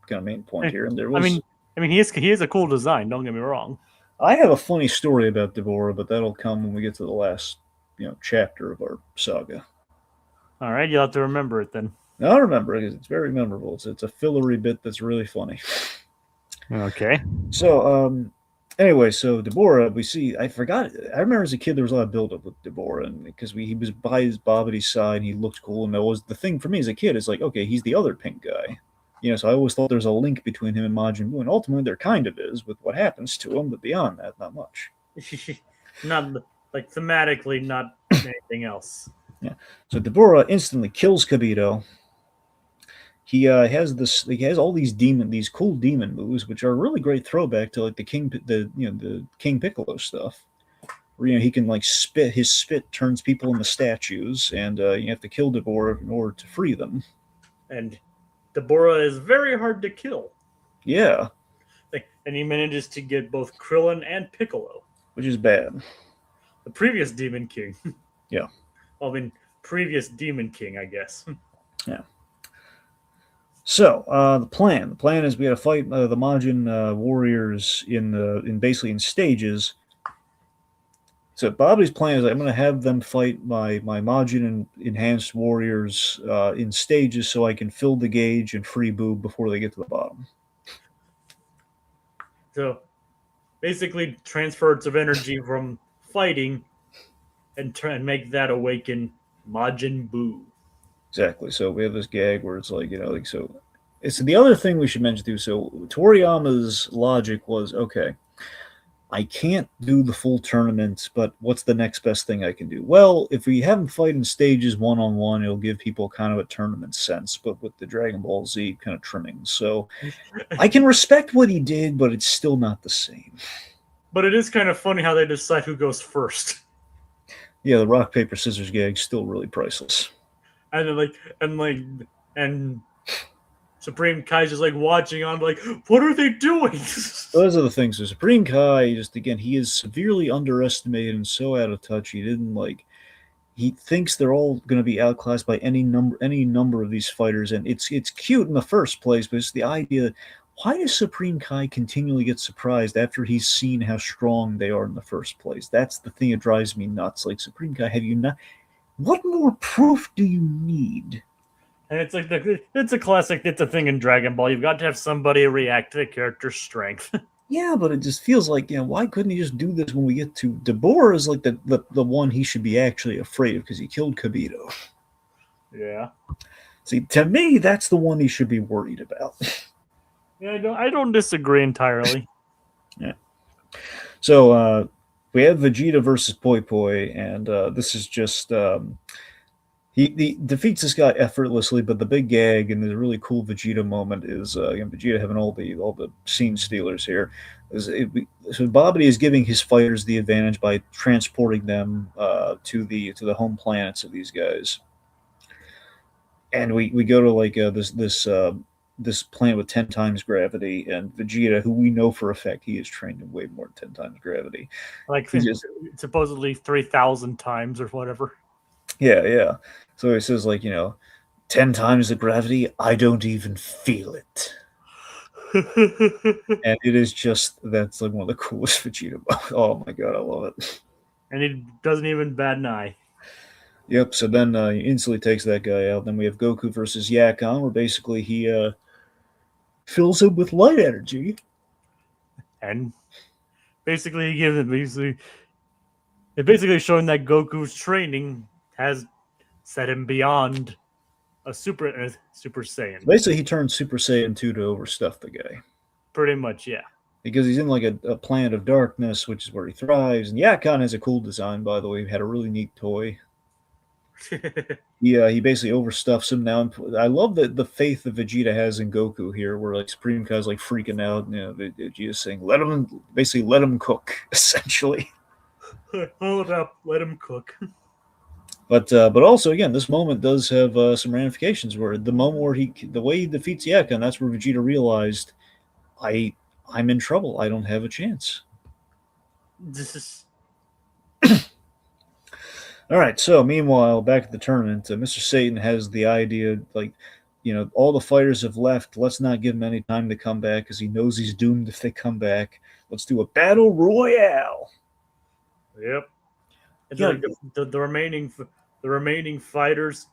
kind of main point I here, and there I was. mean, he is a cool design. Don't get me wrong. I have a funny story about Deborah, but that'll come when we get to the last chapter of our saga. All right, you'll have to remember it then. Now I remember it because it's very memorable. It's a fillery bit that's really funny. Okay. So, anyway, so Deborah, we see. I forgot. I remember as a kid there was a lot of buildup with Deborah, and because he was by his Babidi's side, and he looked cool, and that was the thing for me as a kid. Is like, okay, he's the other pink guy. So I always thought there's a link between him and Majin Buu, and ultimately there kind of is with what happens to him, but beyond that, not much. Not like thematically, not anything else. Yeah. So Deborah instantly kills Kibito. He has this. He has all these cool demon moves, which are a really great throwback to like the King Piccolo stuff. Where he can like spit. His spit turns people into statues, and you have to kill Deborah in order to free them. And Deborah is very hard to kill. Yeah, And he manages to get both Krillin and Piccolo. which is bad. The previous Demon King. Yeah. Well, I mean, previous Demon King, I guess. Yeah. So the plan. The plan is we got to fight the Majin warriors in basically in stages. So Bobby's plan is I'm going to have them fight my Majin and enhanced warriors in stages so I can fill the gauge and free Boob before they get to the bottom. So basically, transfers of energy from fighting and try and make that awaken Majin Buu. Exactly. So we have this gag where it's like like so. It's the other thing we should mention too. So Toriyama's logic was okay. I can't do the full tournament, but what's the next best thing I can do? Well, if we have them fight in stages one on one, it'll give people kind of a tournament sense, but with the Dragon Ball Z kind of trimmings. So I can respect what he did, but it's still not the same. But it is kind of funny how they decide who goes first. Yeah, the rock paper scissors gag's still really priceless. And then and Supreme Kai's just like watching on, like, what are they doing? Those are the things. So Supreme Kai, just again, he is severely underestimated and so out of touch. He didn't like. He thinks they're all going to be outclassed by any number of these fighters, and it's cute in the first place, but it's the idea. Why does Supreme Kai continually get surprised after he's seen how strong they are in the first place? That's the thing that drives me nuts. Like Supreme Kai, have you not? What more proof do you need? And it's like it's a classic. It's a thing in Dragon Ball. You've got to have somebody react to the character's strength. Yeah, but it just feels like why couldn't he just do this when we get to Deborah? Is like the one he should be actually afraid of because he killed Kibito. Yeah. See, to me, that's the one he should be worried about. Yeah, I don't disagree entirely. Yeah. So we have Vegeta versus Poi Poi, and this is just he defeats this guy effortlessly. But the big gag and the really cool Vegeta moment is Vegeta having all the scene stealers here. So Babidi is giving his fighters the advantage by transporting them to the home planets of these guys, and we go to like this planet with 10 times gravity, and Vegeta, who we know for a fact he is trained in way more than 10 times gravity. Like supposedly 3,000 times or whatever. Yeah. So he says, like, 10 times the gravity, I don't even feel it. And it is just, that's like one of the coolest Vegeta. Oh my god, I love it. And he doesn't even bat an eye. Yep, so then he instantly takes that guy out. Then we have Goku versus Yakon, where basically he fills him with light energy. And basically he gives him basically showing that Goku's training has set him beyond a Super Saiyan. Basically, he turns Super Saiyan 2 to overstuff the guy. Pretty much, yeah. Because he's in like a planet of darkness, which is where he thrives. And Yakon has a cool design, by the way. He had a really neat toy. Yeah, he basically overstuffs him now. I love the faith that Vegeta has in Goku here, where like Supreme Kai's like freaking out. Vegeta's saying, let him cook, essentially. Hold up, let him cook. But also again, this moment does have some ramifications. Where the moment where the way he defeats Yakka, that's where Vegeta realized I I'm in trouble. I don't have a chance. This is All right. So meanwhile, back at the tournament, Mr. Satan has the idea like, all the fighters have left. Let's not give them any time to come back because he knows he's doomed if they come back. Let's do a battle royale. yep. It's Yeah, like the remaining fighters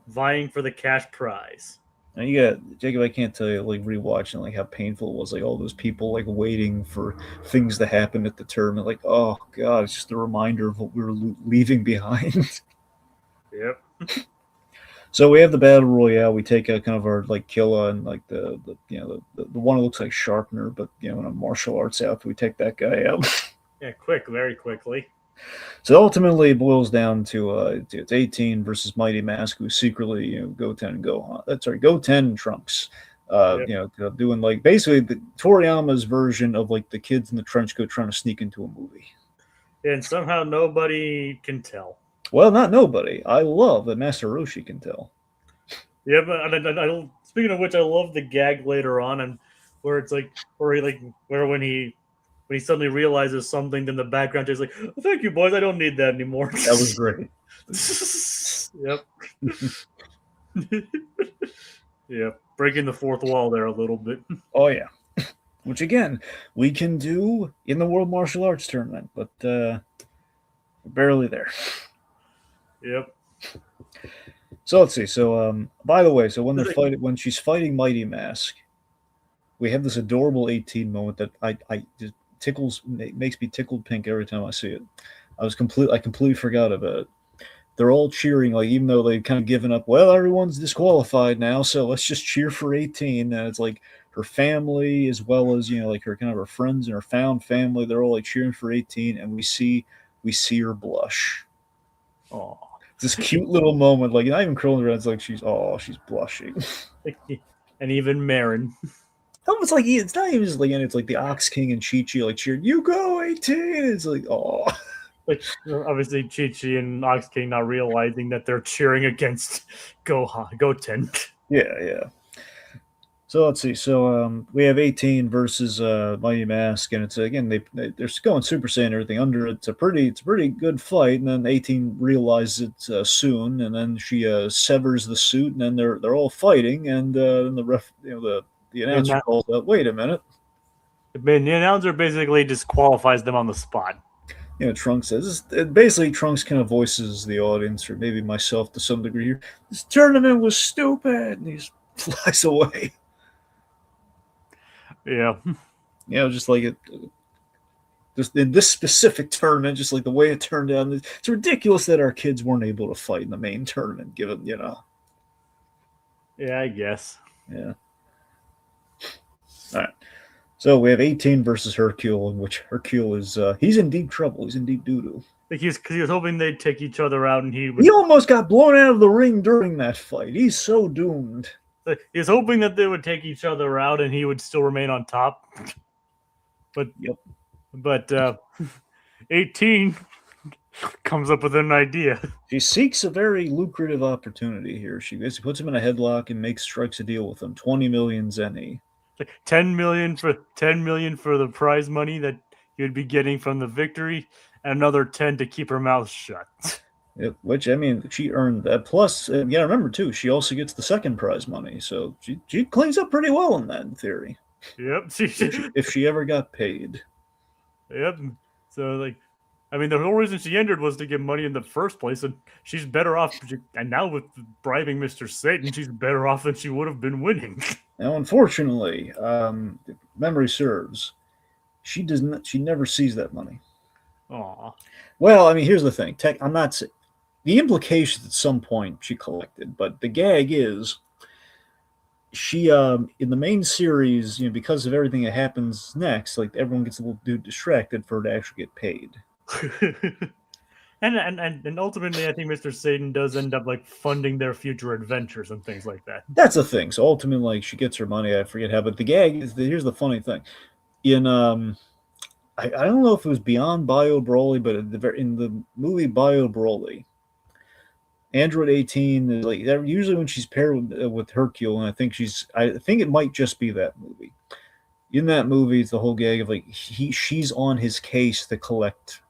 vying for the cash prize. and you got Jacob. I can't tell you like rewatching like how painful it was. Like all those people like waiting for things to happen at the tournament. Like oh god, it's just a reminder of what we were leaving behind. Yep. So we have the battle royale. We take kind of our like Killa and like the one that looks like Sharpner, but in a martial arts outfit. We take that guy out. Yeah, very quickly. So ultimately, it boils down to it's 18 versus Mighty Mask, who secretly Goten and Gohan. That's right, Goten and Trunks. Yep. Doing like basically the Toriyama's version of like the kids in the trench coat trying to sneak into a movie. And somehow nobody can tell. Well, not nobody. I love that Master Roshi can tell. Yeah, but speaking of which, I love the gag later on, and where it's like, where he like, where when he suddenly realizes something, then the background is like, oh, "Thank you, boys. I don't need that anymore." That was great. Yep. Yep. Breaking the fourth wall there a little bit. Oh yeah. Which again, we can do in the World Martial Arts Tournament, but we're barely there. Yep. So let's see. So by the way, so when she's fighting Mighty Mask, we have this adorable 18 moment that I just makes me tickled pink every time I see it. I completely forgot about it. They're all cheering, like even though they've kind of given up. Well, everyone's disqualified now, so let's just cheer for 18. And it's like her family, as well as like her kind of her friends and her found family. They're all like cheering for 18, and we see her blush. Oh. This cute little moment, like not even curling around. It's like she's blushing. And even Marin. Almost like it's not even just like, and it's like the Ox King and Chi Chi like cheering, "You go 18." It's like, oh, Like obviously Chi-Chi and Ox King not realizing that they're cheering against Goten. yeah. So let's see. So we have 18 versus Mighty Mask, and it's again they're going Super Saiyan and everything under it. It's a pretty good fight, and then 18 realizes it soon, and then she severs the suit, and then they're all fighting, and then the ref, the And announcer that, calls out, "Wait a minute." the announcer basically disqualifies them on the spot. Trunks says basically Trunks kind of voices the audience, or maybe myself to some degree here. This tournament was stupid, and he just flies away. Yeah. Just like it. Just in this specific tournament, just like the way it turned out, it's ridiculous that our kids weren't able to fight in the main tournament. Given Yeah, I guess. yeah. All right. So we have 18 versus Hercule, in which Hercule is he's in deep trouble. He's in deep doo doo. Like he was hoping they'd take each other out, and He almost got blown out of the ring during that fight. He's so doomed. He was hoping that they would take each other out, and he would still remain on top. But Yep. But 18 comes up with an idea. She seeks a very lucrative opportunity here. She basically puts him in a headlock and strikes a deal with him. 20 million zenny. 10 million for the prize money that he would be getting from the victory, and another 10 to keep her mouth shut. Which I mean, she earned that. Plus, remember too, she also gets the second prize money, so she cleans up pretty well in that, in theory. Yep. If she ever got paid. Yep. So like, I mean, the whole reason she entered was to get money in the first place, and she's better off. And now with bribing Mr. Satan, she's better off than she would have been winning. Now, unfortunately, if memory serves, she does not. She never sees that money. Aw. Well, I mean, here's the thing. I'm not. The implication at some point she collected, but the gag is she in the main series, because of everything that happens next, like everyone gets a little too distracted for her to actually get paid. and ultimately, I think Mr. Satan does end up like funding their future adventures and things like that. That's the thing. So ultimately, like she gets her money. I forget how, but the gag is here's the funny thing. In I don't know if it was Beyond Bio Broly, but in the movie Bio Broly, Android 18 is like usually when she's paired with Hercule, and I think it might just be that movie. In that movie, it's the whole gag of like she's on his case to collect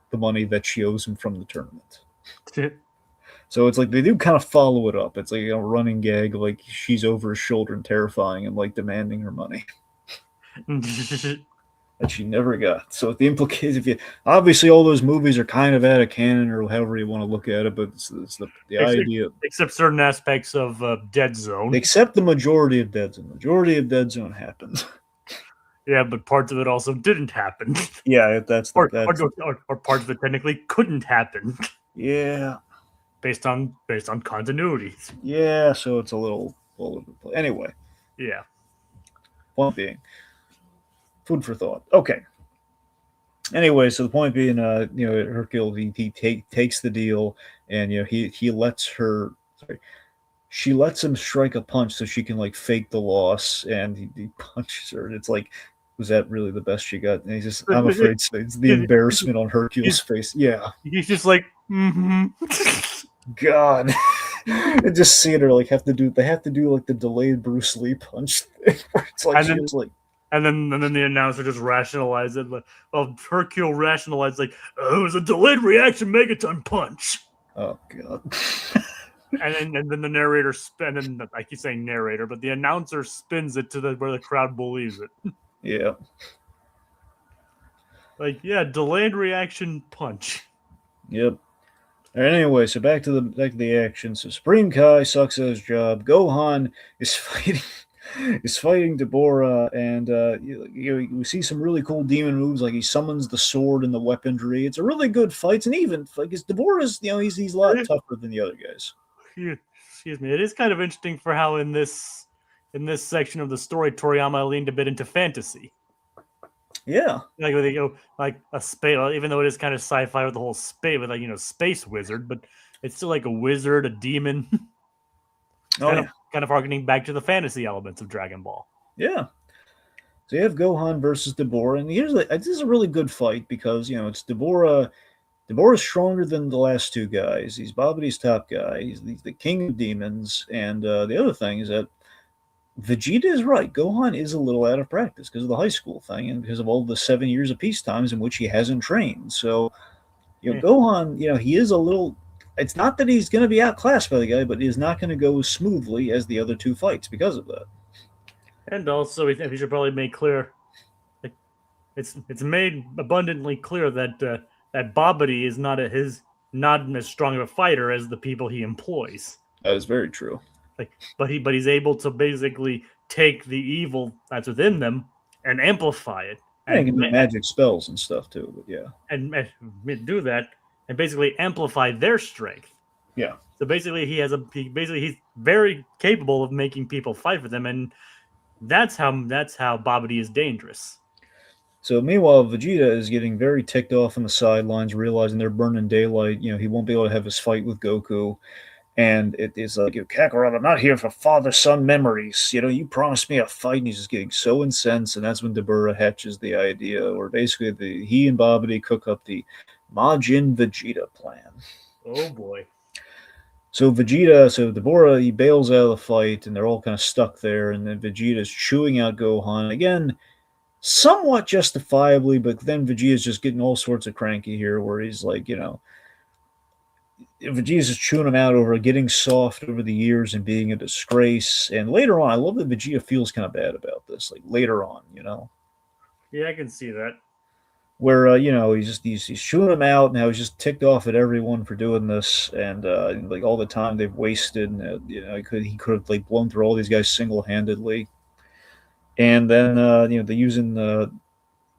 the money that she owes him from the tournament. So it's like they do kind of follow it up. It's like a running gag, like she's over his shoulder and terrifying him, like demanding her money that she never got. So the implication, if you obviously all those movies are kind of out of canon or however you want to look at it, but it's the idea. Except certain aspects of Dead Zone. Except the majority of Dead Zone. Majority of Dead Zone happened. Yeah, but parts of it also didn't happen. Yeah, that's the or parts of it technically couldn't happen. Yeah. Based on continuity. Yeah, so it's a little all over the place. Anyway. Yeah. Point being, food for thought. Okay. Anyway, so the point being, Hercule he takes the deal, and he lets her. Sorry, she lets him strike a punch so she can like fake the loss, and he punches her. And it's like, was that really the best she got? And he's just, I'm afraid so. It's the embarrassment on Hercule's face. Yeah, he's just like, God. And just seeing her like they have to do like the delayed Bruce Lee punch thing where it's like she was like. And then the announcer just rationalized it. Like, well, Hercule rationalized like, oh, it was a delayed reaction Megaton punch. Oh God. and then the narrator and then I keep saying narrator, but the announcer spins it to where the crowd believes it. Yeah. Like, yeah, delayed reaction punch. Yep. Anyway, so back to the action. So Supreme Kai sucks at his job. Gohan is fighting Deborah, and we see some really cool demon moves. Like he summons the sword and the weaponry. It's a really good fight. It's an even fight because Deborah's he's a lot tougher than the other guys. Excuse me. It is kind of interesting for how in this section of the story, Toriyama leaned a bit into fantasy. Yeah, like they go like a space, even though it is kind of sci-fi with the whole space, with like space wizard, but it's still like a wizard, a demon. Kind of harkening back to the fantasy elements of Dragon Ball. Yeah. So you have Gohan versus Deborah, and this is a really good fight because it's Deborah. Deborah's stronger than the last two guys. He's Babidi's top guy. He's the king of demons, and the other thing is that Vegeta is right. Gohan is a little out of practice because of the high school thing and because of all the 7 years of peace times in which he hasn't trained. So, Gohan, he is a little. It's not that he's going to be outclassed by the guy, but he's not going to go as smoothly as the other two fights because of that. And also, we should probably make clear, it's made abundantly clear that that Babidi is not as strong of a fighter as the people he employs. That is very true. But he's able to basically take the evil that's within them and amplify it. And he can do magic spells and stuff too, but yeah. And do that and basically amplify their strength. Yeah. So basically he's very capable of making people fight for them, and that's how Babidi is dangerous. So meanwhile, Vegeta is getting very ticked off on the sidelines, realizing they're burning daylight. He won't be able to have his fight with Goku. And it is like, Kakarot, I'm not here for father-son memories. You promised me a fight, and he's just getting so incensed. And that's when Deborah hatches the idea, where basically he and Babidi cook up the Majin Vegeta plan. Oh boy. So Deborah, he bails out of the fight, and they're all kind of stuck there. And then Vegeta's chewing out Gohan again, somewhat justifiably, but then Vegeta's just getting all sorts of cranky here, where he's like, Vegeta's just chewing him out over getting soft over the years and being a disgrace. And later on, I love that Vegeta feels kind of bad about this. Like later on, Yeah, I can see that. Where he's chewing him out, and now he's just ticked off at everyone for doing this, and like all the time they've wasted. And, he could have like blown through all these guys single handedly. And then they using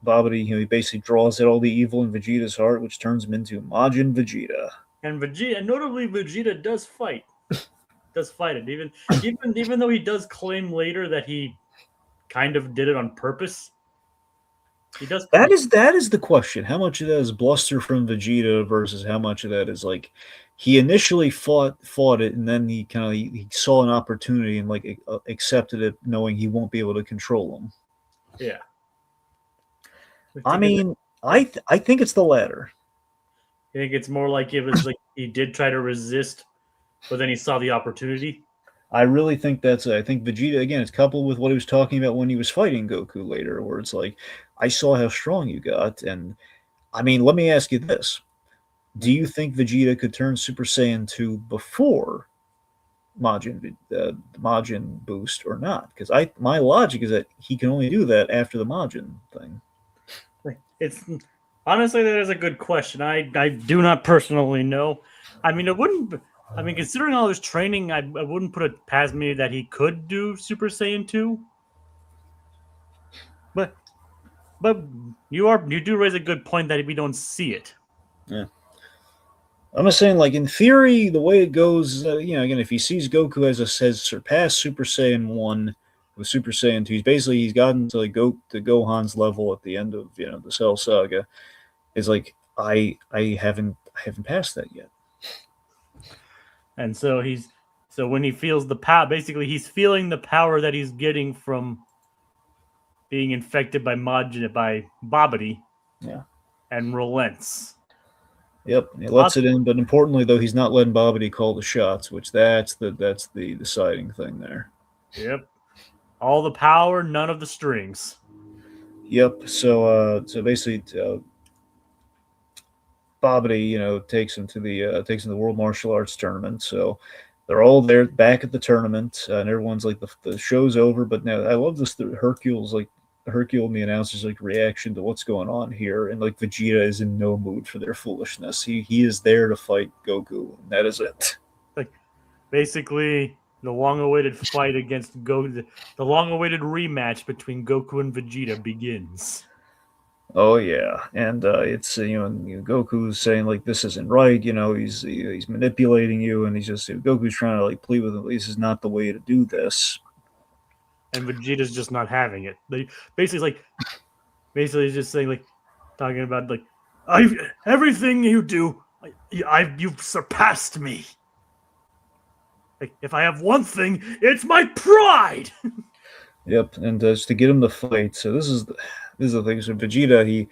Babidi, he basically draws out all the evil in Vegeta's heart, which turns him into Majin Vegeta. And notably, Vegeta does fight. Does fight it, even though he does claim later that he kind of did it on purpose. He does. That is the question. How much of that is bluster from Vegeta versus how much of that is like he initially fought it, and then he saw an opportunity and like accepted it, knowing he won't be able to control him. Yeah. I mean, I think it's the latter. I think it's more like it was like he did try to resist But then he saw the opportunity. I really think that's I think Vegeta again. It's coupled with what he was talking about when he was fighting Goku later, where it's like, I saw how strong you got, and I mean, let me ask you this: do you think Vegeta could turn Super Saiyan 2 before Majin boost or not? Because my logic is that he can only do that after the Majin thing. It's honestly that is a good question. I do not personally know. I mean, it wouldn't. I mean, considering all his training, I wouldn't put it past me that he could do Super Saiyan 2. But but you do raise a good point that we don't see it. Yeah. I'm just saying, like in theory, the way it goes, again, if he sees Goku as has surpassed Super Saiyan 1 with Super Saiyan 2, he's gotten to like go to Gohan's level at the end of the Cell Saga. It's like I haven't passed that yet. And so when he feels the power, basically he's feeling the power that he's getting from being infected by Babidi, Yeah. and relents. Yep, he lets it in, but importantly, though, he's not letting Babidi call the shots, which that's the deciding thing there. Yep, all the power, none of the strings. Yep. So basically, Babidi, takes him to the World Martial Arts Tournament. So they're all there back at the tournament, and everyone's like, the show's over. But now I love this. Hercule and the announcers like reaction to what's going on here, and like Vegeta is in no mood for their foolishness. He is there to fight Goku, and that is it. Like basically the long-awaited fight against Goku, the long-awaited rematch between Goku and Vegeta begins. Oh yeah, and it's Goku's saying like this isn't right. He's manipulating you, and Goku's trying to like plead with him. This is not the way to do this. And Vegeta's just not having it. They basically just saying like talking about like everything you do, you've surpassed me. Like if I have one thing, it's my pride. Yep, and just to get him to fight. So this is the thing. So Vegeta, he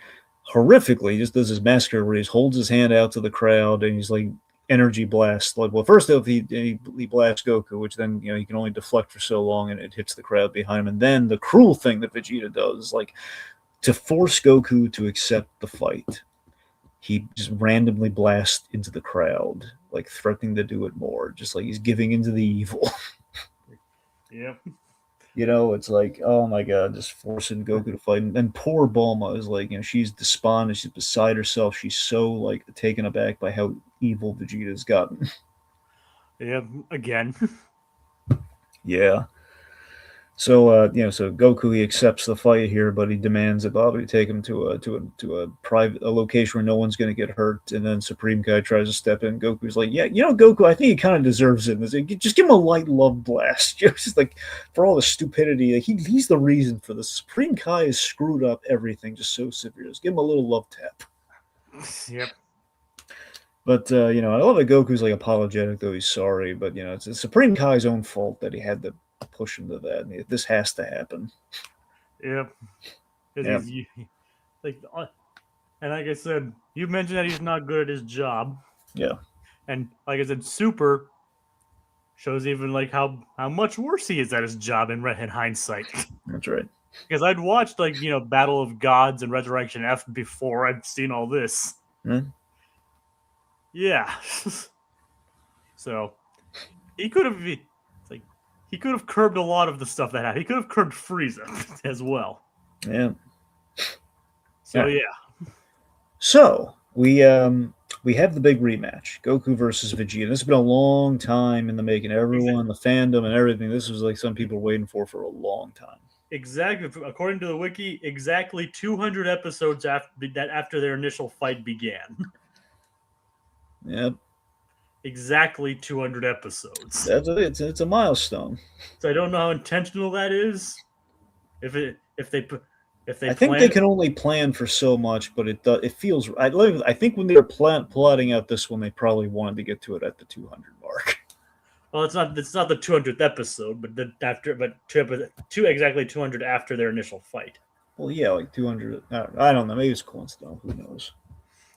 horrifically just does his massacre where he holds his hand out to the crowd and he's like energy blast. Like, well, first off, he blasts Goku, which then he can only deflect for so long, and it hits the crowd behind him. And then the cruel thing that Vegeta does, like to force Goku to accept the fight, he just randomly blasts into the crowd, like threatening to do it more, just like he's giving into the evil. Yep. It's like, oh my god, just forcing Goku to fight. And poor Bulma is like, she's despondent, she's beside herself. She's so like taken aback by how evil Vegeta's gotten. Yeah, again. Yeah. So Goku, he accepts the fight here, but he demands that Bobby take him to a private location where no one's going to get hurt. And then Supreme Kai tries to step in. Goku's like, yeah, Goku, I think he kind of deserves it. Just give him a light love blast. Just like for all the stupidity, like, he's the reason for this. Supreme Kai has screwed up everything just so severe. Just give him a little love tap. Yep. But I love that Goku's like apologetic, though he's sorry. But it's Supreme Kai's own fault that he had to push him to that. And this has to happen. Yep. Yep. Like, and like I said, you mentioned that he's not good at his job. Yeah. And like I said, Super shows even like how much worse he is at his job in hindsight. That's right. Because I'd watched like Battle of Gods and Resurrection F before I'd seen all this. Hmm? Yeah. So he could have he could have curbed a lot of the stuff that happened. He could have curbed Frieza as well. Yeah. So yeah. So we have the big rematch, Goku versus Vegeta. This has been a long time in the making. Everyone, the fandom, and everything. This was like some people were waiting for a long time. Exactly, according to the wiki, exactly 200 episodes after their initial fight began. Yep. Exactly 200 episodes. It's a milestone. So I don't know how intentional that is. If they I think they can only plan for so much, but it feels. I think when they were plotting out this one, they probably wanted to get to it at the 200 mark. Well, it's not the 200th episode, but exactly 200 after their initial fight. Well, yeah, like 200. I don't know. Maybe it's coincidental. Who knows?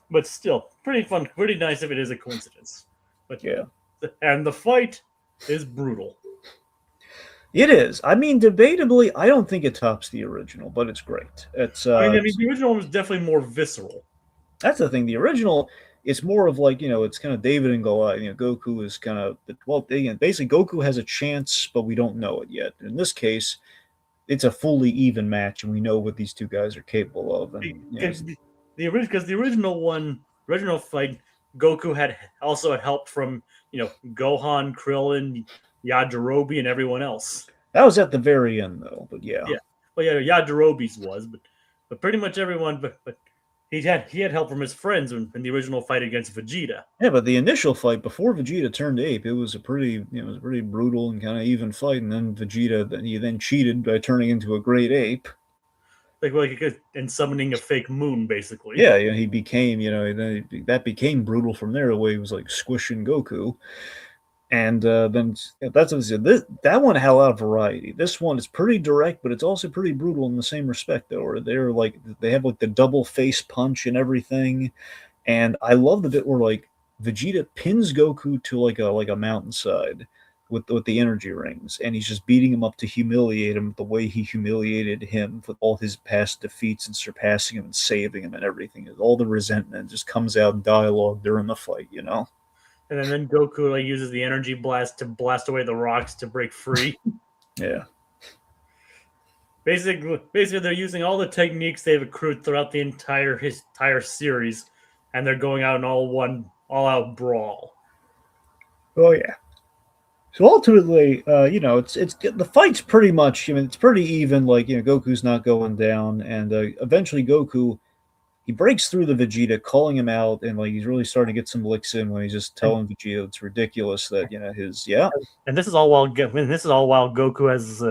But still, pretty fun, pretty nice if it is a coincidence. But yeah. And the fight is brutal. It is. I mean, debatably, I don't think it tops the original, but it's great. I mean, the original one was definitely more visceral. That's the thing. The original, it's more of like it's kind of David and Goliath. Goku is kind of basically Goku has a chance, but we don't know it yet. In this case, it's a fully even match, and we know what these two guys are capable of. And Because the original one, original fight, Goku had also had help from Gohan, Krillin, Yajirobe, and everyone else. that was at the very end, though. But yeah, Yeah, well, yeah, Yajirobe's was, but pretty much everyone, but he had help from his friends in the original fight against Vegeta. yeah. But the initial fight before Vegeta turned ape, it was a pretty brutal and kind of even fight. And then Vegeta, he then cheated by turning into a great ape. And summoning a fake moon, basically. Yeah, he became, that became brutal from there. The way he was like squishing Goku, and then that's what I said. That one had a lot of variety. This one is pretty direct, but it's also pretty brutal in the same respect, though. Or they're like they have like the double face punch and everything, and I love the bit where like Vegeta pins Goku to like a mountainside with the energy rings, and he's just beating him up to humiliate him the way he humiliated him with all his past defeats and surpassing him and saving him and everything. All the resentment just comes out in dialogue during the fight. And then Goku uses the energy blast to blast away the rocks to break free. Yeah. Basically, they're using all the techniques they've accrued throughout the entire series, and they're going out in all-out brawl. Oh yeah. So ultimately, it's the fight's pretty much. I mean, it's pretty even. Like Goku's not going down, and eventually Goku he breaks through the Vegeta, calling him out, and like he's really starting to get some licks in when he's just And, telling Vegeta it's ridiculous that his yeah. and this is all while Goku has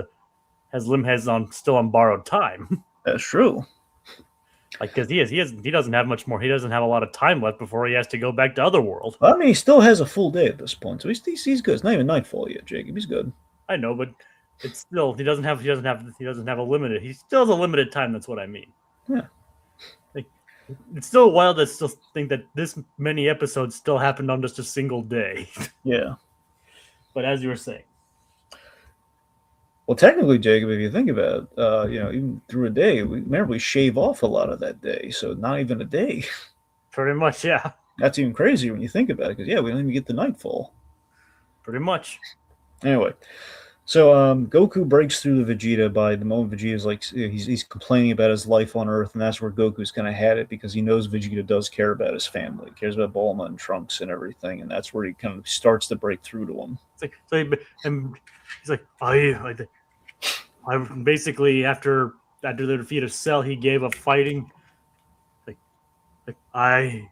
still on borrowed time. That's true. Because he doesn't have much more. He doesn't have a lot of time left before he has to go back to Otherworld. I mean, he still has a full day at this point, so he's good. It's not even nightfall yet, Jacob. He's good. I know, but it's still he doesn't have a limited. He still has a limited time. That's what I mean. Yeah. Like, it's still wild to still think that this many episodes still happened on just a single day. Yeah. But as you were saying, well, technically, Jacob, if you think about it, even through a day, we shave off a lot of that day, so not even a day. pretty much, yeah, That's even crazier when you think about it, because we don't even get the nightfall. pretty much. Anyway, so Goku breaks through the Vegeta by the moment Vegeta's like he's complaining about his life on Earth, and that's where Goku's kind of had it because he knows Vegeta does care about his family, he cares about Bulma and Trunks and everything, and that's where he kind of starts to break through to him. It's like and he's like, I basically after the defeat of Cell, he gave up fighting. Like I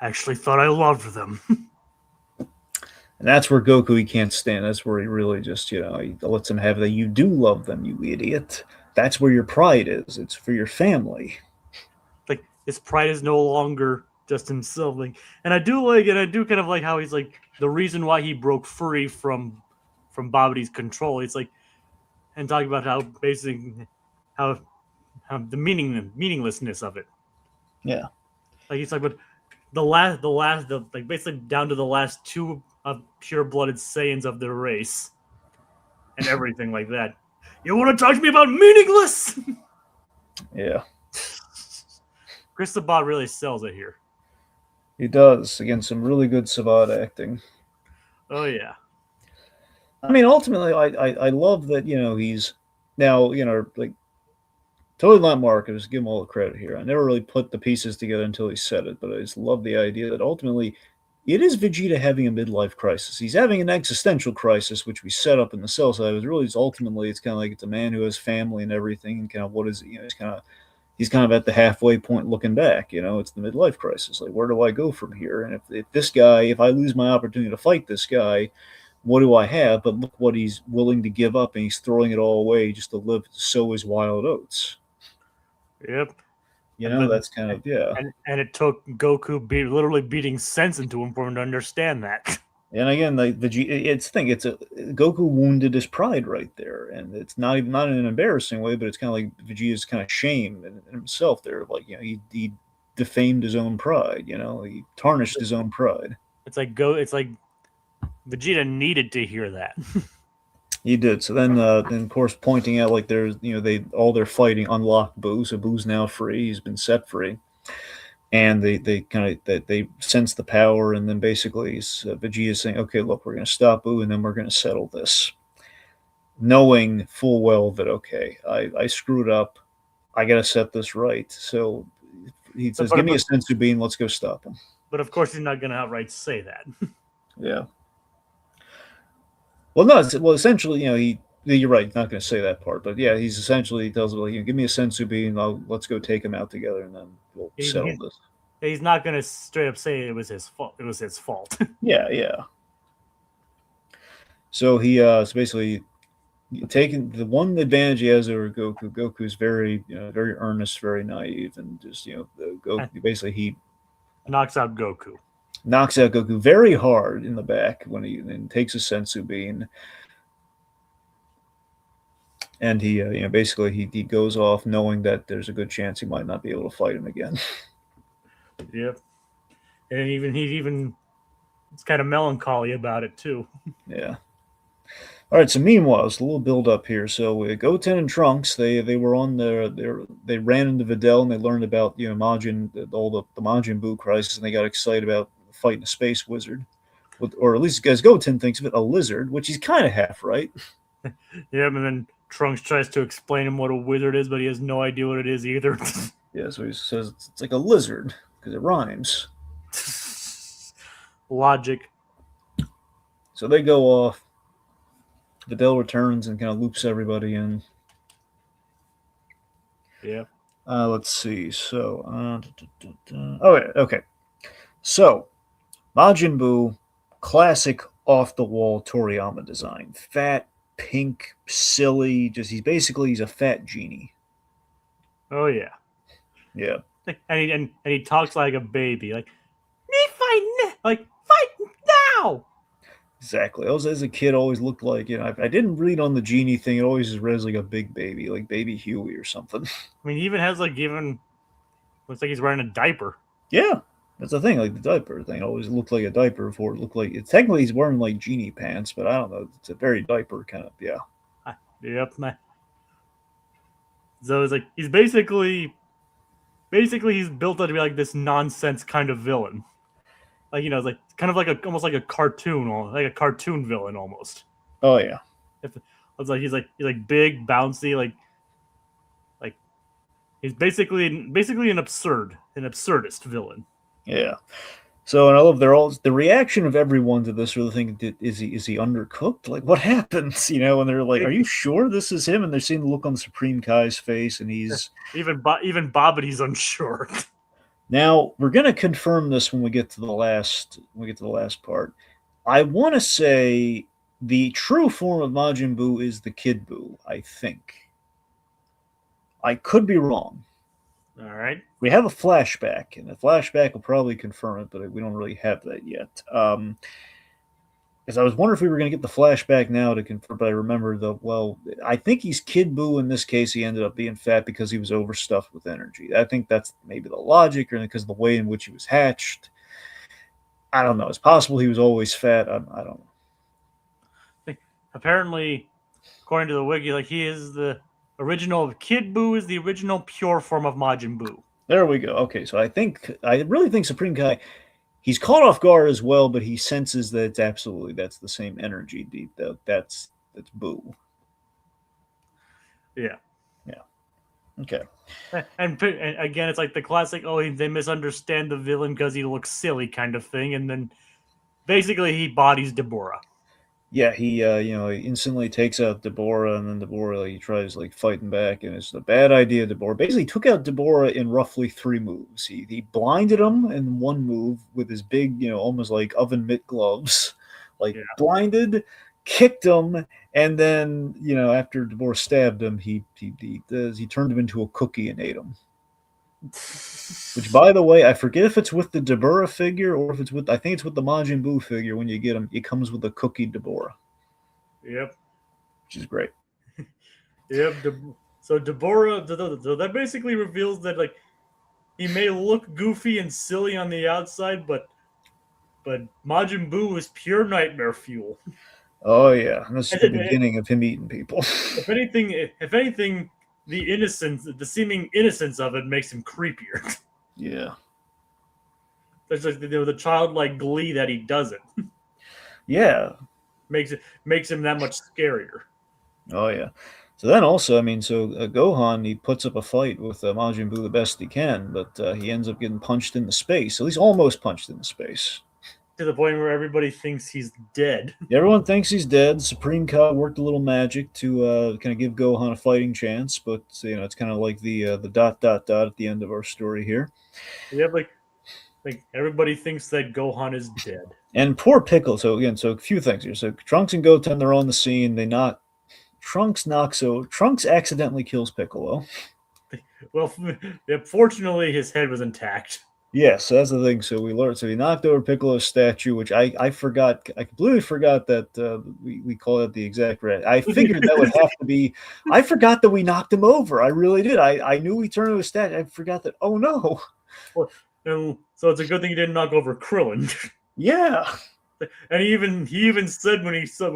actually thought I loved them. And that's where Goku he can't stand. That's where he really just he lets him have that. You do love them, you idiot. That's where your pride is. It's for your family. Like his pride is no longer just himself. And I do kind of like how he's like the reason why he broke free from Babidi's control. It's like and talking about how basically how the meaninglessness of it. Yeah. Like he's like, but like basically down to the last two of pure-blooded Saiyans of their race, and everything like that. You want to talk to me about meaningless? Yeah. Chris Sabat really sells it here. He does. Again, some really good Sabat acting. Oh yeah. I mean, ultimately, I love that he's now like totally not Mark. I just give him all the credit here. I never really put the pieces together until he said it, but I just love the idea that ultimately it is Vegeta having a midlife crisis. He's having an existential crisis, which we set up in the Cell side. It really is ultimately it's kind of like it's a man who has family and everything, and kind of what is it? He's kind of at the halfway point looking back. It's the midlife crisis. Like, where do I go from here? And if I lose my opportunity to fight this guy, what do I have? But look what he's willing to give up, and he's throwing it all away just to live to sow his wild oats. Yep. That's kind of yeah. And it took Goku literally beating sense into him for him to understand that. And again, it's Goku wounded his pride right there, and it's not in an embarrassing way, but it's kind of like Vegeta's kind of shame in himself there. Like he defamed his own pride. He tarnished his own pride. It's like Vegeta needed to hear that. He did. So then of course, pointing out like there's they all their fighting unlocked Boo, so Boo's now free. He's been set free, and they kind of they sense the power, and then basically Vegeta's saying, "Okay, look, we're going to stop Boo, and then we're going to settle this," knowing full well that okay, I screwed up. I got to set this right. So he but, says, "Give but, me a but, sensu bean. Let's go stop him." but of course, he's not going to outright say that. Yeah. Well, no. Well, essentially, you're right. Not going to say that part, but yeah, he's essentially tells him, like, give me a sensu bean. Let's go take him out together, and then we'll settle He, this. he's not going to straight up say it was his fault. It was his fault. Yeah, yeah. So so basically taking the one advantage he has over Goku. Goku's very, very earnest, very naive, and just Goku basically he Knocks out Goku. knocks out Goku very hard in the back when he then takes a sensu bean, and he basically he goes off knowing that there's a good chance he might not be able to fight him again. Yep. And even it's kind of melancholy about it too. Yeah. All right. So meanwhile, it's a little build up here. So Goten and Trunks, they were on they ran into Videl and they learned about Majin, all the Majin Buu crisis, and they got excited about fighting a space wizard, or at least as Goten thinks of it, a lizard, which he's kind of half right. Yeah, and then Trunks tries to explain him what a wizard is, but he has no idea what it is either. Yeah. So he says it's like a lizard because it rhymes. Logic. So they go off. Videl returns and kind of loops everybody in. Yeah. Let's see. So, oh yeah, okay. So, Majin Buu, classic off the wall Toriyama design. Fat, pink, silly. He's a fat genie. Oh yeah. Yeah, And he talks like a baby, like me fight, like fight now. exactly. I was as a kid always looked like I didn't read on the genie thing. It always just read as like a big baby, like Baby Huey or something. I mean, he even has looks like he's wearing a diaper. Yeah, that's the thing. Like the diaper thing, it always looked like a diaper before it looked like it. Technically, he's wearing like genie pants, but I don't know. It's a very diaper kind of. Yeah. Yep. So it's like he's basically he's built out to be like this nonsense kind of villain. Like it's like kind of like almost like a cartoon, like a cartoon villain almost. Oh yeah. If it's like he's like big, bouncy, like he's basically an absurdist villain. Yeah. So and I love the reaction of everyone to this. Really thinking, is he undercooked? Like what happens? And they're like, "Are you sure this is him?" And they're seeing the look on Supreme Kai's face, and he's even Babidi's unsure. now we're gonna confirm this when we get to the last part. I want to say the true form of Majin Buu is the Kid Buu. I think I could be wrong. All right. We have a flashback, and the flashback will probably confirm it, but we don't really have that yet. Because I was wondering if we were going to get the flashback now to confirm, but I remember I think he's Kid Buu in this case. He ended up being fat because he was overstuffed with energy. I think that's maybe the logic, or because of the way in which he was hatched. I don't know. It's possible he was always fat. I don't know. Apparently, according to the wiki, like he is the original Kid Buu is the original pure form of Majin Buu. There we go. Okay, so I really think Supreme Kai, he's caught off guard as well, but he senses that that's the same energy. That's Boo. Yeah. Yeah. Okay. And again, it's like the classic. Oh, they misunderstand the villain because he looks silly, kind of thing, and then basically he bodies Deborah. Yeah, he he instantly takes out Deborah, and then Deborah he tries fighting back, and it's a bad idea. Deborah basically took out Deborah in roughly 3 moves. He blinded him in 1 move with his big almost like oven mitt gloves, blinded, kicked him, and then after Deborah stabbed him, he turned him into a cookie and ate him. Which, by the way, I forget if it's with the Deborah figure or if it's I think it's with the Majin Buu figure. When you get him, it comes with a cookie Deborah. Yep. Which is great. Yep. So Deborah, so that basically reveals that he may look goofy and silly on the outside, but but Majin Buu is pure nightmare fuel. Oh yeah, and this is the if beginning of him eating people. anything, the innocence, the seeming innocence of it makes him creepier. Yeah, There's like the childlike glee that he does it yeah, makes him that much scarier. oh yeah. So then also, I mean, so Gohan he puts up a fight with Majin Buu the best he can, but he ends up getting punched into space. At least almost punched into space. To the point where everybody thinks he's dead. Everyone thinks he's dead. Supreme Kai worked a little magic to kind of give Gohan a fighting chance, but you know it's kind of like the dot dot dot at the end of our story here. Yeah, like everybody thinks that Gohan is dead. And poor Piccolo. So again, so a few things here. So Trunks and Goten they're on the scene. They not Trunks accidentally kills Piccolo. Well, fortunately, his head was intact. Yes, so that's the thing. So we learned. So he knocked over Piccolo's statue, which I forgot. I completely forgot that we call it the exact red. I figured that would have to be. I forgot that we knocked him over. I really did. I knew we turned to a statue. I forgot that. Oh no. Well, and so it's a good thing he didn't knock over Krillin. Yeah. And he even said when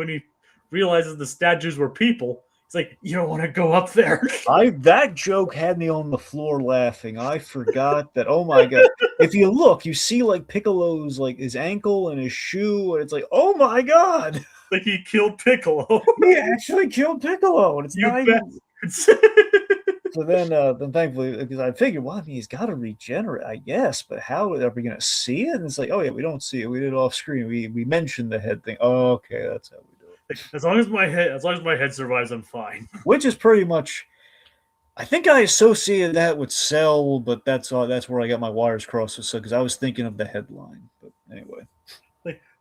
he realizes the statues were people, he's like, "You don't want to go up there." That joke had me on the floor laughing. I forgot that. Oh my god! If you look, you see like Piccolo's like his ankle and his shoe, and it's like, oh my god, Like he killed Piccolo. he actually killed Piccolo, and it's You not even. bastards. So then thankfully, because I figured, well, I mean, he's got to regenerate, I guess, but how are we going to see it? And it's like, oh yeah, we don't see it. We did it off screen. We mentioned the head thing. Oh, okay, that's how we do it. As long as my head survives, I'm fine. Which is pretty much. I think I associated that with Cell, but that's all. That's where I got my wires crossed with Cell because I was thinking of the headline. But anyway,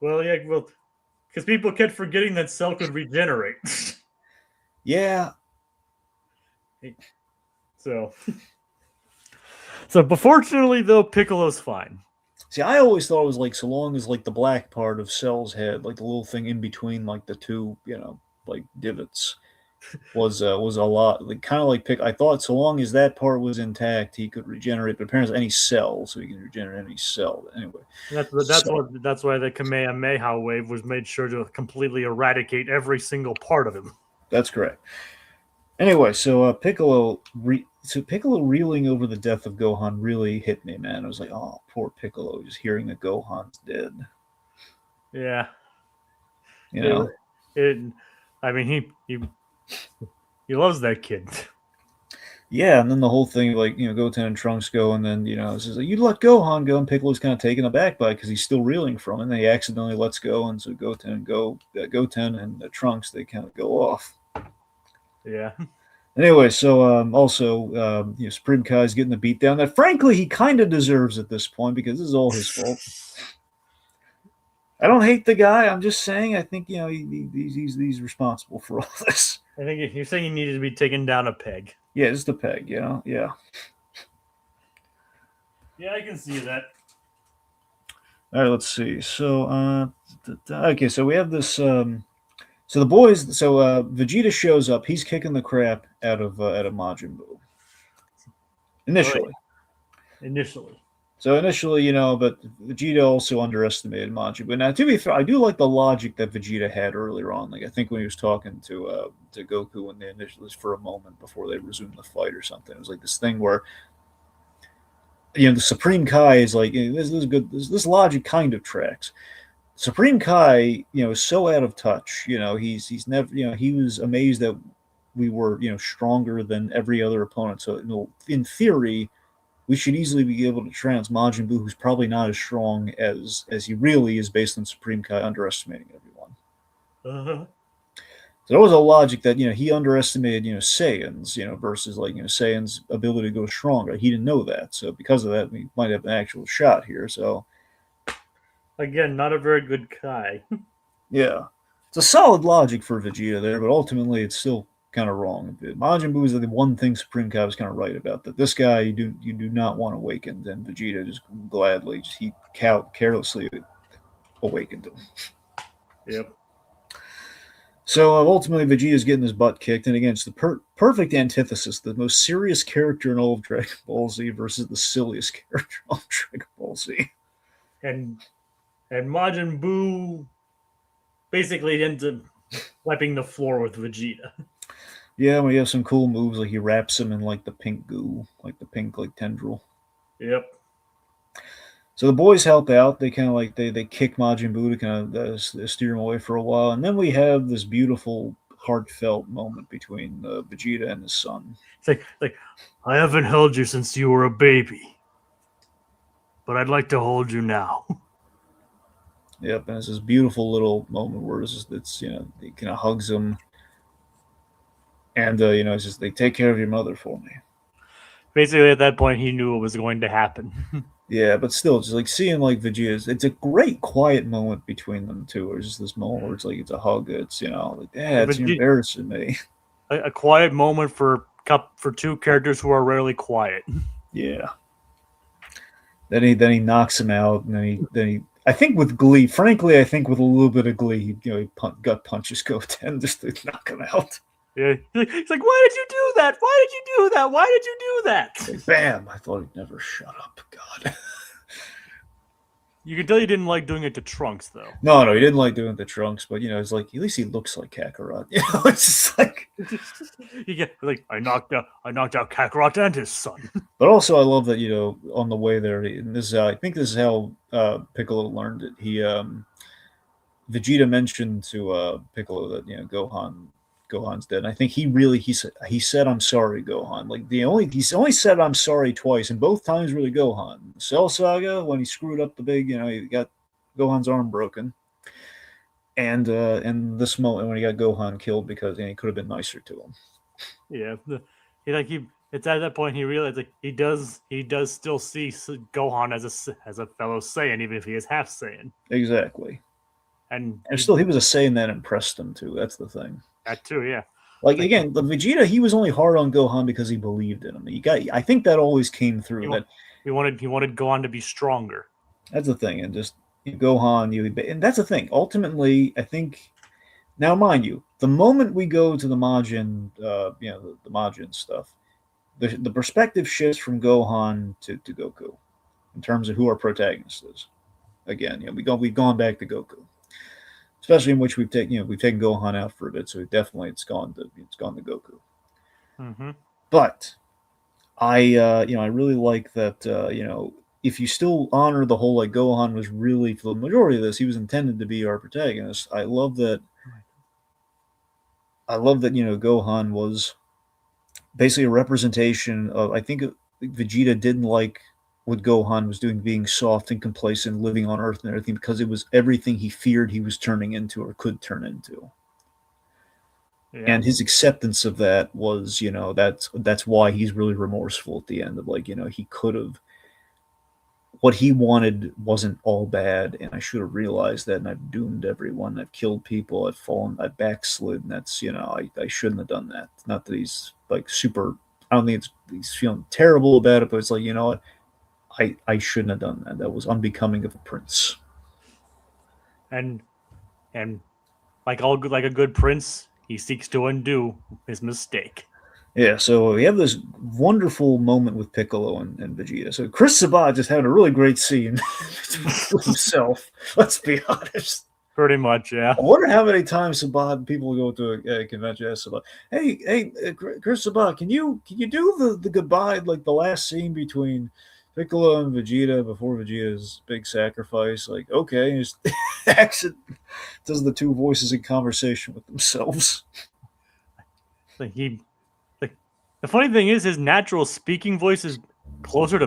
Well, yeah, well, because people kept forgetting that Cell could regenerate. yeah, so, but fortunately, though, Piccolo's fine. see, I always thought it was like so long as like the black part of Cell's head, like the little thing in between like the two, like divots, was a lot like kind of like pick. I thought so long as that part was intact, he could regenerate. But apparently, any cell, so he can regenerate any cell. Anyway, That's why the Kamehameha wave was made sure to completely eradicate every single part of him. that's correct. Anyway, so Piccolo reeling over the death of Gohan really hit me, man. I was like, oh, poor Piccolo, just hearing that Gohan's dead. Yeah, You know, it. I mean, he loves that kid. yeah. And then the whole thing, like Goten and Trunks go, and then it's just like you let Gohan go, and Piccolo's kind of taken aback by it because he's still reeling from it. And then he accidentally lets go, and so Goten and Trunks they kind of go off. Yeah. Anyway, so also Supreme Kai's getting the beat down that frankly he kind of deserves at this point because this is all his fault. I don't hate the guy. I'm just saying I think he's responsible for all this. I think you're saying he needed to be taken down a peg. Yeah, just a peg. Yeah. Yeah, I can see that. All right, let's see. So okay, so we have this. So the boys. So Vegeta shows up. He's kicking the crap out of Majin Buu. Initially. Right. Initially. So initially, but Vegeta also underestimated Majin. But now, to be fair, I do like the logic that Vegeta had earlier on. Like I think when he was talking to Goku when they initially for a moment before they resumed the fight or something, it was like this thing where the Supreme Kai is like this is good. This logic kind of tracks. Supreme Kai, is so out of touch. He's never. He was amazed that we were stronger than every other opponent. So in theory we should easily be able to trounce Majin Buu, who's probably not as strong as he really is, based on Supreme Kai underestimating everyone. Uh-huh. So there was a logic that he underestimated Saiyans, versus like Saiyan's ability to go stronger. He didn't know that, so because of that, we might have an actual shot here. So again, not a very good Kai. yeah, it's a solid logic for Vegeta there, but ultimately it's still kind of wrong. Majin Buu is the one thing Supreme Kai was kind of right about, that this guy you do not want awakened, and Vegeta just gladly carelessly awakened him. Yep. So ultimately Vegeta's getting his butt kicked, and again it's the perfect antithesis, the most serious character in all of Dragon Ball Z versus the silliest character in all of Dragon Ball Z. And And Majin Buu basically ends up wiping the floor with Vegeta. Yeah, we have some cool moves like he wraps him in like the pink goo, like the pink like tendril. Yep. So the boys help out. They kind of like they kick Majin Buu to kind of steer him away for a while, and then we have this beautiful, heartfelt moment between Vegeta and his son. It's like I haven't held you since you were a baby, but I'd like to hold you now. Yep, and it's this beautiful little moment where it's he kind of hugs him, and it's just they take care of your mother for me. Basically, at that point, he knew what was going to happen. Yeah, but still, just like seeing like Vegeta's, it's a great quiet moment between them two. Or just this moment where it's like it's a hug. It's like, Dad, you're embarrassing me. A quiet moment for two characters who are rarely quiet. Yeah. Then he knocks him out, and then he I think with glee. Frankly, I think with a little bit of glee, he gut punches Goten just to knock him out. Yeah, he's like, "Why did you do that? Why did you do that? Why did you do that?" Like, bam! I thought he'd never shut up. God. You can tell you didn't like doing it to Trunks, though. No, he didn't like doing the Trunks, but it's like at least he looks like Kakarot. It's just like. Like I knocked out Kakarot and his son. But also, I love that on the way there, and I think this is how Piccolo learned it. Vegeta mentioned to Piccolo that Gohan's dead. And I think he said I'm sorry, Gohan. Like he's only said I'm sorry twice, and both times really Gohan. Cell Saga when he screwed up the big, he got Gohan's arm broken, and this moment when he got Gohan killed because he could have been nicer to him. Yeah, it's at that point he realized like he does still see Gohan as a fellow Saiyan, even if he is half Saiyan. Exactly. And still, he was a Saiyan that impressed him too. That's the thing. That too, yeah. Like again, the Vegeta, he was only hard on Gohan because he believed in him. I think that always came through. He wanted Gohan to be stronger. That's the thing, and just Gohan, and that's the thing. Ultimately, I think. Now, mind you, the moment we go to the Majin, the Majin stuff, the perspective shifts from Gohan to Goku in terms of who our protagonist is. Again, we've gone back to Goku, especially in which we've taken Gohan out for a bit, so definitely it's gone to Goku. Mm-hmm. But I really like that. If you still honor the whole like Gohan was really for the majority of this, he was intended to be our protagonist. I love that. Gohan was basically a representation of. I think Vegeta didn't like what Gohan was doing, being soft and complacent, living on Earth and everything, because it was everything he feared he was turning into or could turn into. Yeah. And his acceptance of that was, that's why he's really remorseful at the end of he could have. What he wanted wasn't all bad, and I should have realized that, and I've doomed everyone. I've killed people. I've fallen. I've backslid, and that's I shouldn't have done that. Not that he's like super. I don't think he's feeling terrible about it, but it's like what, I shouldn't have done that. That was unbecoming of a prince. And like a good prince, he seeks to undo his mistake. Yeah, so we have this wonderful moment with Piccolo and Vegeta. So Chris Sabat just had a really great scene with himself. Let's be honest. Pretty much, yeah. I wonder how many times Sabat people go to a convention and ask Sabat, "Hey, Chris Sabat, can you do the goodbye, like the last scene between Piccolo and Vegeta before Vegeta's big sacrifice?" Like, okay, and just accent does the two voices in conversation with themselves. The funny thing is, his natural speaking voice is closer to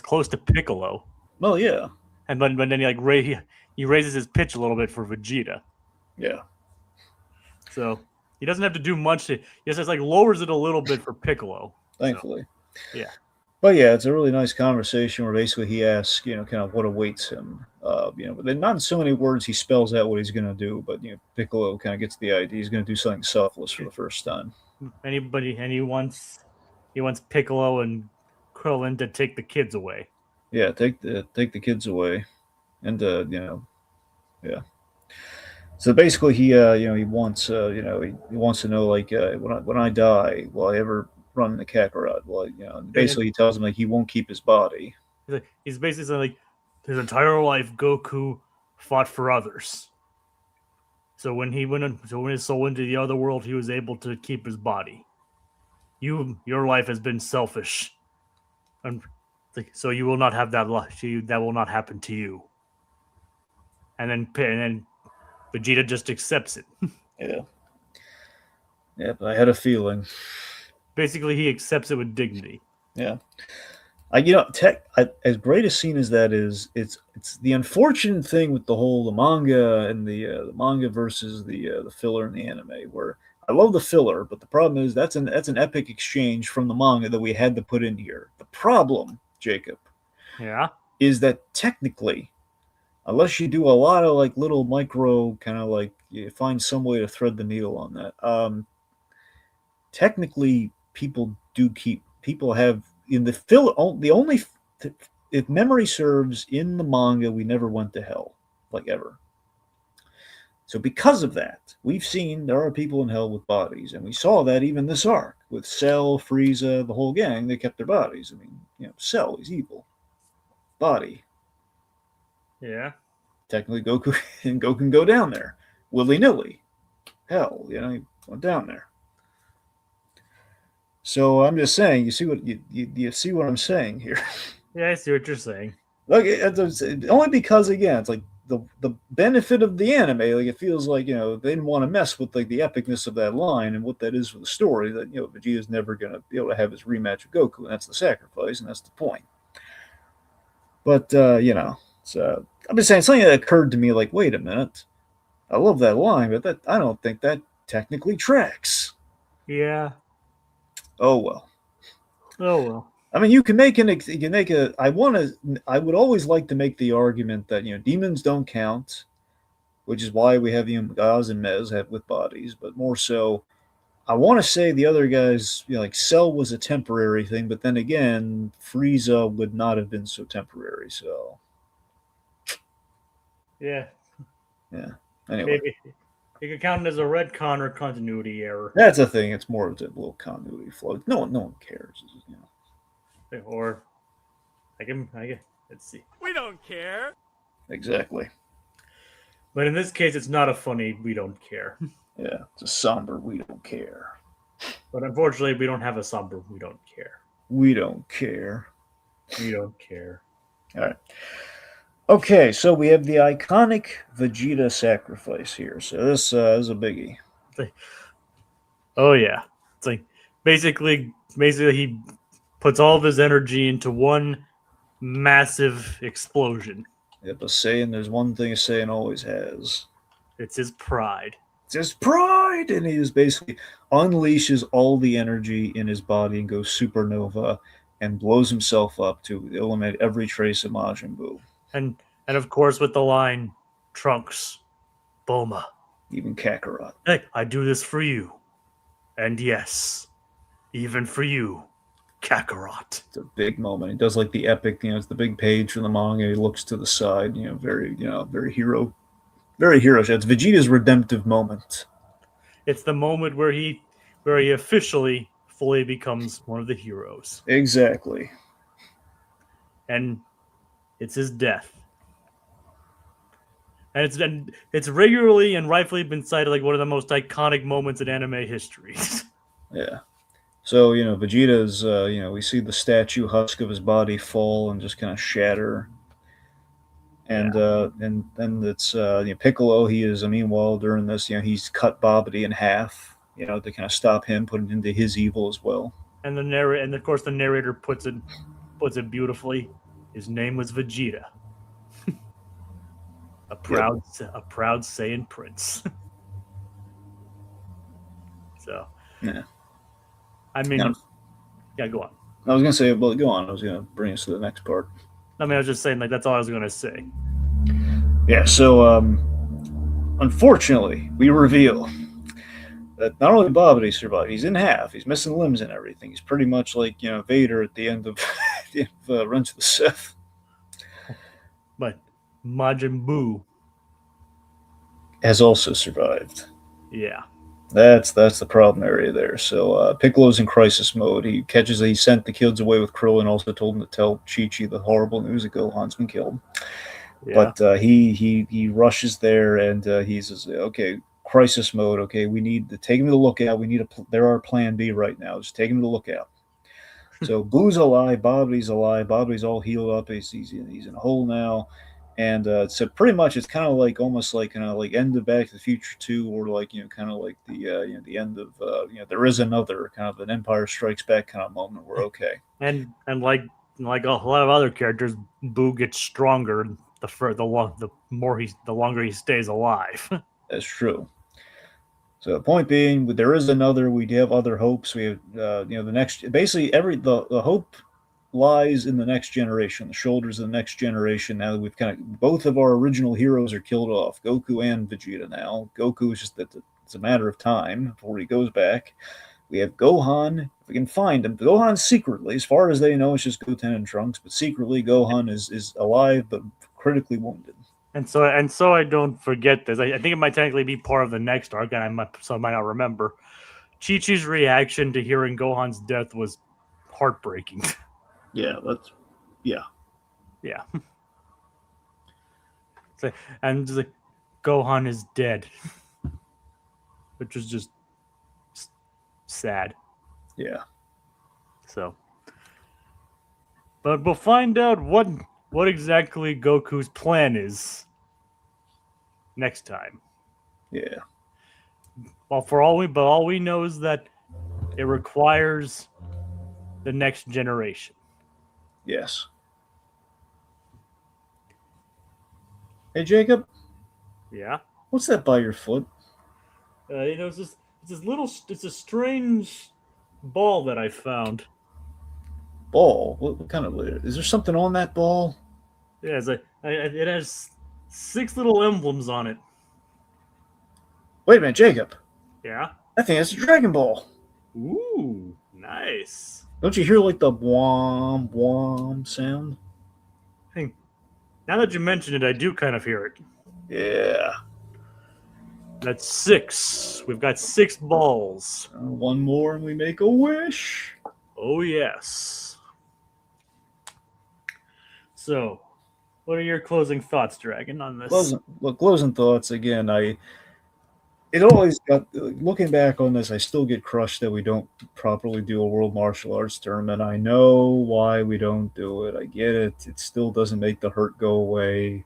close to Piccolo. Well, yeah. And then he raises his pitch a little bit for Vegeta. Yeah. So he doesn't have to do much. He just lowers it a little bit for Piccolo. Thankfully. So, yeah. But yeah, it's a really nice conversation where basically he asks, kind of what awaits him. But then not in so many words he spells out what he's going to do, but Piccolo kind of gets the idea he's going to do something selfless for the first time. And he wants Piccolo and Krillin to take the kids away. Yeah, take the kids away, and yeah. So basically, he wants he wants to know when I die, will I ever run the Kakarot? Well, basically he tells him he won't keep his body. He's basically saying his entire life, Goku fought for others. So when his soul into the other world, he was able to keep his body. Your life has been selfish, and so you will not have that life. That will not happen to you. And then Vegeta just accepts it. Yeah. Yep, I had a feeling. Basically, he accepts it with dignity. Yeah. As great a scene as that is, it's the unfortunate thing with the whole the manga and the manga versus the filler in the anime. Where I love the filler, but the problem is that's an epic exchange from the manga that we had to put in here. The problem, Jacob, Yeah. is that technically, unless you do a lot of like little micro kind of like you find some way to thread the needle on that, technically people have in the fill the only if memory serves in the manga we never went to hell like ever. So because of that we've seen there are people in hell with bodies, and we saw that even this arc with Cell, Frieza, the whole gang. They kept their bodies. I mean, Cell is evil, body. Yeah. Technically Goku and Goku can go down there willy-nilly. Hell, he went down there. So I'm just saying, you see you see what I'm saying here. Yeah, I see what you're saying. Like only because again, it's like the benefit of the anime. Like it feels like they didn't want to mess with like the epicness of that line and what that is for the story. That Vegeta's never gonna be able to have his rematch with Goku, and that's the sacrifice, and that's the point. But so I'm just saying something that occurred to me. Like, wait a minute, I love that line, but that I don't think that technically tracks. Yeah. Oh well. Oh well. I mean, you can make a. I would always like to make the argument that demons don't count, which is why we have the Gaz and Mez have with bodies. But more so, I want to say the other guys, like Cell was a temporary thing, but then again, Frieza would not have been so temporary. So Yeah. yeah. Anyway, Maybe you could count it as a retcon or continuity error. that's a thing. It's more of a little continuity flow. No one cares. Or I can. Let's see. We don't care. Exactly. But in this case, it's not a funny. We don't care. Yeah, it's a somber. We don't care. But unfortunately, we don't have a somber. We don't care. We don't care. We don't care. All right. Okay, so we have the iconic Vegeta sacrifice here. So this is a biggie. Oh yeah, it's like basically he puts all of his energy into one massive explosion. Yep, a Saiyan. There's one thing a Saiyan always has. It's his pride. It's his pride, and he just basically unleashes all the energy in his body and goes supernova and blows himself up to eliminate every trace of Majin Buu. And of course with the line, Trunks, Bulma, even Kakarot. Hey, I do this for you. And yes, even for you, Kakarot. It's a big moment. He does like the epic, it's the big page from the manga. He looks to the side, very hero. Very hero. It's Vegeta's redemptive moment. It's the moment where he officially fully becomes one of the heroes. Exactly. And it's his death. And it's regularly and rightfully been cited like one of the most iconic moments in anime history. Yeah. So, Vegeta's, we see the statue husk of his body fall and just kind of shatter. And and then it's Piccolo. He is meanwhile during this, he's cut Babidi in half, to kind of stop him, put it into his evil as well. And of course the narrator puts it beautifully. His name was Vegeta, a proud Saiyan prince. So, yeah. I mean, yeah, go on. I was gonna say, well, go on. I was gonna bring us to the next part. I mean, I was just saying, like, that's all I was gonna say. Yeah. So, unfortunately, we reveal that not only Babidi survived, he's in half. He's missing limbs and everything. He's pretty much like Vader at the end of Revenge of the Sith. But Majin Buu has also survived. Yeah. That's the problem area there. So Piccolo's in crisis mode. He sent the kids away with Krillin, also told him to tell Chi-Chi the horrible news that Gohan's been killed. Yeah. But he rushes there, and he says, "Okay, crisis mode. Okay, we need to take him to the lookout. We need a there are plan B right now. Just take him to the lookout." So Boo's alive, Bobby's alive, Bobby's all healed up. He's in a hole now, and so pretty much it's kind of like almost like like end of Back to the Future 2, or like kind of like the the end of there is another kind of an Empire Strikes Back kind of moment where okay, And like a lot of other characters, Boo gets stronger the longer he stays alive. that's true. So the point being, there is another. We have other hopes. We have the next basically the hope lies in the next generation, the shoulders of the next generation. Now that we've kind of both of our original heroes are killed off, Goku and Vegeta. Now Goku is just that it's a matter of time before he goes back. We have Gohan. If we can find him, Gohan secretly, as far as they know, it's just Goten and Trunks. But secretly, Gohan is alive but critically wounded. And so I don't forget this. I think it might technically be part of the next arc, and I might not remember. Chi Chi's reaction to hearing Gohan's death was heartbreaking. Yeah, that's yeah. Yeah. And just like, Gohan is dead, which was just sad. Yeah. So, but we'll find out what exactly Goku's plan is next time. Yeah. Well, but all we know is that it requires the next generation. Yes. Hey, Jacob, Yeah. what's that by your foot? It's a strange ball that I found. Ball? What kind of is there something on that ball? Yeah, it has 6 little emblems on it. Wait a minute, Jacob. Yeah. I think that's a Dragon Ball. Ooh, nice. Don't you hear like the wham wham sound? Hey, now that you mention it, I do kind of hear it. Yeah. That's 6. We've got 6 balls. One more and we make a wish. Oh yes. So, what are your closing thoughts, Dragon, on this? Closing thoughts again. It always got looking back on this. I still get crushed that we don't properly do a World Martial Arts tournament. I know why we don't do it. I get it. It still doesn't make the hurt go away.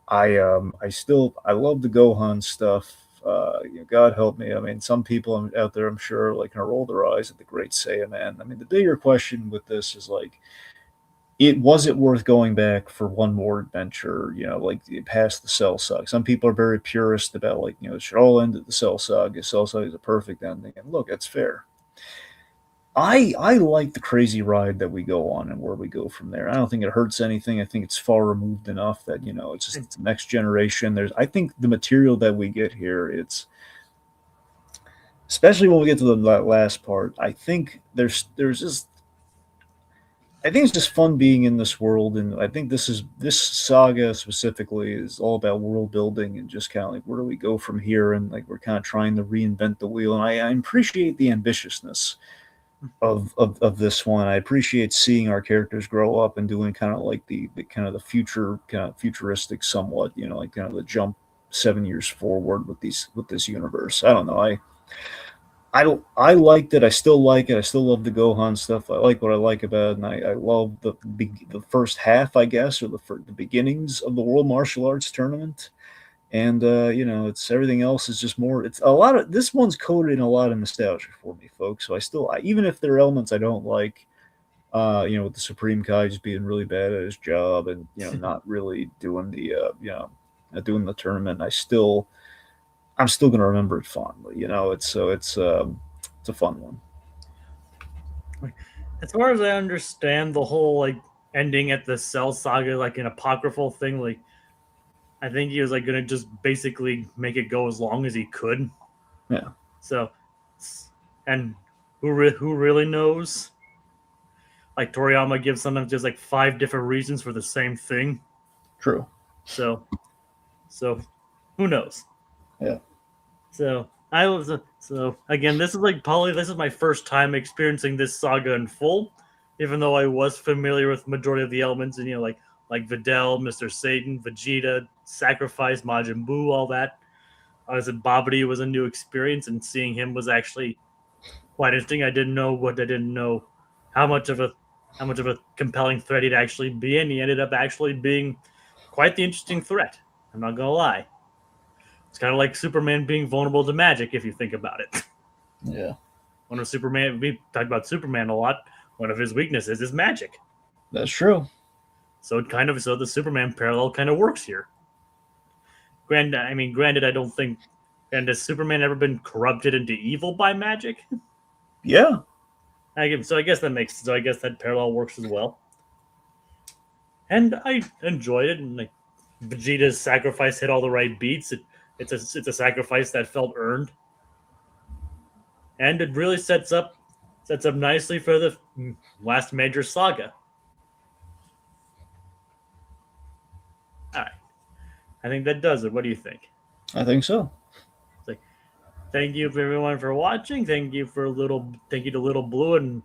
I love the Gohan stuff. God help me. I mean, some people out there, I'm sure, like can roll their eyes at the Great Saiyaman. I mean, the bigger question with this is like, it worth going back for one more adventure? Like past the Cell Saga. Some people are very purist about like it should all end at the Cell Saga. Cell Saga is a perfect ending, and look, that's fair. I like the crazy ride that we go on and where we go from there. I don't think it hurts anything. I think it's far removed enough that it's the next generation. I think the material that we get here, it's especially when we get to the last part. There's just I think it's just fun being in this world, and I think this saga specifically is all about world building and just kind of like where do we go from here, and like we're kind of trying to reinvent the wheel. And I appreciate the ambitiousness of this one. I appreciate seeing our characters grow up and doing kind of like the kind of the future kind of futuristic somewhat, like kind of the jump 7 years forward with this universe. I don't know. I liked it. I still like it. I still love the Gohan stuff. I like what I like about it, and I love the first half, I guess, or the beginnings of the World Martial Arts Tournament. And it's everything else is just more. It's a lot of this one's coded in a lot of nostalgia for me, folks. So even if there are elements I don't like, with the Supreme Kai just being really bad at his job and not really doing doing the tournament, I'm still gonna remember it fondly. It's a fun one. As far as I understand, the whole like ending at the Cell Saga, like an apocryphal thing, like I think he was like gonna just basically make it go as long as he could. Yeah. So, and who really knows? Like Toriyama gives sometimes just like 5 different reasons for the same thing. True. So, so who knows? Yeah. So I was so again. This is my first time experiencing this saga in full, even though I was familiar with majority of the elements and like like Videl, Mr. Satan, Vegeta, Sacrifice, Majin Buu, all that. I said Babidi was a new experience, and seeing him was actually quite interesting. I didn't know what I didn't know how much of a compelling threat he'd actually be, and he ended up actually being quite the interesting threat. I'm not gonna lie. It's kind of like Superman being vulnerable to magic, if you think about it. Yeah, One of Superman, we talked about Superman a lot. One of his weaknesses is magic. that's true. So the Superman parallel kind of works here. Granted, I don't think. And has Superman ever been corrupted into evil by magic? Yeah, So I guess that makes. So I guess that parallel works as well. And I enjoyed it. And like Vegeta's sacrifice hit all the right beats. It's a sacrifice that felt earned, and it really sets up nicely for the last major saga. All right, I think that does it. What do you think? I think so. It's like, thank you for everyone for watching. Thank you to Little Blue and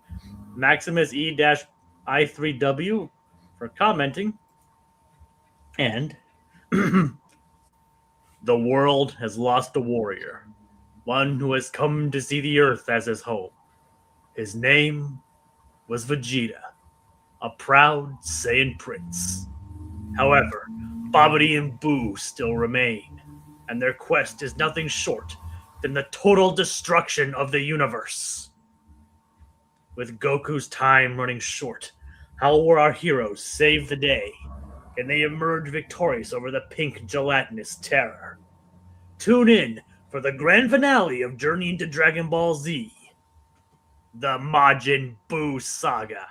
Maximus E-I3W for commenting. And the world has lost a warrior, one who has come to see the earth as his home. His name was Vegeta, a proud Saiyan prince. However, Babidi and Boo still remain, and their quest is nothing short than the total destruction of the universe. With Goku's time running short, how will our heroes save the day? Can they emerge victorious over the pink gelatinous terror? Tune in for the grand finale of Journey into Dragon Ball Z, the Majin Buu Saga.